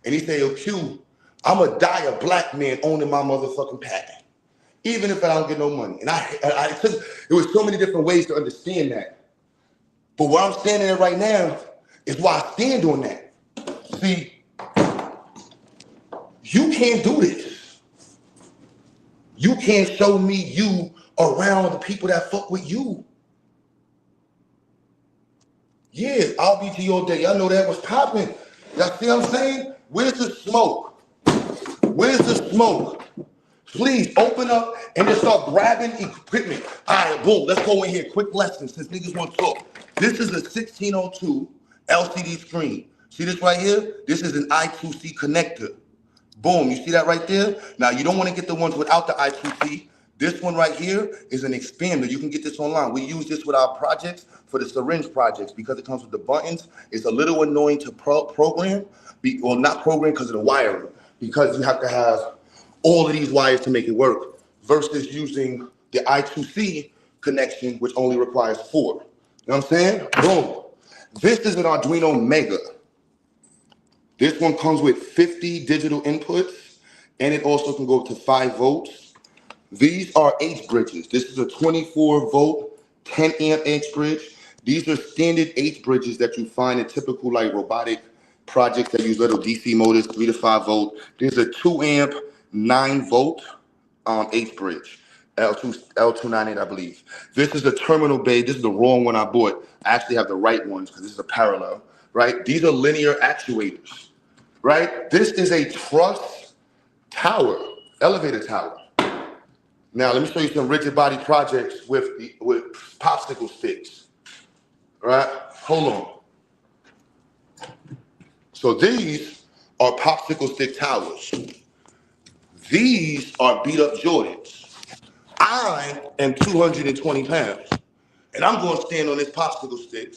And he said, yo, Q, I'ma die a black man owning my motherfucking patent, even if I don't get no money. And I took, there was so many different ways to understand that. But where I'm standing at right now is why I stand on that. See, you can't do this. You can't show me you around the people that fuck with you. Yeah, I'll be to your day. Y'all know that was popping. Y'all see what I'm saying? Where's the smoke? Where's the smoke? Please open up and just start grabbing equipment. All right, boom, let's go in here. Quick lesson since niggas want to talk. This is a 1602 LCD screen. See this right here? This is an I2C connector. Boom, you see that right there? Now, you don't want to get the ones without the I2C. This one right here is an expander. You can get this online. We use this with our projects for the syringe projects because it comes with the buttons. It's a little annoying to program. Well, not program because of the wiring, because you have to have all of these wires to make it work versus using the I2C connection, which only requires 4. You know what I'm saying? Boom. This is an Arduino Mega. This one comes with 50 digital inputs, and it also can go up to 5 volts. These are H bridges. This is a 24 volt, 10 amp H bridge. These are standard H bridges that you find in typical like robotic projects that use little DC motors, 3 to 5 volt. There's a 2 amp, 9 volt H bridge, L298, I believe. This is the terminal bay. This is the wrong one I bought. I actually have the right ones because this is a parallel, right? These are linear actuators, right? This is a truss tower, elevator tower. Now, let me show you some rigid body projects with popsicle sticks. All right, hold on. So these are popsicle stick towers. These are beat up Jordans. I am 220 pounds, and I'm going to stand on this popsicle stick.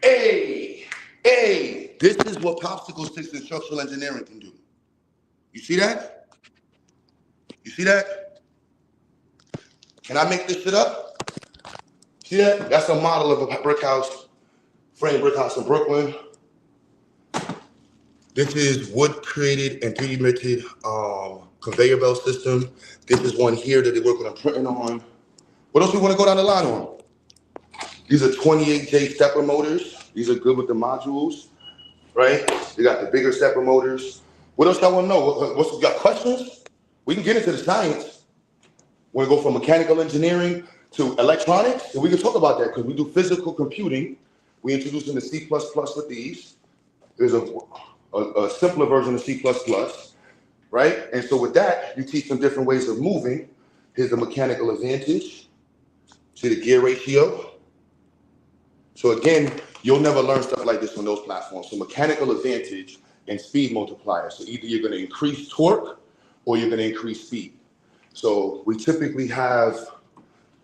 Hey, this is what popsicle sticks in structural engineering can do. You see that? You see that? Can I make this shit up? See that? That's a model of a brick house, frame brick house in Brooklyn. This is wood created and 3D printed conveyor belt system. This is one here that they're working on printing on. What else we want to go down the line on? These are 28J stepper motors. These are good with the modules, right? They got the bigger stepper motors. What else y'all want to know? What's got questions? We can get into the science. Want to go from mechanical engineering to electronics? And we can talk about that because we do physical computing. We introduced into C++ with these. There's a simpler version of C++, right? And so with that, you teach them different ways of moving. Here's the mechanical advantage. See the gear ratio. So again, you'll never learn stuff like this on those platforms. So mechanical advantage and speed multiplier. So either you're going to increase torque or you're going to increase speed. So we typically have,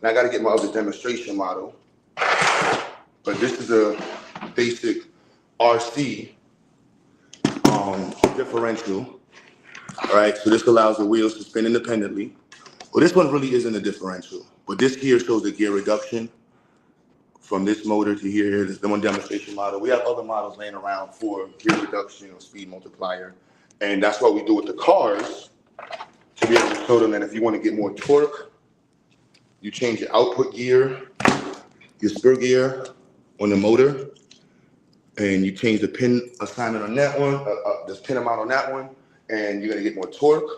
and I got to get my other demonstration model, but this is a basic RC differential. All right, so this allows the wheels to spin independently. Well, this one really isn't a differential, but this here shows the gear reduction from this motor to here. This is the one demonstration model. We have other models laying around for gear reduction or speed multiplier And that's what we do with the cars, to be able to show them that if you want to get more torque, you change your output gear, your spur gear on the motor, and you change the pin assignment on that one, this pin amount on that one, and you're gonna get more torque.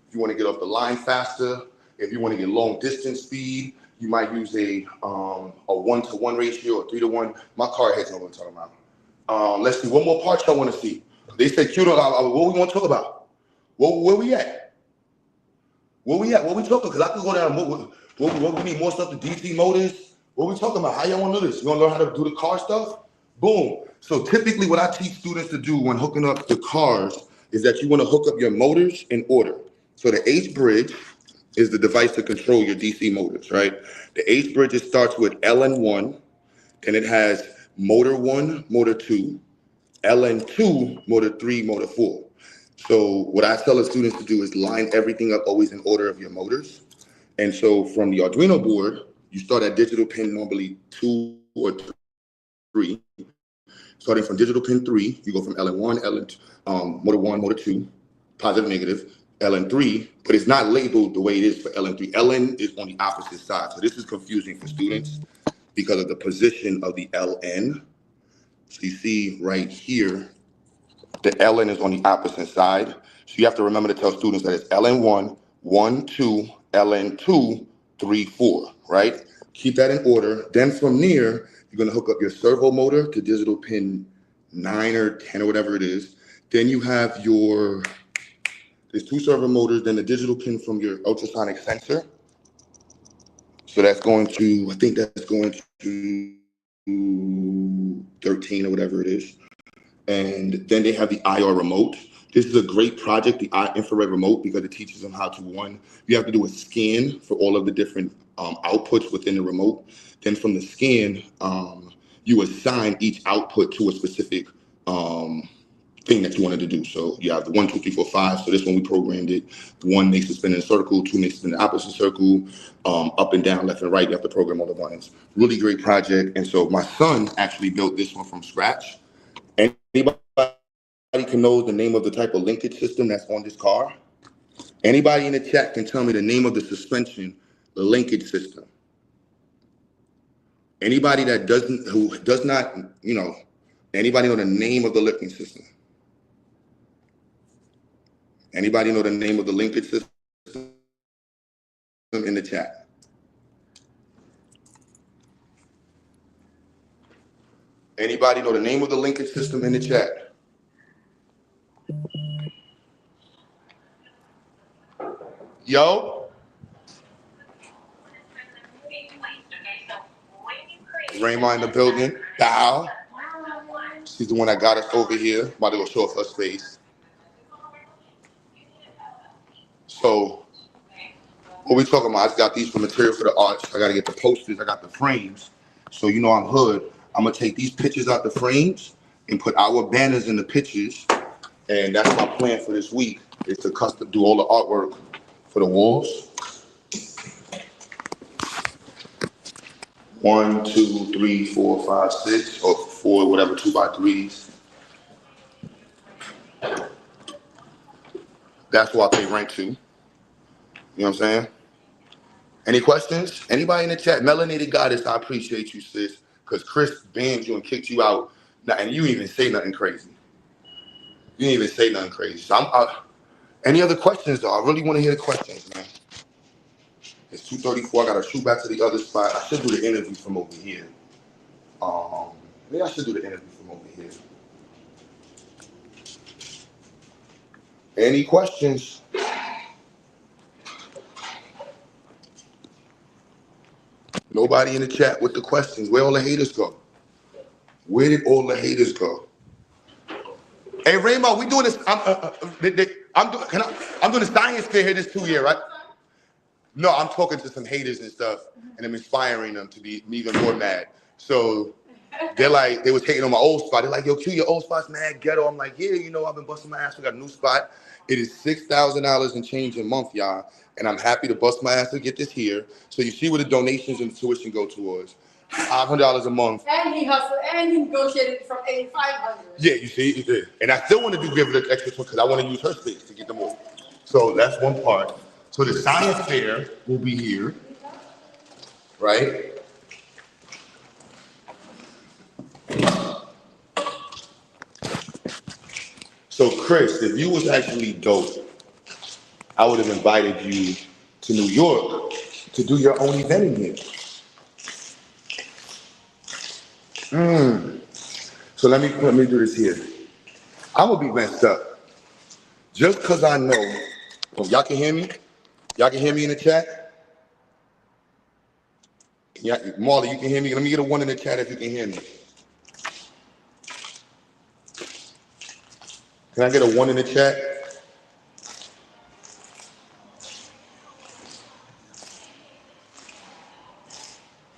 If you want to get off the line faster, if you want to get long distance speed, you might use a 1-to-1 ratio or 3-to-1. My car heads know what I'm talking about. Let's see, what more parts y'all want to see? They said, Q, what we want to talk about? Where we at? Where we at? What we talking? Because I could go down. What we need more stuff, the DC motors. What we talking about? How y'all want to do this? You want to learn how to do the car stuff? Boom. So typically what I teach students to do when hooking up the cars is that you want to hook up your motors in order. So the H bridge is the device to control your DC motors, right? The H bridge, it starts with LN1, and it has motor 1, motor 2, LN2, motor 3, motor 4. So what I tell the students to do is line everything up always in order of your motors. And so from the Arduino board, you start at digital pin normally 2 or 3. Starting from digital pin 3, you go from LN1, motor 1, motor 2, positive, negative, LN3, but it's not labeled the way it is for LN3. LN is on the opposite side. So this is confusing for students because of the position of the LN. So you see right here, the LN is on the opposite side. So you have to remember to tell students that it's LN1, 1, 2, LN2, 3, 4, right? Keep that in order. Then from there, you're gonna hook up your servo motor to digital pin 9 or 10 or whatever it is. Then you have there's 2 servo motors, then the digital pin from your ultrasonic sensor. So that's going to, I think that's going to 13 or whatever it is. And then they have the IR remote. This is a great project, the infrared remote, because it teaches them how to, you have to do a scan for all of the different outputs within the remote. Then from the scan, you assign each output to a specific thing that you wanted to do. So you have the 1, 2, 3, 4, 5. So this one we programmed it. 1 makes it spin in a circle, 2 makes it spin in the opposite circle, up and down, left and right. You have to program all the buttons. Really great project. And so my son actually built this one from scratch. Anybody can know the name of the type of linkage system that's on this car? Anybody in the chat can tell me the name of the suspension, the linkage system. Anybody that who does not, anybody know the name of the linking system? Anybody know the name of the linkage system in the chat? Anybody know the name of the linkage system in the chat? Yo? Raymond in the building. Bow. She's the one that got us over here. About to go show off her space. So, what we talking about? I just got these for material for the arch. I got to get the posters. I got the frames. So, I'm hood. I'm going to take these pictures out the frames and put our banners in the pictures. And that's my plan for this week, is to do all the artwork for the walls. 1, 2, 3, 4, 5, 6, or 4, whatever, 2x3s. That's what I pay rent to. You know what I'm saying? Any questions? Anybody in the chat? Melanated Goddess, I appreciate you, sis. Because Chris banned you and kicked you out. And you didn't even say nothing crazy. You didn't even say nothing crazy. So any other questions, though? I really want to hear the questions, man. It's 2:34. I got to shoot back to the other spot. I should do the interview from over here. Maybe I should do the interview from over here. Any questions? Nobody in the chat with the questions. Where all the haters go? Where did all the haters go? Hey, Raymond, we doing this. I'm doing the science fair here this 2 year, right? No, I'm talking to some haters and stuff, and I'm inspiring them to be even more mad. So they was hating on my old spot. They're like, yo, Q, your old spot's mad ghetto. I'm like, yeah, I've been busting my ass. We got a new spot. It is $6,000 and change a month, y'all. And I'm happy to bust my ass to get this here. So you see where the donations and the tuition go towards. $500 a month. And he hustled, and he negotiated from $8,500. Yeah, you see, he did. And I still want to give it an extra because I want to use her space to get them all. So that's one part. So the science fair will be here, right? So Chris, if you was actually dope, I would have invited you to New York to do your own event in here. So let me do this here. I'm gonna be messed up. Just cause I know, oh, y'all can hear me? Y'all can hear me in the chat? Yeah, Marley, you can hear me? Let me get a 1 in the chat if you can hear me. Can I get a 1 in the chat?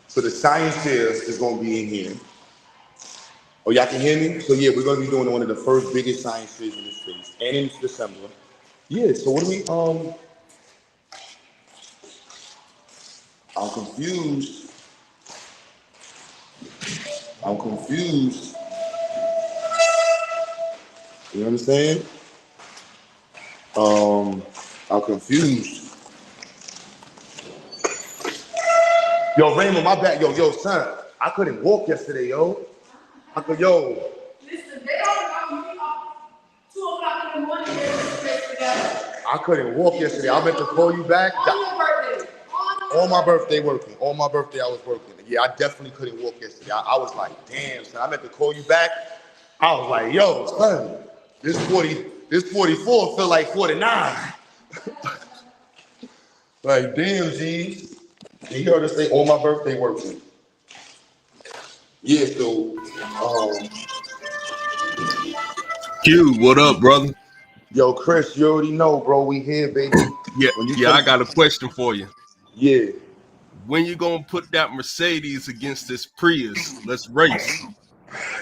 So the science fair is gonna be in here. Oh, y'all can hear me? So yeah, we're gonna be doing one of the first biggest science fairs in the States, and in December. Yeah, so what do we, I'm confused. You understand? I'm confused. Yo, Raymond, my bad. Yo, son, I couldn't walk yesterday, yo. Listen, they don't know me up 2 o'clock in the morning. I couldn't walk yesterday. I meant to call you back. On your birthday. On my birthday working. On my birthday I was working. Yeah, I definitely couldn't walk yesterday. I was like, damn, son, I meant to call you back. I was like, yo, son, this 44 feel like 49. Like, damn, G's. You heard us say on my birthday working. Yeah, so, Q, what up, brother? Yo, Chris, you already know, bro. We here, baby. Yeah, I got a question for you. Yeah. When you gonna put that Mercedes against this Prius? Let's race.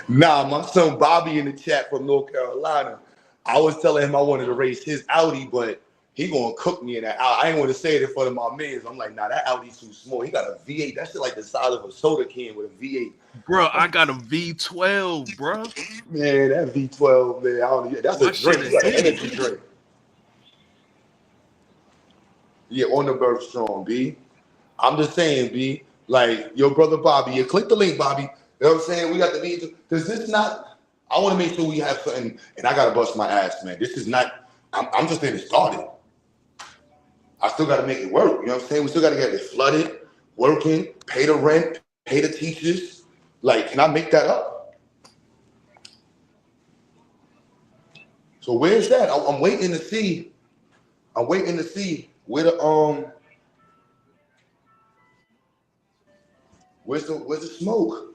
Nah, my son Bobby in the chat from North Carolina. I was telling him I wanted to race his Audi, but he gonna cook me in that Audi. I ain't want to say it in front of my mans. I'm like, nah, that Audi's too small. He got a V8. That shit like the size of a soda can with a V8. Bro, I got a V12, bro. Man, that V12, man, I don't know. That's a drink. You got an energy drink. Yeah, on the birth strong, B. I'm just saying, B. Like, your brother Bobby, you click the link, Bobby. You know what I'm saying? We got the V. Does this not? I want to make sure we have something, and I gotta bust my ass, man. This is not. I'm just getting started. I still got to make it work. You know what I'm saying? We still got to get it flooded, working, pay the rent, pay the teachers. Like, can I make that up? So where's that? I'm waiting to see. I'm waiting to see where the where's the smoke?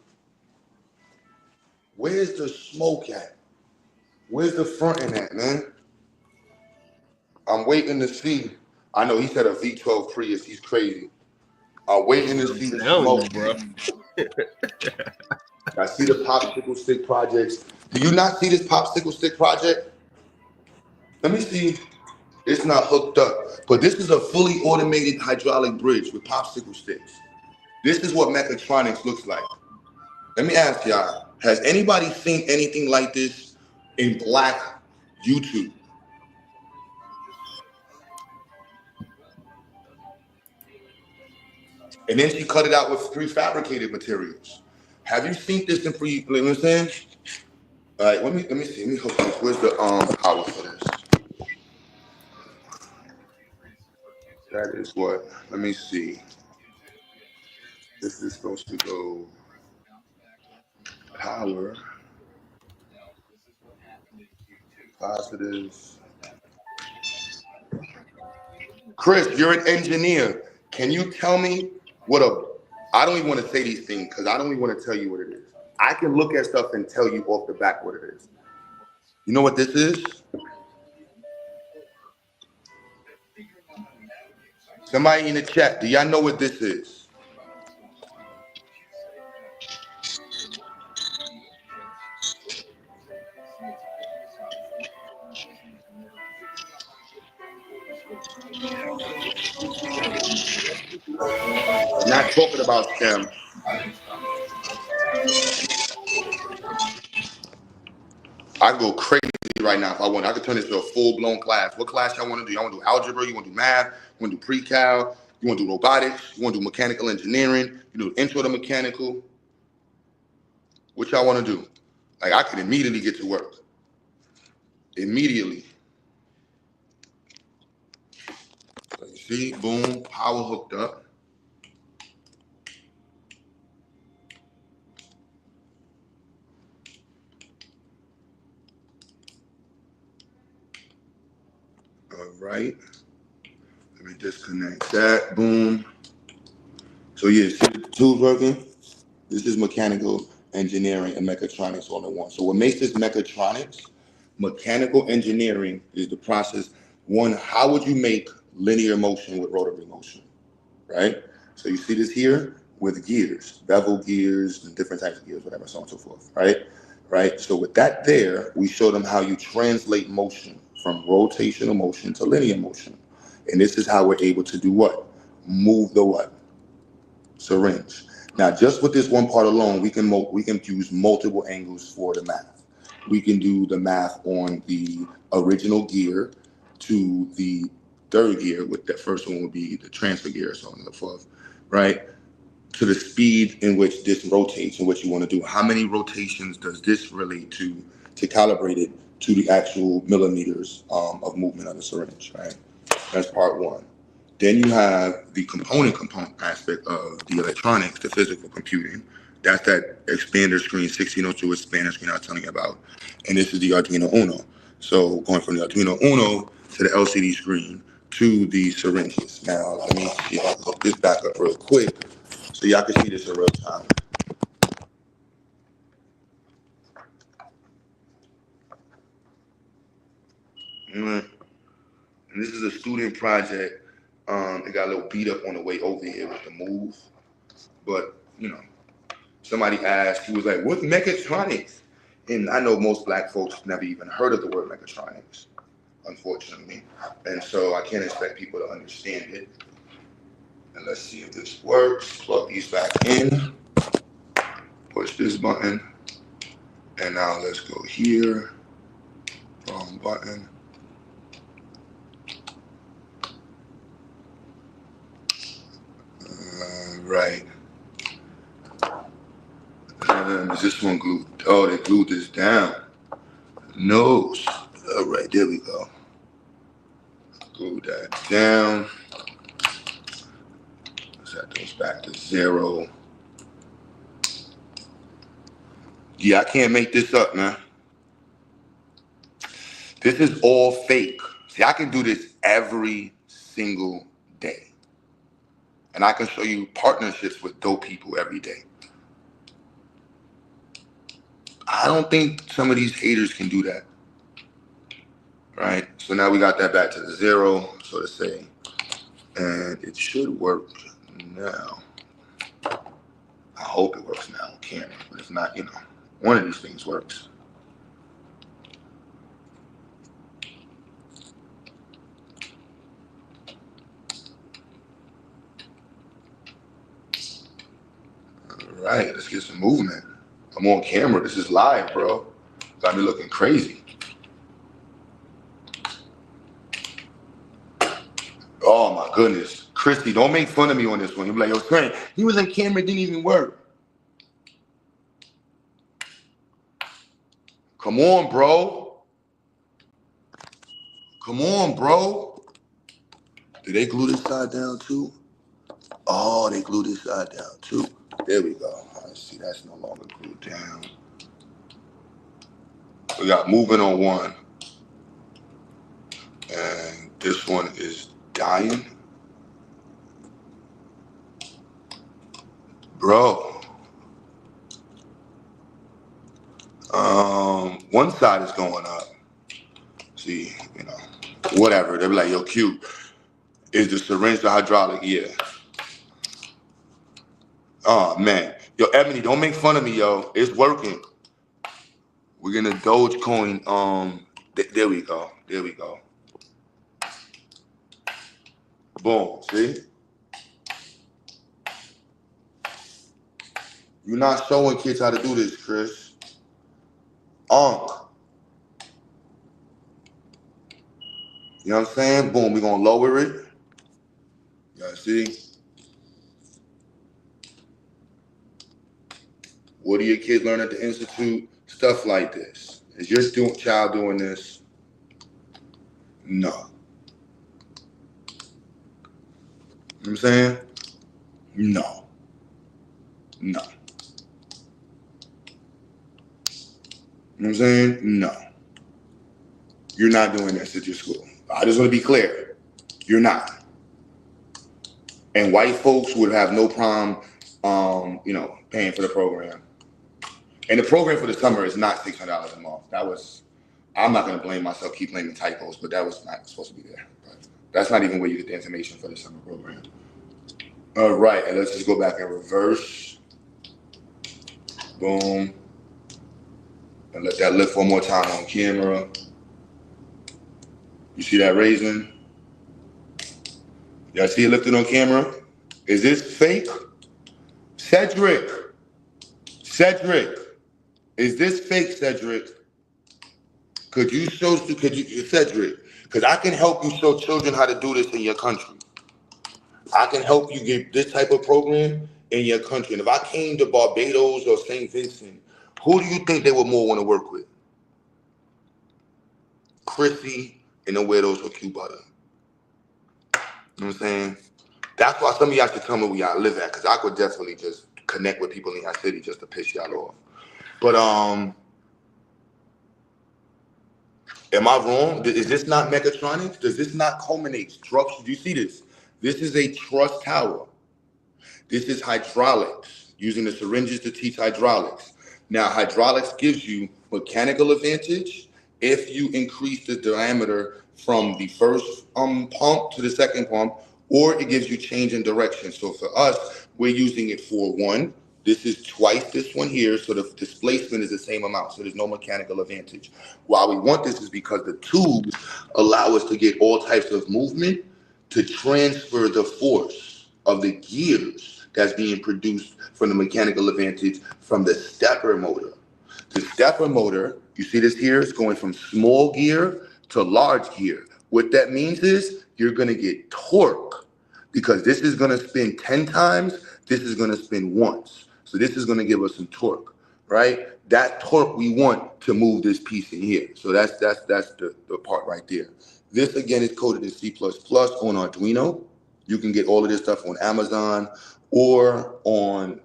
Where's the smoke at? Where's the fronting at, man? I'm waiting to see. I know he said a V12 Prius. He's crazy. I'm waiting to see the smoke, bro. I see the popsicle stick projects. Do you not see this popsicle stick project? Let me see. It's not hooked up, but this is a fully automated hydraulic bridge with popsicle sticks. This is what mechatronics looks like. Let me ask y'all, has anybody seen anything like this in black YouTube? And then she cut it out with prefabricated materials. Have you seen this in you know what I'm saying? All right, let me see. Let me hook this. Where's the power for this? That is what. Let me see. This is supposed to go power. Positive. Chris, you're an engineer. Can you tell me what I don't even want to say these things because I don't even want to tell you what it is. I can look at stuff and tell you off the back what it is. You know what this is? Somebody in the chat, do y'all know what this is? Not talking about STEM. I can go crazy right now if I want. I could turn this into a full-blown class. What class y'all want to do? Y'all want to do algebra? You want to do math? You want to do pre-cal? You want to do robotics? You want to do mechanical engineering? You do intro to mechanical? What y'all want to do? Like, I could immediately get to work. Immediately. So you see, boom, power hooked up. All right. Let me disconnect that. Boom. So yeah, see the tools working? This is mechanical engineering and mechatronics all in one. So what makes this mechatronics? Mechanical engineering is the process. One, how would you make linear motion with rotary motion, right? So you see this here with gears, bevel gears, and different types of gears, whatever, so on and so forth, right? Right. So with that there, we show them how you translate motion from rotational motion to linear motion. And this is how we're able to do what? Move the what? Syringe. Now, just with this one part alone, we can use multiple angles for the math. We can do the math on the original gear to the third gear, with that first one would be the transfer gear, so on and so forth, right? To the speed in which this rotates and what you want to do. How many rotations does this relate to calibrate it to the actual millimeters of movement of the syringe, right? That's part one. Then you have the component aspect of the electronics, the physical computing. That's that expander screen, 1602 expander screen I was telling you about. And this is the Arduino Uno. So going from the Arduino Uno to the LCD screen to the syringes. Now, let me see if I can hook this back up real quick so y'all can see this in real time. And this is a student project. It got a little beat up on the way over here with the move. But, you know, somebody asked, he was like, what's mechatronics? And I know most black folks never even heard of the word mechatronics, unfortunately. And so I can't expect people to understand it. And let's see if this works. Plug these back in. Push this button. And now let's go here. Wrong button. Right. Is this one glued? Oh, they glued this down. Nose. All right, there we go. Glue that down. Set those back to 0. Yeah, I can't make this up, man. This is all fake. See, I can do this every single day. And I can show you partnerships with dope people every day. I don't think some of these haters can do that. Right? So now we got that back to the 0, so to say. And it should work now. I hope it works now on camera. But if not, you know, one of these things works. All right, let's get some movement. I'm on camera. This is live, bro. Got me looking crazy. Oh my goodness. Christy, don't make fun of me on this one. You'll be like, yo, Trent, he was on camera, it didn't even work. Come on, bro. Come on, bro. Did they glue this side down too? Oh, they glued this side down too. There we go. I see that's no longer glued down. We got movement on one. And this one is dying. Bro. One side is going up. See, you know, whatever. They'll be like, yo, Q, is the syringe the hydraulic? Yeah. Oh, man. Yo, Ebony, don't make fun of me, yo. It's working. We're going to Dogecoin. There we go. There we go. Boom. See? You're not showing kids how to do this, Chris. ANKH. You know what I'm saying? Boom, we're gonna lower it. Y'all see? What do your kids learn at the Institute? Stuff like this. Is your child doing this? No. You know what I'm saying? No. No. You know what I'm saying? No. You're not doing this at your school. I just want to be clear. You're not. And white folks would have no problem, paying for the program. And the program for the summer is not $600 a month. I'm not going to blame myself, keep blaming typos, but that was not supposed to be there. But that's not even where you get the information for the summer program. All right, and let's just go back in reverse. Boom. And let that lift one more time on camera. You see that raising? Y'all see it lifted on camera? Is this fake? Cedric, is this fake, Cedric? Cedric, because I can help you show children how to do this in your country. I can help you get this type of program in your country. And if I came to Barbados or St. Vincent, who do you think they would more want to work with? Chrissy and the Widows or QueButter. You know what I'm saying? That's why some of y'all should tell me where y'all live at, because I could definitely just connect with people in your city just to piss y'all off. But am I wrong? Is this not mechatronics? Does this not culminate structure? Do you see this? This is a truss tower. This is hydraulics, using the syringes to teach hydraulics. Now, hydraulics gives you mechanical advantage if you increase the diameter from the first pump to the second pump, or it gives you change in direction. So for us, we're using it for one. This is twice this one here, so the displacement is the same amount, so there's no mechanical advantage. Why we want this is because the tubes allow us to get all types of movement to transfer the force of the gears that's being produced from the mechanical advantage from the stepper motor. The stepper motor, you see this here, is going from small gear to large gear. What that means is you're gonna get torque, because this is gonna spin 10 times, this is gonna spin once. So this is gonna give us some torque, right? That torque we want to move this piece in here. So that's the part right there. This again is coded in C++ on Arduino. You can get all of this stuff on Amazon or on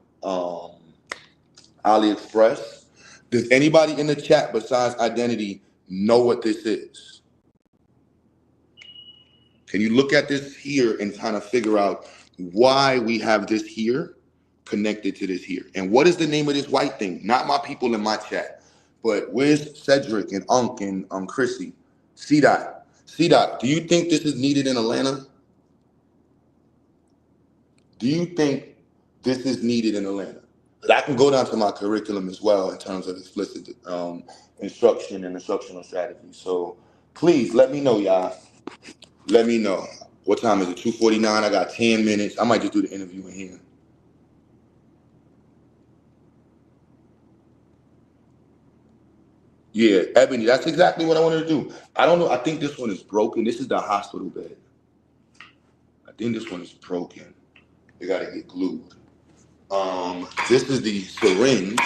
AliExpress. Does anybody in the chat besides Identity know what this is? Can you look at this here and kind of figure out why we have this here connected to this here? And what is the name of this white thing? Not my people in my chat, but where's Cedric and Unk and Chrissy? C-Dot, do you think this is needed in Atlanta? Do you think this is needed in Atlanta? But I can go down to my curriculum as well in terms of explicit instruction and instructional strategy. So please let me know, y'all. Let me know. What time is it? 2:49. I got 10 minutes. I might just do the interview in here. Yeah, Ebony, that's exactly what I wanted to do. I don't know. I think this one is broken. This is the hospital bed. I think this one is broken. They got to get glued. This is the syringe.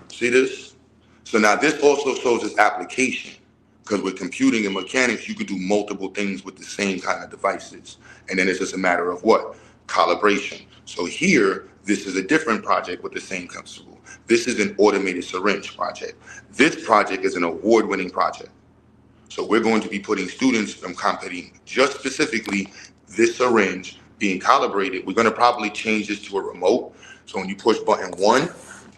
See this? So now this also shows its application, because with computing and mechanics, you could do multiple things with the same kind of devices. And then it's just a matter of what? Calibration. So here, this is a different project with the same principle. This is an automated syringe project. This project is an award-winning project. So we're going to be putting students competing just specifically this syringe being calibrated. We're going to probably change this to a remote. So when you push button 1,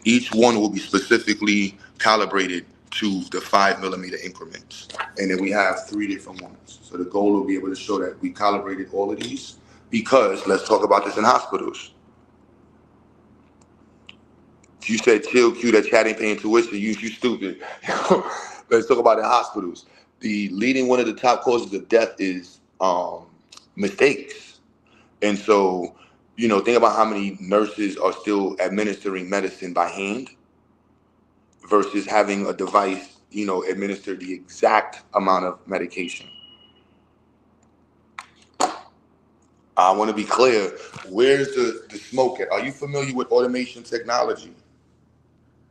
each one will be specifically calibrated to the 5mm increments. And then we have 3 different ones. So the goal will be able to show that we calibrated all of these, because let's talk about this in hospitals. You said chill, Q, that chat ain't paying tuition. You stupid. Let's talk about the hospitals. The leading one of the top causes of death is mistakes. And so, think about how many nurses are still administering medicine by hand versus having a device, administer the exact amount of medication. I want to be clear. Where's the smoke at? Are you familiar with automation technology?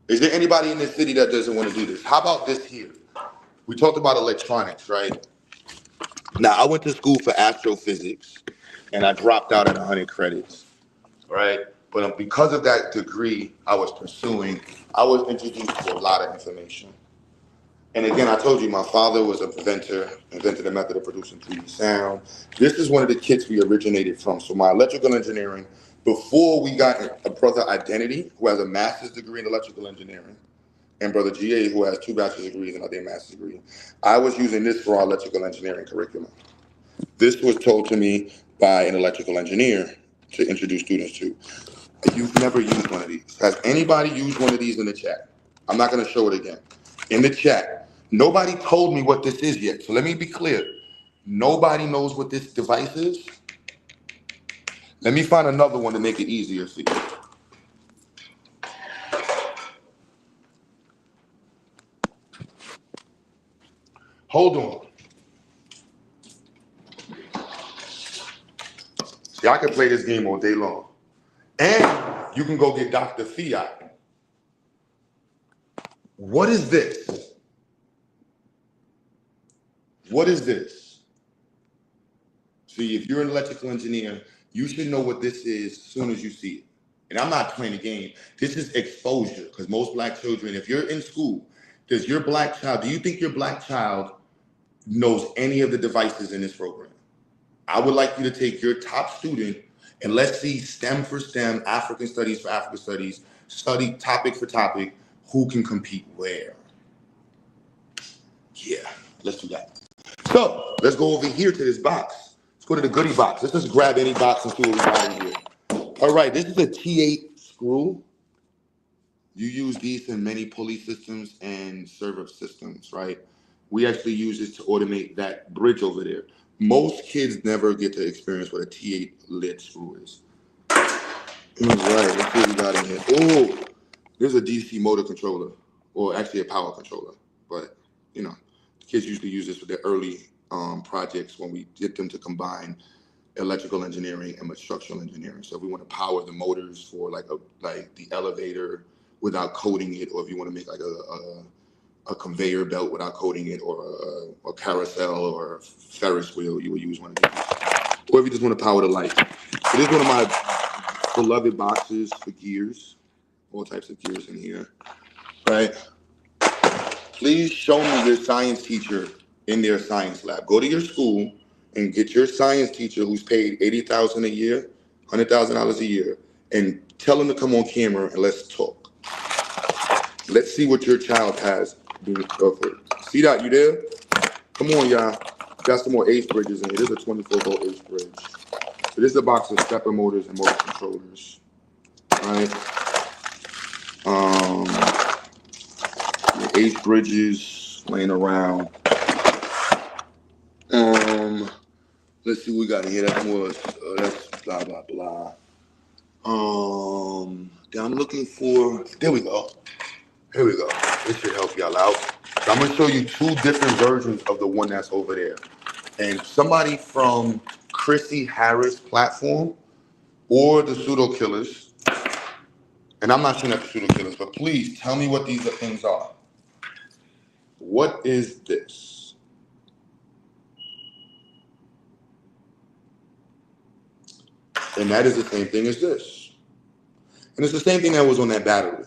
Is there anybody in this city that doesn't want to do this? How about this here? We talked about electronics, right? Now, I went to school for astrophysics, and I dropped out at 100 credits, right? But because of that degree I was pursuing, I was introduced to a lot of information. And again, I told you, my father was an invented a method of producing 3D sound. This is one of the kits we originated from. So my electrical engineering, before we got a brother Identity, who has a master's degree in electrical engineering, and brother GA, who has 2 bachelor's degrees and I did a master's degree, I was using this for our electrical engineering curriculum. This was told to me by an electrical engineer to introduce students to. You've never used one of these. Has anybody used one of these in the chat? I'm not gonna show it again. In the chat. Nobody told me what this is yet. So let me be clear. Nobody knows what this device is. Let me find another one to make it easier for you. Hold on. See, I can play this game all day long. And you can go get Dr. Fiat. What is this? What is this? See, if you're an electrical engineer, you should know what this is as soon as you see it. And I'm not playing a game. This is exposure, because most black children, if you're in school, do you think your black child knows any of the devices in this program? I would like you to take your top student and let's see STEM for STEM, African studies for African studies, study topic for topic, who can compete where. Yeah, let's do that. So let's go over here to this box. Let's go to the goodie box. Let's just grab any box and see what we got in here. All right, this is a T8 screw. You use these in many pulley systems and server systems, right? We actually use this to automate that bridge over there. Most kids never get to experience what a T8 lit screw is. All right, let's see what we got in here. Oh, there's a DC motor controller, or actually a power controller. But, kids usually use this for their early projects when we get them to combine electrical engineering and structural engineering. So if we want to power the motors for like the elevator without coating it, or if you want to make like a conveyor belt without coating it, or a carousel or a Ferris wheel, you would use one of these. Or if you just want to power the light. So this is one of my beloved boxes for gears, all types of gears in here, right? Please show me your science teacher in their science lab. Go to your school and get your science teacher who's paid $80,000 a year, $100,000 a year, and tell them to come on camera and let's talk. Let's see what your child has being offered. See that, you there? Come on, y'all. Got some more ACE bridges in here. This is a 24-volt ACE bridge. So this is a box of stepper motors and motor controllers, right? The ACE bridges laying around. Let's see what we got in here. That's blah, blah, blah. I'm looking for, there we go. Here we go. This should help y'all out. So I'm gonna show you 2 different versions of the one that's over there. And somebody from Chriss Harris platform or the pseudo killers, and I'm not showing at the pseudo killers, but please tell me what these things are. What is this? And that is the same thing as this. And it's the same thing that was on that battery.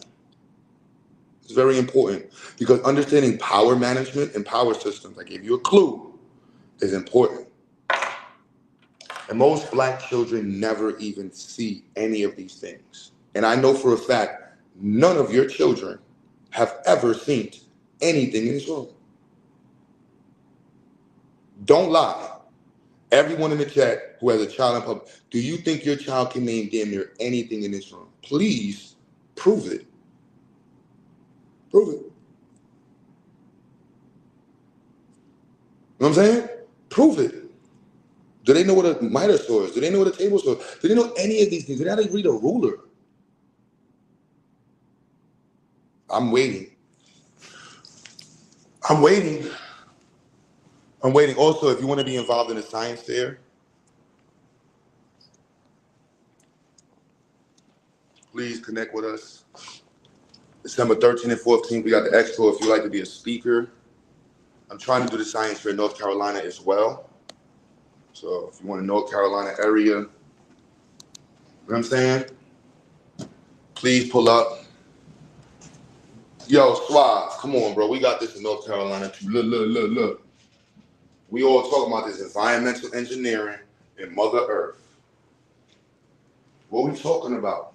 It's very important because understanding power management and power systems, I gave you a clue, is important. And most black children never even see any of these things. And I know for a fact, none of your children have ever seen anything in this room. Don't lie. Everyone in the chat who has a child in public, do you think your child can name damn near anything in this room? Please prove it. Prove it. You know what I'm saying? Prove it. Do they know what a miter saw is? Do they know what a table saw is? Do they know any of these things? Do they know how to read a ruler? I'm waiting. I'm waiting. I'm waiting. Also, if you want to be involved in the science fair, please connect with us. December 13th and 14th, we got the expo if you'd like to be a speaker. I'm trying to do the science fair in North Carolina as well. So if you want a North Carolina area, you know what I'm saying? Please pull up. Yo, Swab, come on, bro. We got this in North Carolina too. Look. We all talking about this environmental engineering and Mother Earth. What are we talking about?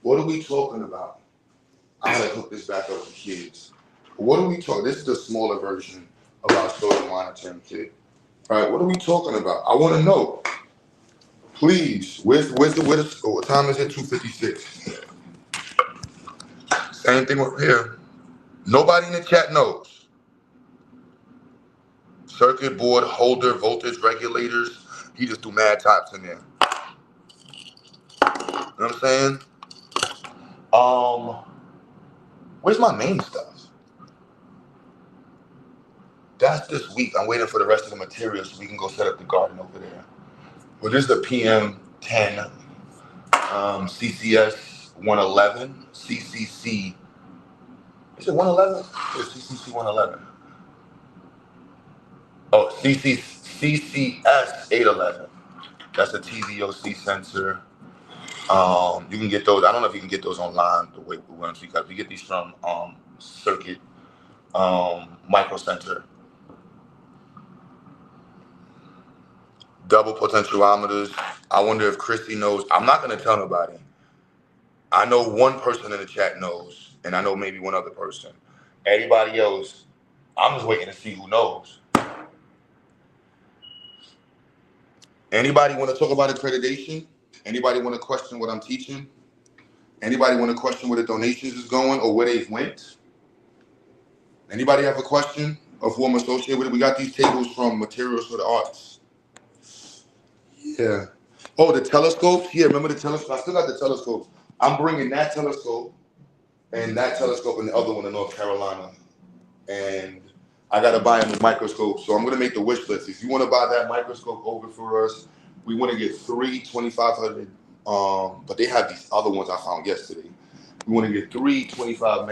What are we talking about? I gotta hook this back up for kids. What are we talking? This is the smaller version of our soil monitoring kit. All right, what are we talking about? I want to know. Please, where's what time is it? 2:56. Same thing over here. Nobody in the chat knows. Circuit board holder, voltage regulators. He just do mad types in there. You know what I'm saying? Where's my main stuff? That's this week. I'm waiting for the rest of the materials so we can go set up the garden over there. Well, this is the PM10 CCS 111 CCC. Is it 111? It's CCC 111. Oh, CCS 811. That's a TVOC sensor. You can get those. I don't know if you can get those online the way we want to, because we get these from Circuit Micro Center. Double potentiometers. I wonder if Chrissy knows. I'm not going to tell nobody. I know one person in the chat knows, and I know maybe one other person. Everybody else, I'm just waiting to see who knows. Anybody want to talk about accreditation? Anybody want to question what I'm teaching? Anybody want to question where the donations is going or where they've went? Anybody have a question of who I'm associated with? We got these tables from Materials for the Arts. Yeah. Oh, the telescopes? Yeah, remember the telescope? I still got the telescopes. I'm bringing that telescope and the other one in North Carolina. And I got to buy a microscope. So I'm going to make the wish list. If you want to buy that microscope over for us, we want to get 3 2500. But they have these other ones I found yesterday. We want to get 3 25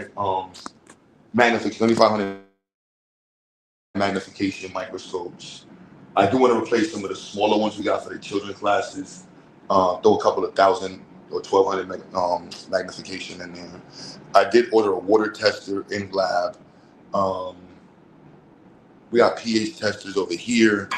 magnification, 2500 magnification microscopes. I do want to replace some of the smaller ones we got for the children's classes. Throw a couple of thousand or 1200 magnification in there. I did order a water tester in lab. We got pH testers over here.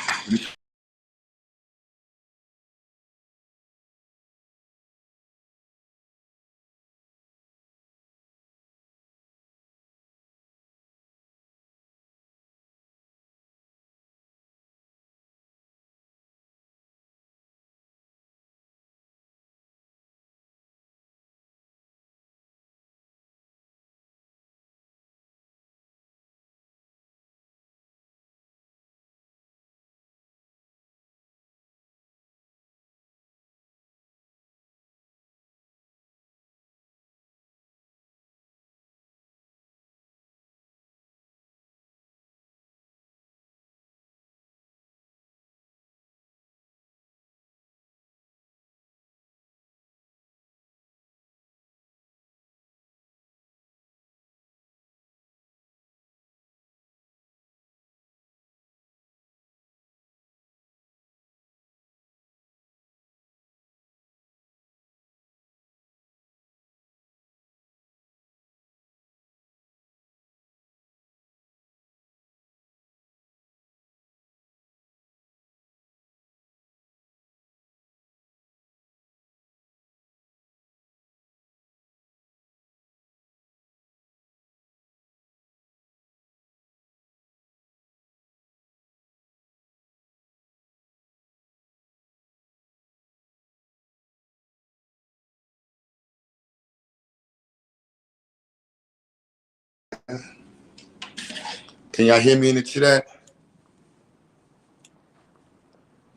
Can y'all hear me in the chat?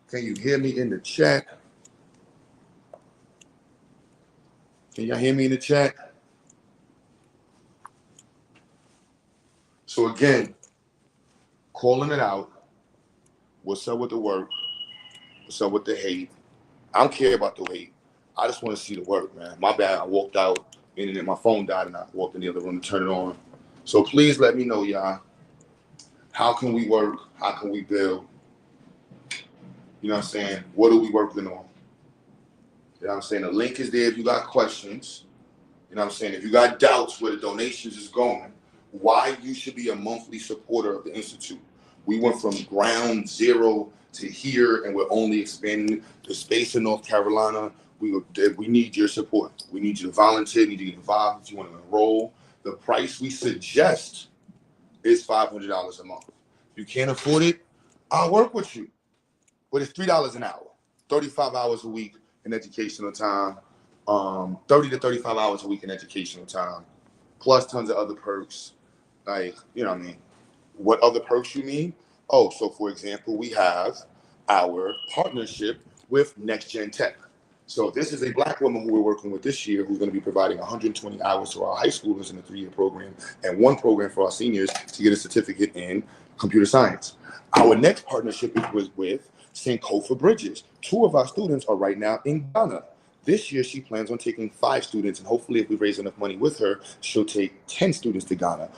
Can you hear me in the chat? Can y'all hear me in the chat? So again, calling it out. What's up with the work? What's up with the hate? I don't care about the hate. I just want to see the work, man. My bad. I walked out, and then my phone died, and I walked in the other room to turn it on. So please let me know, y'all. How can we work? How can we build? You know what I'm saying? What are we working on? You know what I'm saying? The link is there if you got questions. You know what I'm saying? If you got doubts where the donations is going, why you should be a monthly supporter of the Institute. We went from ground zero to here, and we're only expanding the space in North Carolina. We need your support. We need you to volunteer. We need you to get involved if you want to enroll. The price we suggest is $500 a month. If you can't afford it, I'll work with you. But it's $3 an hour, 35 hours a week in educational time, 30 to 35 hours a week in educational time, plus tons of other perks. Like, you know what I mean? What other perks you mean? Oh, so for example, we have our partnership with Next Gen Tech. So this is a Black woman who we're working with this year who's going to be providing 120 hours to our high schoolers in a 3-year program and one program for our seniors to get a certificate in computer science. Our next partnership is with Sankofa Bridges. 2 of our students are right now in Ghana. This year, she plans on taking 5 students, and hopefully if we raise enough money with her, she'll take 10 students to Ghana.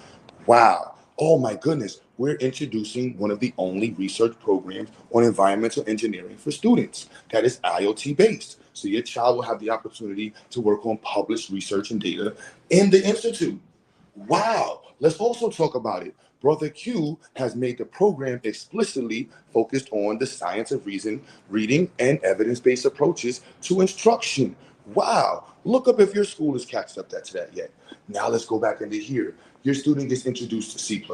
Wow. Oh my goodness. We're introducing one of the only research programs on environmental engineering for students that is IoT based. So your child will have the opportunity to work on published research and data in the Institute. Wow. Let's also talk about it. Brother Q has made the program explicitly focused on the science of reason, reading, and evidence-based approaches to instruction. Wow. Look up if your school has catched up to that yet. Now let's go back into here. Your student gets introduced to C++,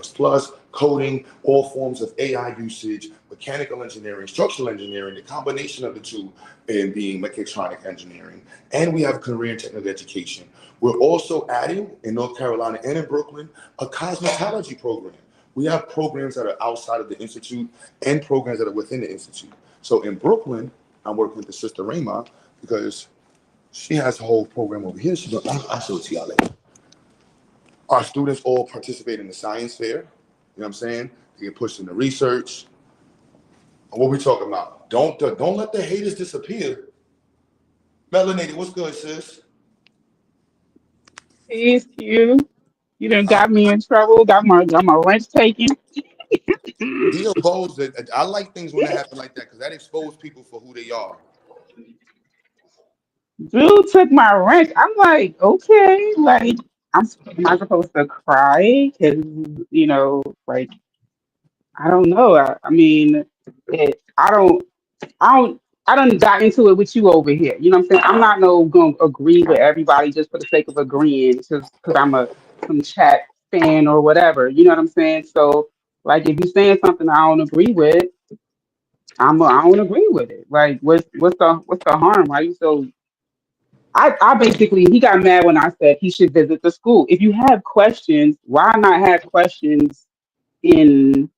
coding, all forms of AI usage, mechanical engineering, structural engineering, the combination of the two and being mechatronic engineering. And we have career and technical education. We're also adding in North Carolina and in Brooklyn a cosmetology program. We have programs that are outside of the Institute and programs that are within the Institute. So in Brooklyn, I'm working with the sister Rayma because she has a whole program over here. I'll show it to y'all later. Our students all participate in the science fair. You know what I'm saying? They get pushed into research. And what we talking about? Don't let the haters disappear. Melanated, what's good, sis? It's you. You done got me in trouble. Got my rent taken. He opposed it. I like things when that happen like that because that exposes people for who they are. Dude took my rent. I'm like, okay, like I'm not supposed to cry because like I don't know. I mean, I don't. I don't. I done got into it with you over here. You know what I'm saying? I'm not gonna agree with everybody just for the sake of agreeing, just because I'm some chat fan or whatever. You know what I'm saying? So like, if you're saying something I don't agree with, I don't agree with it. Like, what's the harm? Why you so? I basically he got mad when I said he should visit the school. If you have questions, why not have questions in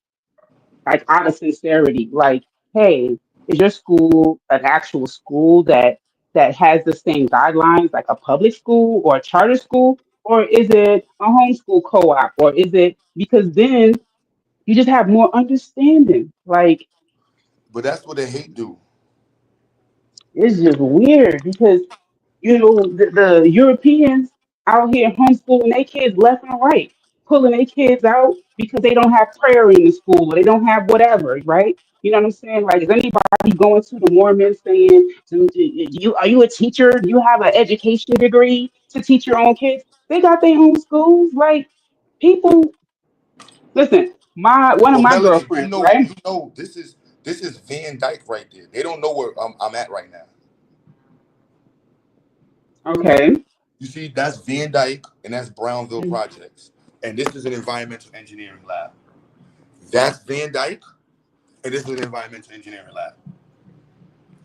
like out of sincerity? Like, hey, is your school an actual school that has the same guidelines like a public school or a charter school, or is it a homeschool co-op, or is it because then you just have more understanding? Like, But that's what they hate do. it's just weird because the Europeans out here homeschooling their kids left and right, pulling their kids out because they don't have prayer in the school or they don't have whatever, right? You know what I'm saying? Like, is anybody going to the Mormons saying, "You are you a teacher? Do you have an education degree to teach your own kids?" They got their own schools. Like, people, listen. One of Well, my Melody, girlfriends, right? this is Van Dyke right there. They don't know where I'm at right now. Okay. You see, that's Van Dyke and that's Brownville Projects. And this is an environmental engineering lab. That's Van Dyke and this is an environmental engineering lab.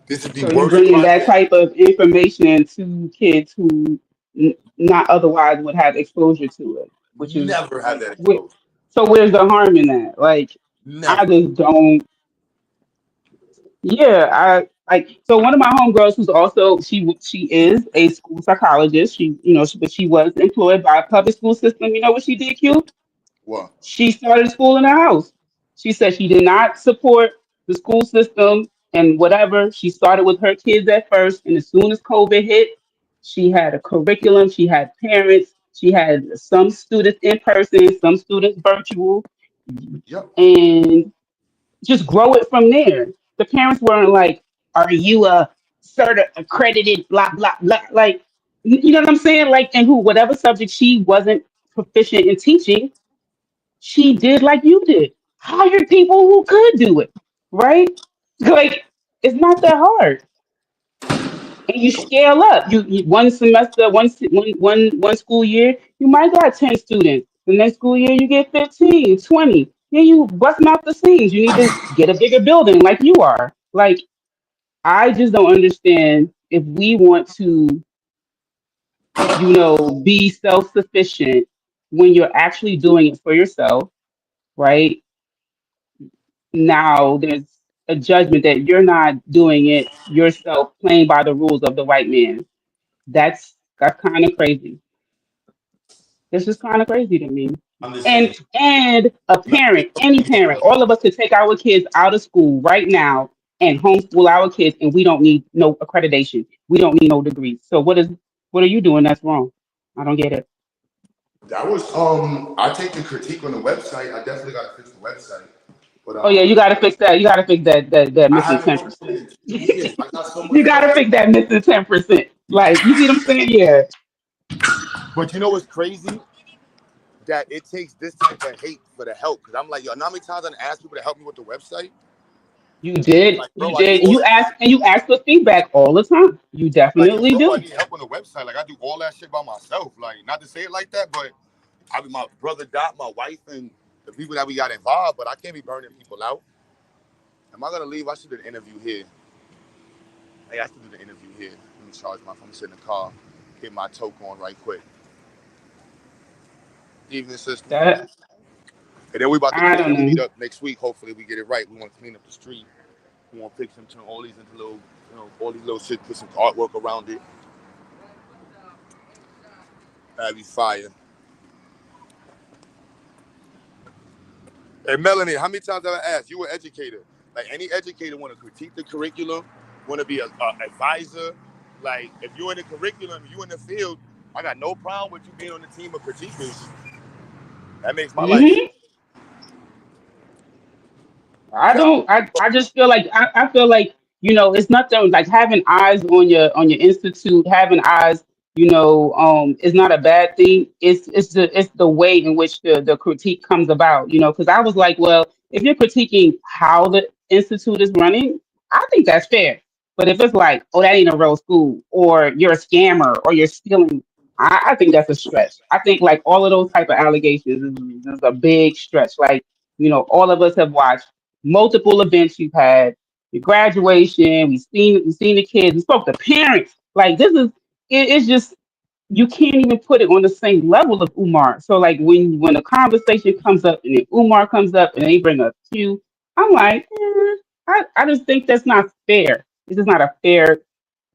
This is the So you're worst bringing that project. type of information to kids who not otherwise would have exposure to it, which is Never have like, that exposure. so where's the harm in that? Like, I Never. just don't. Yeah, I like. So one of my homegirls, who's also she is a school psychologist. But she was employed by a public school system. You know what she did, Q? What? She started a school in her house. She said she did not support the school system and whatever. She started with her kids at first, and as soon as COVID hit, she had a curriculum, she had parents, she had some students in person, some students virtual, Yep. and just grow it from there. The parents weren't like, "Are you a accredited blah blah blah?" Like, you know what I'm saying? Like, and who whatever subject she wasn't proficient in teaching, she did like you did. Hired people who could do it, right? Like, it's not that hard. And you scale up. You one semester, one school year, you might got 10 students. The next school year, you get 15, 20. Then you busting out the seams. You need to get a bigger building like you are. Like, I just don't understand if we want to, be self-sufficient when you're actually doing it for yourself, right? Now there's a judgment that you're not doing it yourself, playing by the rules of the white man. That's kind of crazy. It's just kind of crazy to me. I'm just saying. And a parent, any parent, all of us could take our kids out of school right now and homeschool our kids, and we don't need no accreditation. We don't need no degrees. So what are you doing that's wrong? I don't get it. That was I take the critique on the website. I definitely gotta fix the website. But Oh yeah, you gotta fix that. You gotta fix that I missing haven't 10%. worked in 2 years. I got so much You stuff. gotta fix that missing 10%. Like, you see what I'm saying? Yeah. But you know what's crazy? That it takes this type of hate for the help. Because I'm like, yo, how many times I asked people to help me with the website? You did. Like, You bro, I do did. all And you ask for feedback all the time. You like, yo, definitely bro, I do. need help on the website. Like, I do all that shit by myself. Like, not to say it like that, but I mean, my brother Dot, my wife, and the people that we got involved. But I can't be burning people out. Am I gonna leave? I should do the interview here. Hey, I should do the interview here. Let me charge my phone. Sit in the car. Get my toke on right quick. Evening, sister. That And then we about to I clean don't the street know. up next week. Hopefully we get it right. We want to clean up the street. We want to fix and turn all these into little, all these little shit, put some artwork around it. That'd be fire. Hey, Melanie, how many times have I asked? You an educator. Like, any educator want to critique the curriculum, want to be a advisor. Like, if you're in the curriculum, you in the field, I got no problem with you being on the team of critiquers. That makes my life. Hmm. I just feel like I feel like, it's nothing like having eyes on your institute, having eyes, is not a bad thing. It's the way in which the critique comes about, because I was like, well, if you're critiquing how the institute is running, I think that's fair. But if it's like, oh, that ain't a real school, or you're a scammer, or you're stealing, I think that's a stretch. I think like all of those type of allegations is a big stretch. Like, all of us have watched multiple events you've had, your graduation, we've seen the kids, we spoke to parents. Like, it's just, you can't even put it on the same level of Umar. So like when a conversation comes up and then Umar comes up and they bring up Q, I'm like, I just think that's not fair. It's just not a fair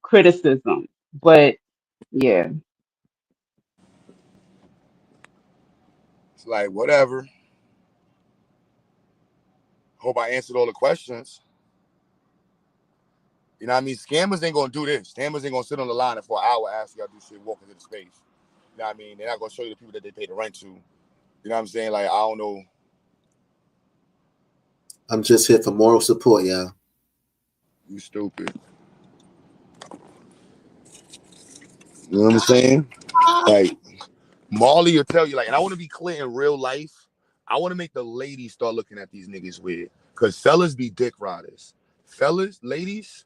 criticism. But yeah. It's like, whatever. Hope I answered all the questions. You know what I mean? Scammers ain't gonna do this. Scammers ain't gonna sit on the line for an hour asking y'all to do shit, walk into the space. You know what I mean? They're not gonna show you the people that they pay the rent to. You know what I'm saying? Like, I don't know. I'm just here for moral support, y'all. You stupid. You know what I'm saying? Like, Marley will tell you, like, and I want to be clear in real life. I want to make the ladies start looking at these niggas weird. Because fellas be dick riders. Fellas, ladies,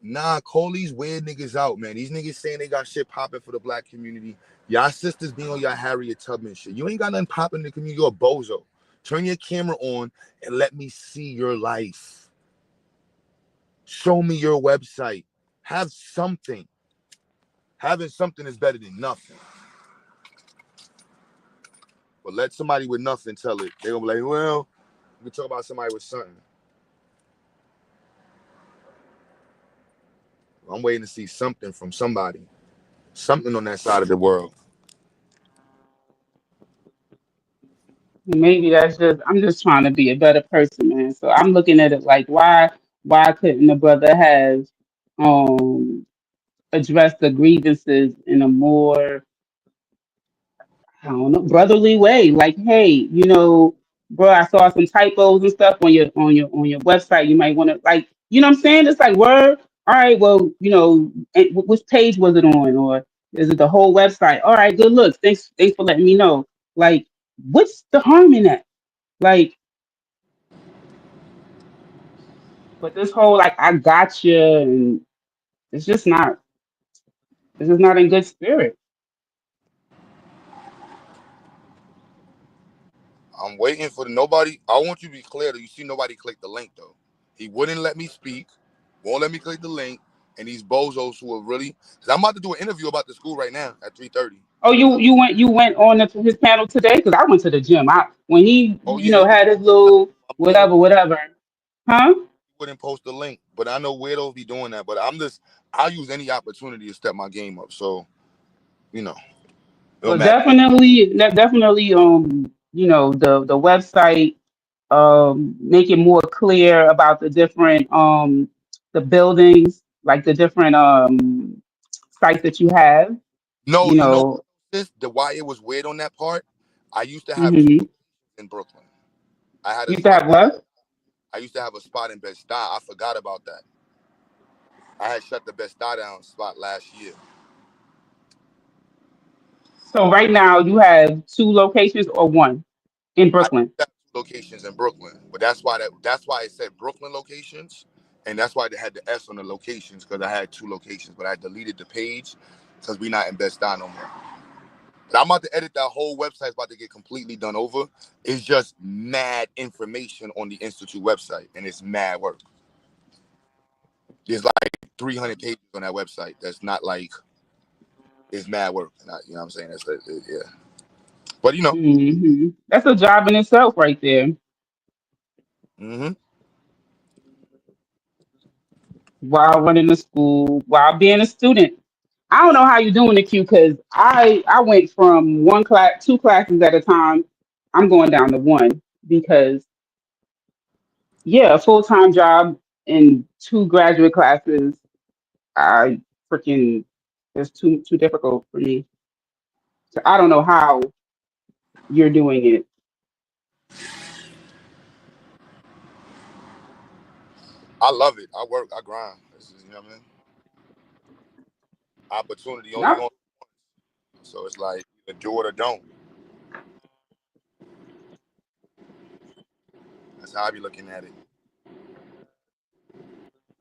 nah, call these weird niggas out, man. These niggas saying they got shit popping for the black community. Y'all sisters being on y'all Harriet Tubman shit. You ain't got nothing popping in the community. You're a bozo. Turn your camera on and let me see your life. Show me your website. Have something. Having something is better than nothing. But let somebody with nothing tell it. They're going to be like, well, we talk about somebody with something. I'm waiting to see something from somebody. Something on that side of the world. Maybe that's just I'm just trying to be a better person, man. So I'm looking at it like why couldn't the brother have um addressed the grievances in a more I don't know brotherly way? Like, hey, bro, I saw some typos and stuff on your website. You might want to like, you know what I'm saying? It's like word. All right, well, and which page was it on, or is it the whole website? All right, good looks. Thanks for letting me know. Like, what's the harm in that? Like, but this whole like I got you, and it's just not. This is not in good spirit. I'm waiting for nobody. I want you to be clear that you see nobody click the link though. He wouldn't let me speak, won't let me click the link, and these bozos who are really. Cause I'm about to do an interview about the school right now at 3:30. Oh, you went on his panel today because I went to the gym. I when he Oh yeah, he had his little whatever, huh? wouldn't post the link, but I know weirdos be doing that. But I'll use any opportunity to step my game up. So you know, it don't Well, matter. definitely, the website, make it more clear about the buildings, like the different sites that you have. No, You you know know, this. The why it was weird on that part. I used to have two hmm in Brooklyn. I had a you used to spot. have what? I used to have a spot in Bed-Stuy. I forgot about that. I had shut the Bed-Stuy down spot last year. So right now you have two locations or one in I Brooklyn. have locations in Brooklyn, but that's why it said Brooklyn locations, and that's why they had the S on the locations because I had two locations, but I deleted the page because we not in Bed-Stuy no more. But I'm about to edit that whole website. It's about to get completely done over. It's just mad information on the Institute website, and it's mad work. There's like 300 pages on that website. That's not like it's mad work. You know what I'm saying? Yeah. But That's a job in itself, right there. hmm While running the school, while being a student. I don't know how you're doing the Q because I went from one class, two classes at a time. I'm going down to one because yeah, a full time job and two graduate classes. I freaking it's too difficult for me. So I don't know how you're doing it. I love it. I work. I grind. You know what I mean? Opportunity only Yep. going. So it's like either do it or don't. That's how I be looking at it.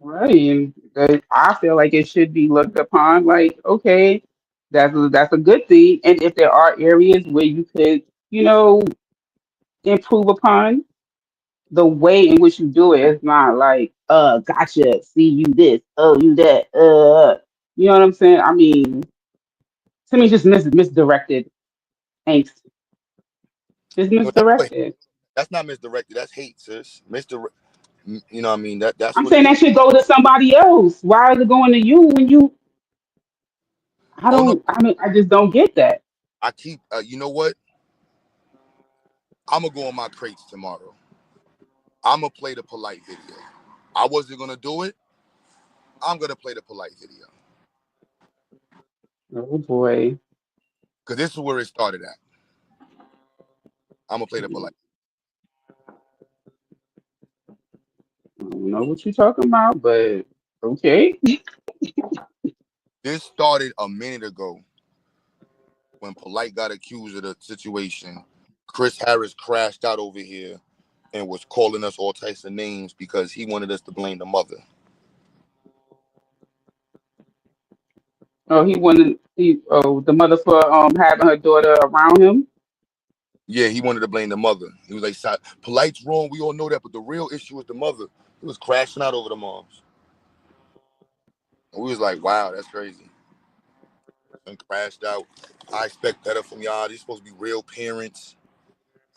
Right. And I feel like it should be looked upon like, okay, that's a good thing. And if there are areas where you could, you know, improve upon the way in which you do it, it's not like, gotcha, see you this, oh you that, you know what I'm saying? I mean, to me, it's just misdirected angst. Just No, that's what. misdirected. That's not misdirected. That's hate, sis. You know what I mean? That's I'm what it saying is. that should go to somebody else. Why is it going to you when you? I Oh no, don't. I mean, I just don't get that. I keep. You know what? I'm gonna go on my crates tomorrow. I'm gonna play the polite video. I wasn't gonna do it. I'm gonna play the polite video Oh boy. because this is where it started at. I'm gonna play the polite. I don't know what you're talking about, but okay. This started a minute ago when Polite got accused of the situation. Chriss Harris crashed out over here and was calling us all types of names because he wanted us to blame the mother. Oh, he wanted the mother for having her daughter around him. Yeah, he wanted to blame the mother. He was like, Polite's wrong. We all know that, but the real issue is the mother. He was crashing out over the moms. And we was like, wow, that's crazy. And crashed out. I expect better from y'all. These supposed to be real parents.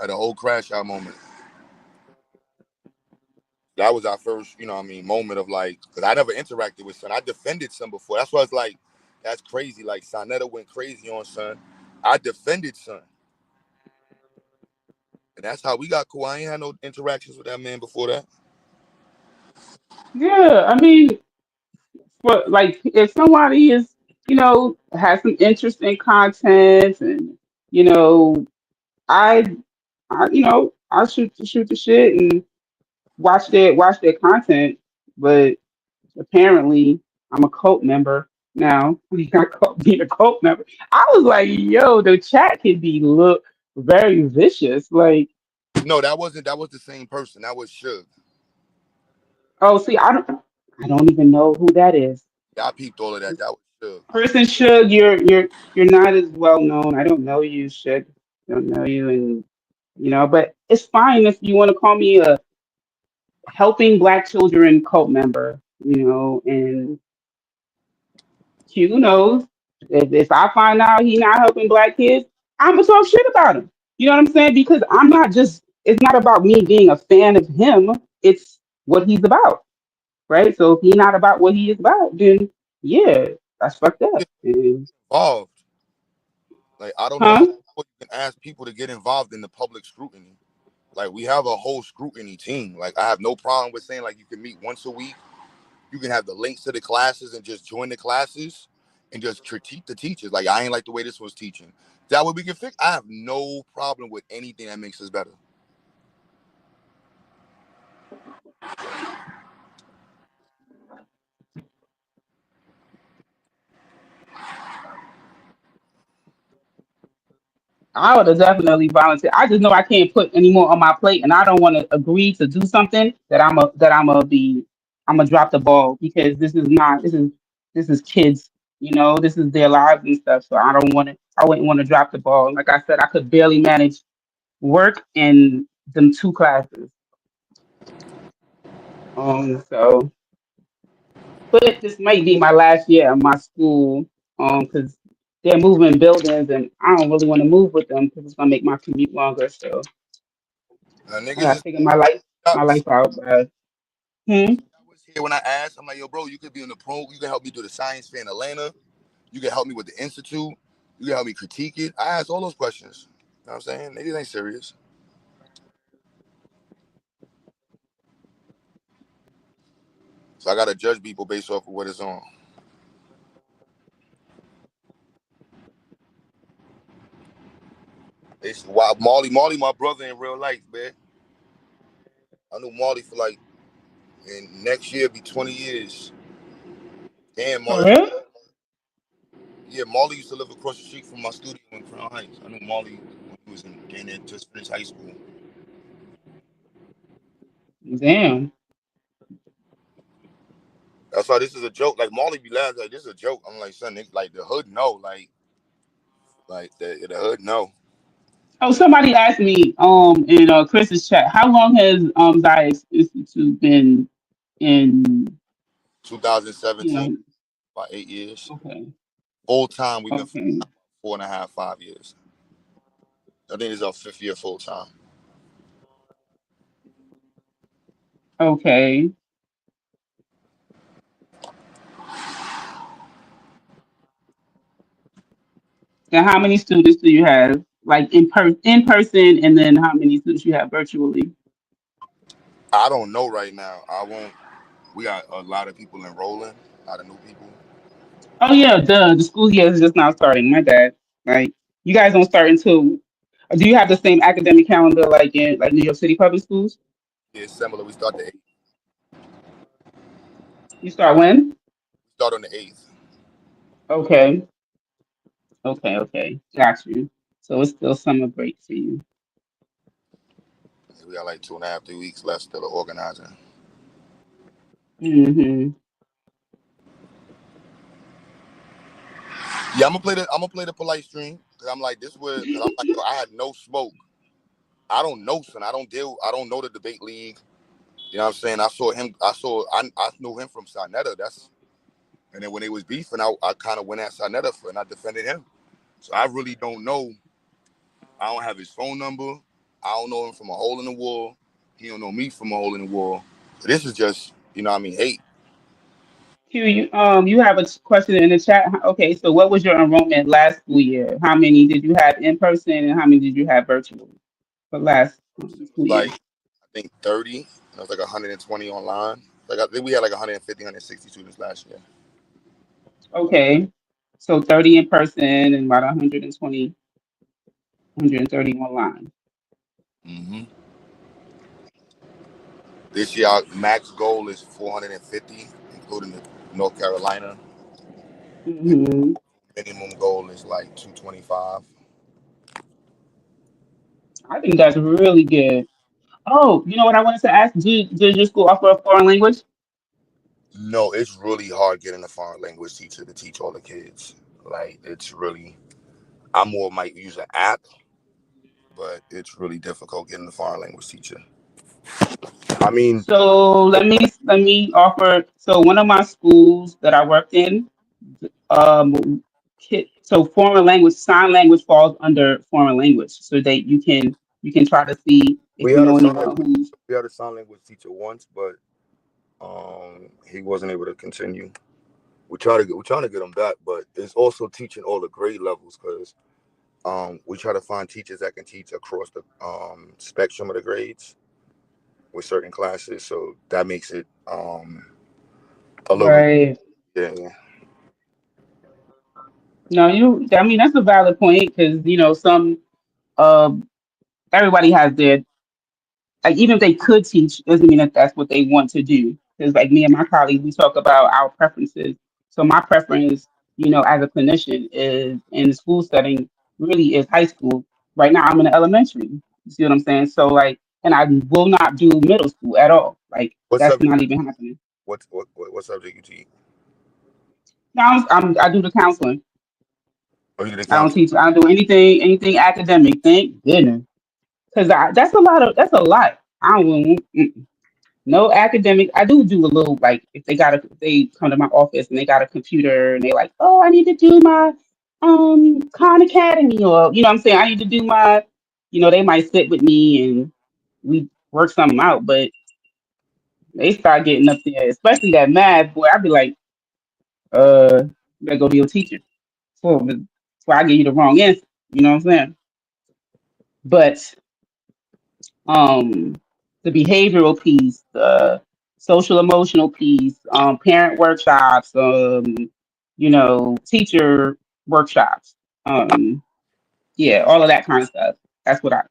Had a whole crash out moment. That was our first, you know what I mean, moment of like, because I never interacted with Son. I defended Son before. That's why it's like, that's crazy. Like, Sonetta went crazy on Son. I defended Son. And that's how we got cool. I ain't had no interactions with that man before that. Yeah, I mean, but like if somebody is, has some interesting content and you know, I, I shoot the shit and watch their content, but apparently I'm a cult member now. Being a cult member, I was like, yo, the chat can be look very vicious. Like, No, that wasn't. That was the same person. That was Suge. oh, see, I don't even know who that is. Yeah, I peeped all of that. That was Suge. Person Shug, you're not as well known. I don't know you, Shug. Don't know you, and but it's fine if you want to call me a helping Black children cult member. And Q knows if I find out he not helping Black kids, I'm gonna talk shit about him. You know what I'm saying? Because I'm not just. It's not about me being a fan of him. It's what he's about, right? So if he's not about what he is about, then yeah, that's fucked up. And, Involved. Like I don't know how huh? you can ask people to get involved in the public scrutiny. Like we have a whole scrutiny team. Like I have no problem with saying like you can meet once a week. You can have the links to the classes and just join the classes and just critique the teachers. Like I ain't like the way this was teaching. That way we can fix. I have no problem with anything that makes us better. I would have definitely volunteered. I just know I can't put any more on my plate, and I don't want to agree to do something that I'm gonna drop the ball because this is kids. This is their lives and stuff. So I don't want to. I wouldn't want to drop the ball. Like I said, I could barely manage work and them two classes. So, but this might be my last year of my school. Because they're moving buildings, and I don't really want to move with them because it's gonna make my commute longer. So. I Niggas gotta is figure my life out. But, here when I asked, I'm like, yo, bro, you could be in the pro. You can help me do the science fair in Atlanta. You can help me with the institute. You can help me critique it. I asked all those questions. You know what I'm saying? Niggas ain't serious. So I gotta judge people based off of what it's on. It's why Marley, my brother in real life, man. I knew Marley for like, and next year be 20 years. Damn, for Marley. real? Yeah, Marley used to live across the street from my studio in Crown Heights. I knew Marley when he was just finished high school. Damn. That's why this is a joke. Like Marley be laughing like this is a joke. I'm like, son, like the hood, no, like the hood, no. Oh, somebody asked me in Chris's chat, how long has XyayX Institute been in 2017, about 8 years. okay. Full time, we've been Okay. 4.5, 5 years. I think it's our 5th year full time. Okay. And how many students do you have? Like in person, and then how many students you have virtually? I don't know right now. I won't. We got a lot of people enrolling, a lot of new people. Oh yeah, the school year is just now starting. My bad. Like you guys don't start until. Do you have the same academic calendar like in like New York City public schools? Yeah, it's similar. We start the 8th. You start when? Start on the 8th. Okay. Okay. Got you. So it's still summer break for you. We got like 2.5, 3 weeks left still of organizing. Hmm. Yeah, I'm gonna play the polite stream because I'm like this was because I'm like yo, I had no smoke. I don't know, son. I don't know the debate league. You know what I'm saying? I saw him. I knew him from Sarnetta. And then when they was beefing, I kind of went at Sarnetta and I defended him. So I really don't know. I don't have his phone number. I don't know him from a hole in the wall. He don't know me from a hole in the wall. So this is just, what I mean, hate. Q, you have a question in the chat. Okay, so what was your enrollment last school year? How many did you have in person, and how many did you have virtual for last like I think 30. It was like 120 online. Like I think we had like 150, 160 students last year. Okay. So 30 in person and about 120, 130 online. Mm-hmm. This year, our max goal is 450, including the North Carolina. Mm-hmm. Minimum goal is like 225. I think that's really good. Oh, you know what I wanted to ask? Did your school offer a foreign language? No, it's really hard getting a foreign language teacher to teach all the kids. Like, it's really, I more might use an app, but it's really difficult getting a foreign language teacher. I mean, So let me offer. So one of my schools that I worked in, so foreign language, sign language falls under foreign language. So that you can try to see if we you had a know sign anyone language, who's we had a sign language teacher once, but he wasn't able to continue. We're trying to get him back, but it's also teaching all the grade levels because we try to find teachers that can teach across the spectrum of the grades with certain classes, so that makes it a little bit, right. yeah. No, I mean that's a valid point because some uh everybody has their, like, even if they could teach, doesn't mean that that's what they want to do. Because like me and my colleagues, we talk about our preferences. So my preference, as a clinician, is in the school setting. Really, is high school. Right now, I'm in elementary. You see what I'm saying? So like, and I will not do middle school at all. Like What that's subject? not even happening. What subject you teach? Now I do the counseling. Oh, you did I don't counseling. teach. I don't do anything academic. Thank goodness. Because that's a lot of that's a lot. I don't want. No academic. I do a little, like, if they come to my office and they got a computer and they like, oh, I need to do my Khan Academy, or what I'm saying, I need to do my, they might sit with me and we work something out, but they start getting up there, especially that math, boy, I'd be like, you better go to your teacher. So I give you the wrong answer. You know what I'm saying? But um the behavioral piece, the social emotional piece, parent workshops, teacher workshops, yeah, all of that kind of stuff. That's what I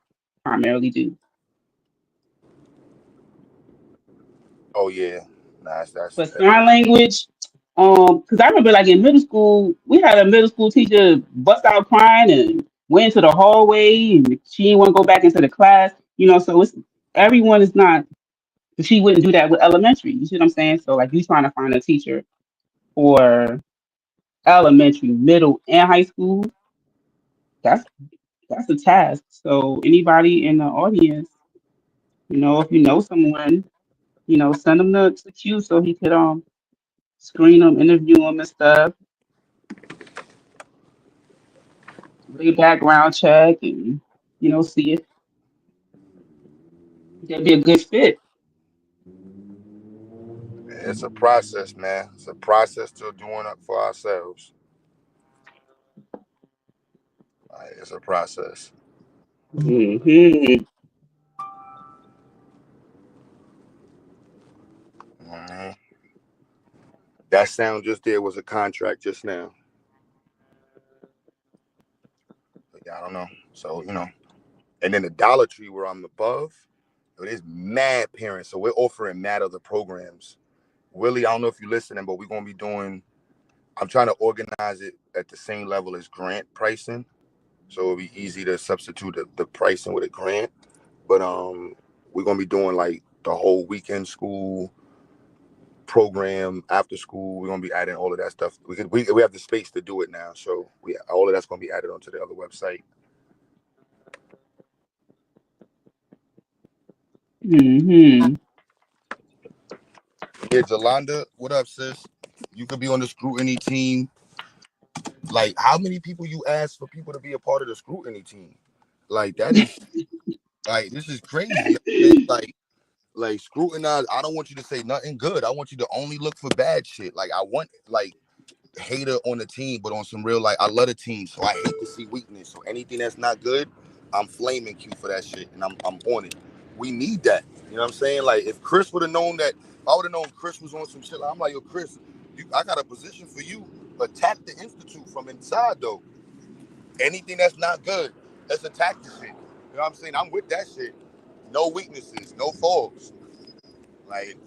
primarily do. Oh yeah, nah, that's But sign language, because I remember like in middle school, we had a middle school teacher bust out crying and went into the hallway and she didn't want to go back into the class. So everyone is not. She wouldn't do that with elementary. You see what I'm saying? So like you trying to find a teacher for elementary, middle, and high school, that's that's a task. So anybody in the audience, if you know someone, send them to Q so he could screen them, interview them and stuff, do a background check, and see if they'd be a good fit. it's a process, man. It's a process to doing it for ourselves. Like, it's a process. Hmm. Mhm. That sound just there was a contract just now. But yeah, I don't know. So and then the Dollar Tree where I'm above, there's mad parents. So we're offering mad other programs. Willie, I don't know if you're listening, but we're gonna be doing. I'm trying to organize it at the same level as grant pricing, so it'll be easy to substitute the pricing with a grant. But we're gonna be doing like the whole weekend school program after school. We're gonna be adding all of that stuff. We have the space to do it now, so all of that's gonna be added onto the other website. Hmm. Yeah, Jolanda, what up, sis? You could be on the scrutiny team. Like, how many people you ask for people to be a part of the scrutiny team? Like, that is like this is crazy. Like scrutinize. I don't want you to say nothing good. I want you to only look for bad shit. Like, I want like hater on the team, but on some real, like, I love the team, so I hate to see weakness. So anything that's not good, I'm flaming Q for that shit, and I'm on it. We need that. You know what I'm saying? Like, if Chris would have known that, if I would have known Chris was on some shit, I'm like, yo, Chris, I got a position for you. Attack the institute from inside, though. Anything that's not good, let's attack the shit. You know what I'm saying? I'm with that shit. No weaknesses, no faults. Like,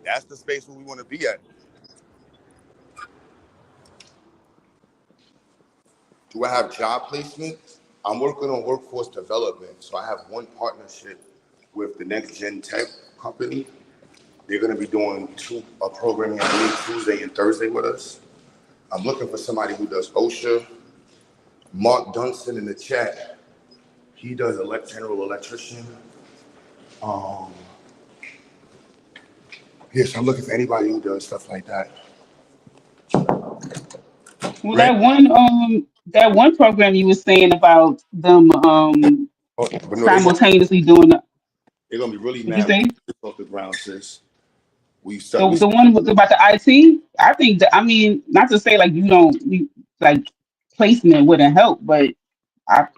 that's the space where we want to be at. Do I have job placement? I'm working on workforce development. So I have one partnership with the Next Gen Tech company. They're going to be doing a programming I believe Tuesday and Thursday with us. I'm looking for somebody who does OSHA. Mark Dunson in the chat, he does general electrician. Yes, I'm looking for anybody who does stuff like that. Well, that one program you were saying about them simultaneously doing the, they're gonna be really mad off the ground, sis. The one about the IT. I think that, I mean, not to say like like placement wouldn't help, but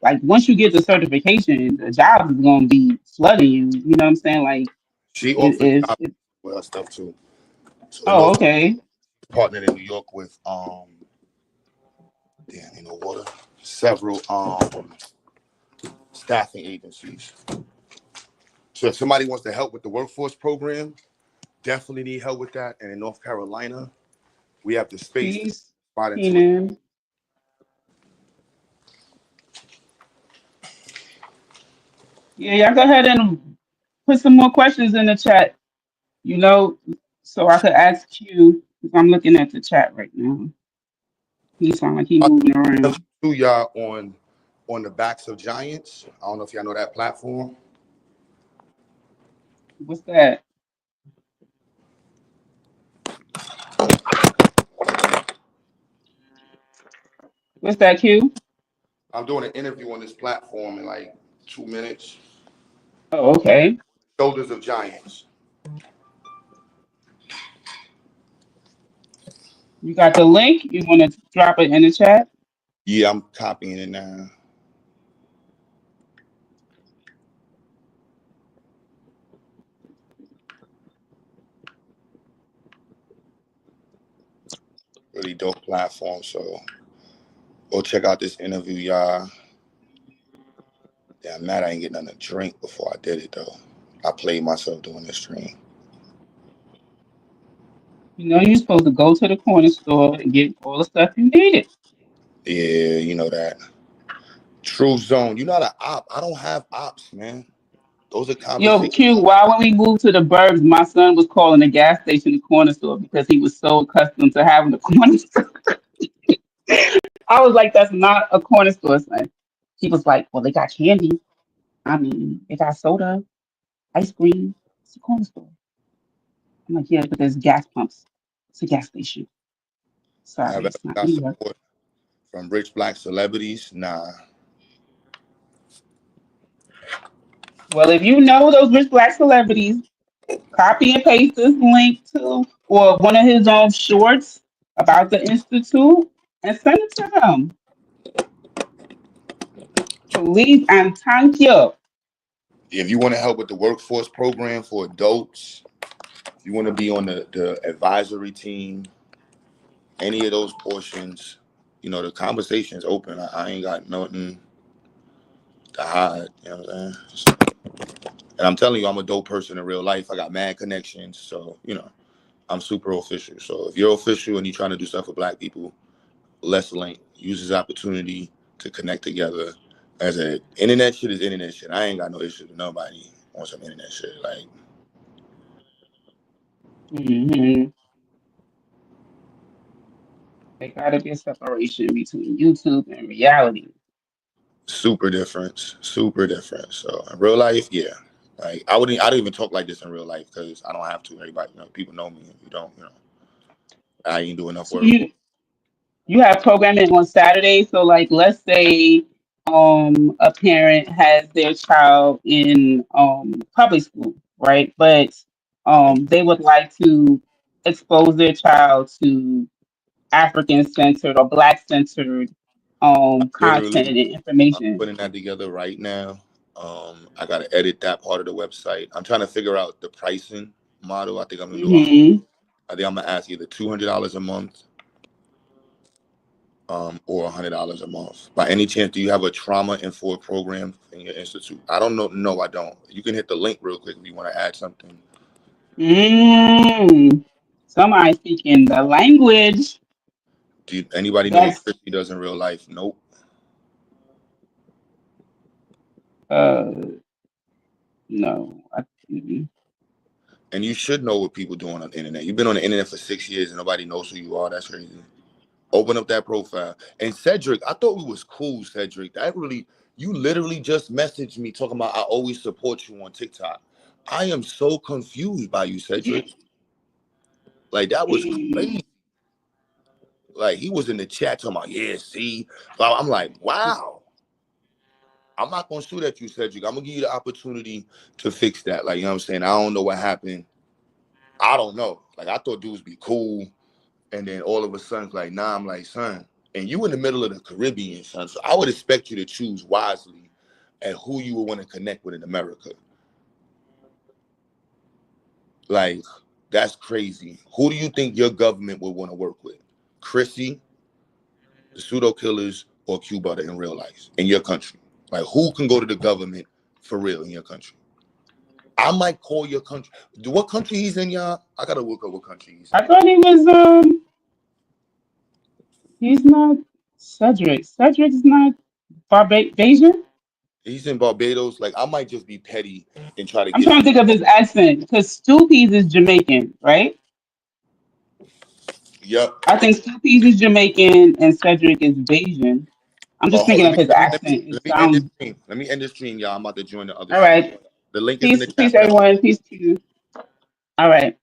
like once you get the certification, the job is gonna be flooding you. You know what I'm saying? Like she offers well stuff too. So okay. Partnered in New York with water. Several staffing agencies. So if somebody wants to help with the workforce program, definitely need help with that. And in North Carolina, we have the space spot into it. Yeah, y'all go ahead and put some more questions in the chat, so I could ask you, because I'm looking at the chat right now. He sound like he moving around. To y'all on the backs of giants. I don't know if y'all know that platform. What's that? What's that, Q? I'm doing an interview on this platform in like 2 minutes. Oh, okay. Shoulders of Giants. You got the link? You want to drop it in the chat? Yeah, I'm copying it now. Really dope platform. So go check out this interview, y'all. Yeah, I'm mad I ain't getting nothing to drink before I did it though. I played myself doing this stream. You're supposed to go to the corner store and get all the stuff you needed. Yeah, you know that. True Zone. You're not an op. I don't have ops, man. Those are conversations. Yo, Q, why when we moved to the burbs, my son was calling the gas station the corner store because he was so accustomed to having the corner store. I was like, that's not a corner store, son. He was like, well, they got candy. I mean, they got soda, ice cream. It's a corner store. I'm like, yeah, but there's gas pumps. It's a gas station. Sorry, it's not New York. From rich black celebrities? Nah. Well, if you know those rich black celebrities, copy and paste this link to or one of his own shorts about the Institute and send it to him. Please and thank you. If you want to help with the workforce program for adults, if you want to be on the advisory team, any of those portions, the conversation is open. I ain't got nothing to hide. You know what I'm saying? So, and I'm telling you, I'm a dope person in real life. I got mad connections. So, I'm super official. So if you're official and you're trying to do stuff with black people, let's link. Use this opportunity to connect together. As internet shit is internet shit. I ain't got no issue with nobody on some internet shit. Like, There gotta be a separation between YouTube and reality. Super different. Super different. So in real life, yeah. Like I don't even talk like this in real life because I don't have to. Everybody, people know me. You don't, I ain't do enough So work. you have programming on Saturday. So like, let's say a parent has their child in public school, right? But they would like to expose their child to African centered or Black centered content and I'm information. putting that together right now. I gotta edit that part of the website. I'm trying to figure out the pricing model. I think I'm gonna do. I think I'm gonna ask either $200 a month, or $100 a month. By any chance, do you have a trauma-informed program in your institute? I don't know. No, I don't. You can hit the link real quick if you want to add something. Somebody speaking the language. Do anybody know what Chrissy does in real life? Nope. No. And you should know what people do on the internet. You've been on the internet for 6 years and nobody knows who you are. That's crazy. Open up that profile. And Cedric, I thought we was cool, Cedric. You literally just messaged me talking about I always support you on TikTok. I am so confused by you, Cedric. Like, that was crazy. Like, he was in the chat talking about, yeah, see? I'm like, wow. I'm not going to shoot at you, Cedric. I'm going to give you the opportunity to fix that. Like, you know what I'm saying? I don't know what happened. I don't know. Like, I thought dudes be cool. And then all of a sudden, like, nah, I'm like, son. And you in the middle of the Caribbean, son. So I would expect you to choose wisely at who you would want to connect with in America. Like, that's crazy. Who do you think your government would want to work with? Chrissy, the pseudo killers, or QueButter in real life in your country? Like, who can go to the government for real in your country? I might call your country. What country he's in, y'all? I gotta look up what country he's in. I thought he was he's not Cedric. Cedric is not Barbadian? He's in Barbados. Like, I might just be petty and try to I'm get trying to think of his accent because Stoopies is Jamaican, right? Yep. I think Stoopies is Jamaican and Cedric is Bayesian. I'm just thinking of his accent. Let me end this stream. Let me end this stream, y'all. I'm about to join the other. All right. The link is in the chat. Peace, everyone. Peace to you. All right.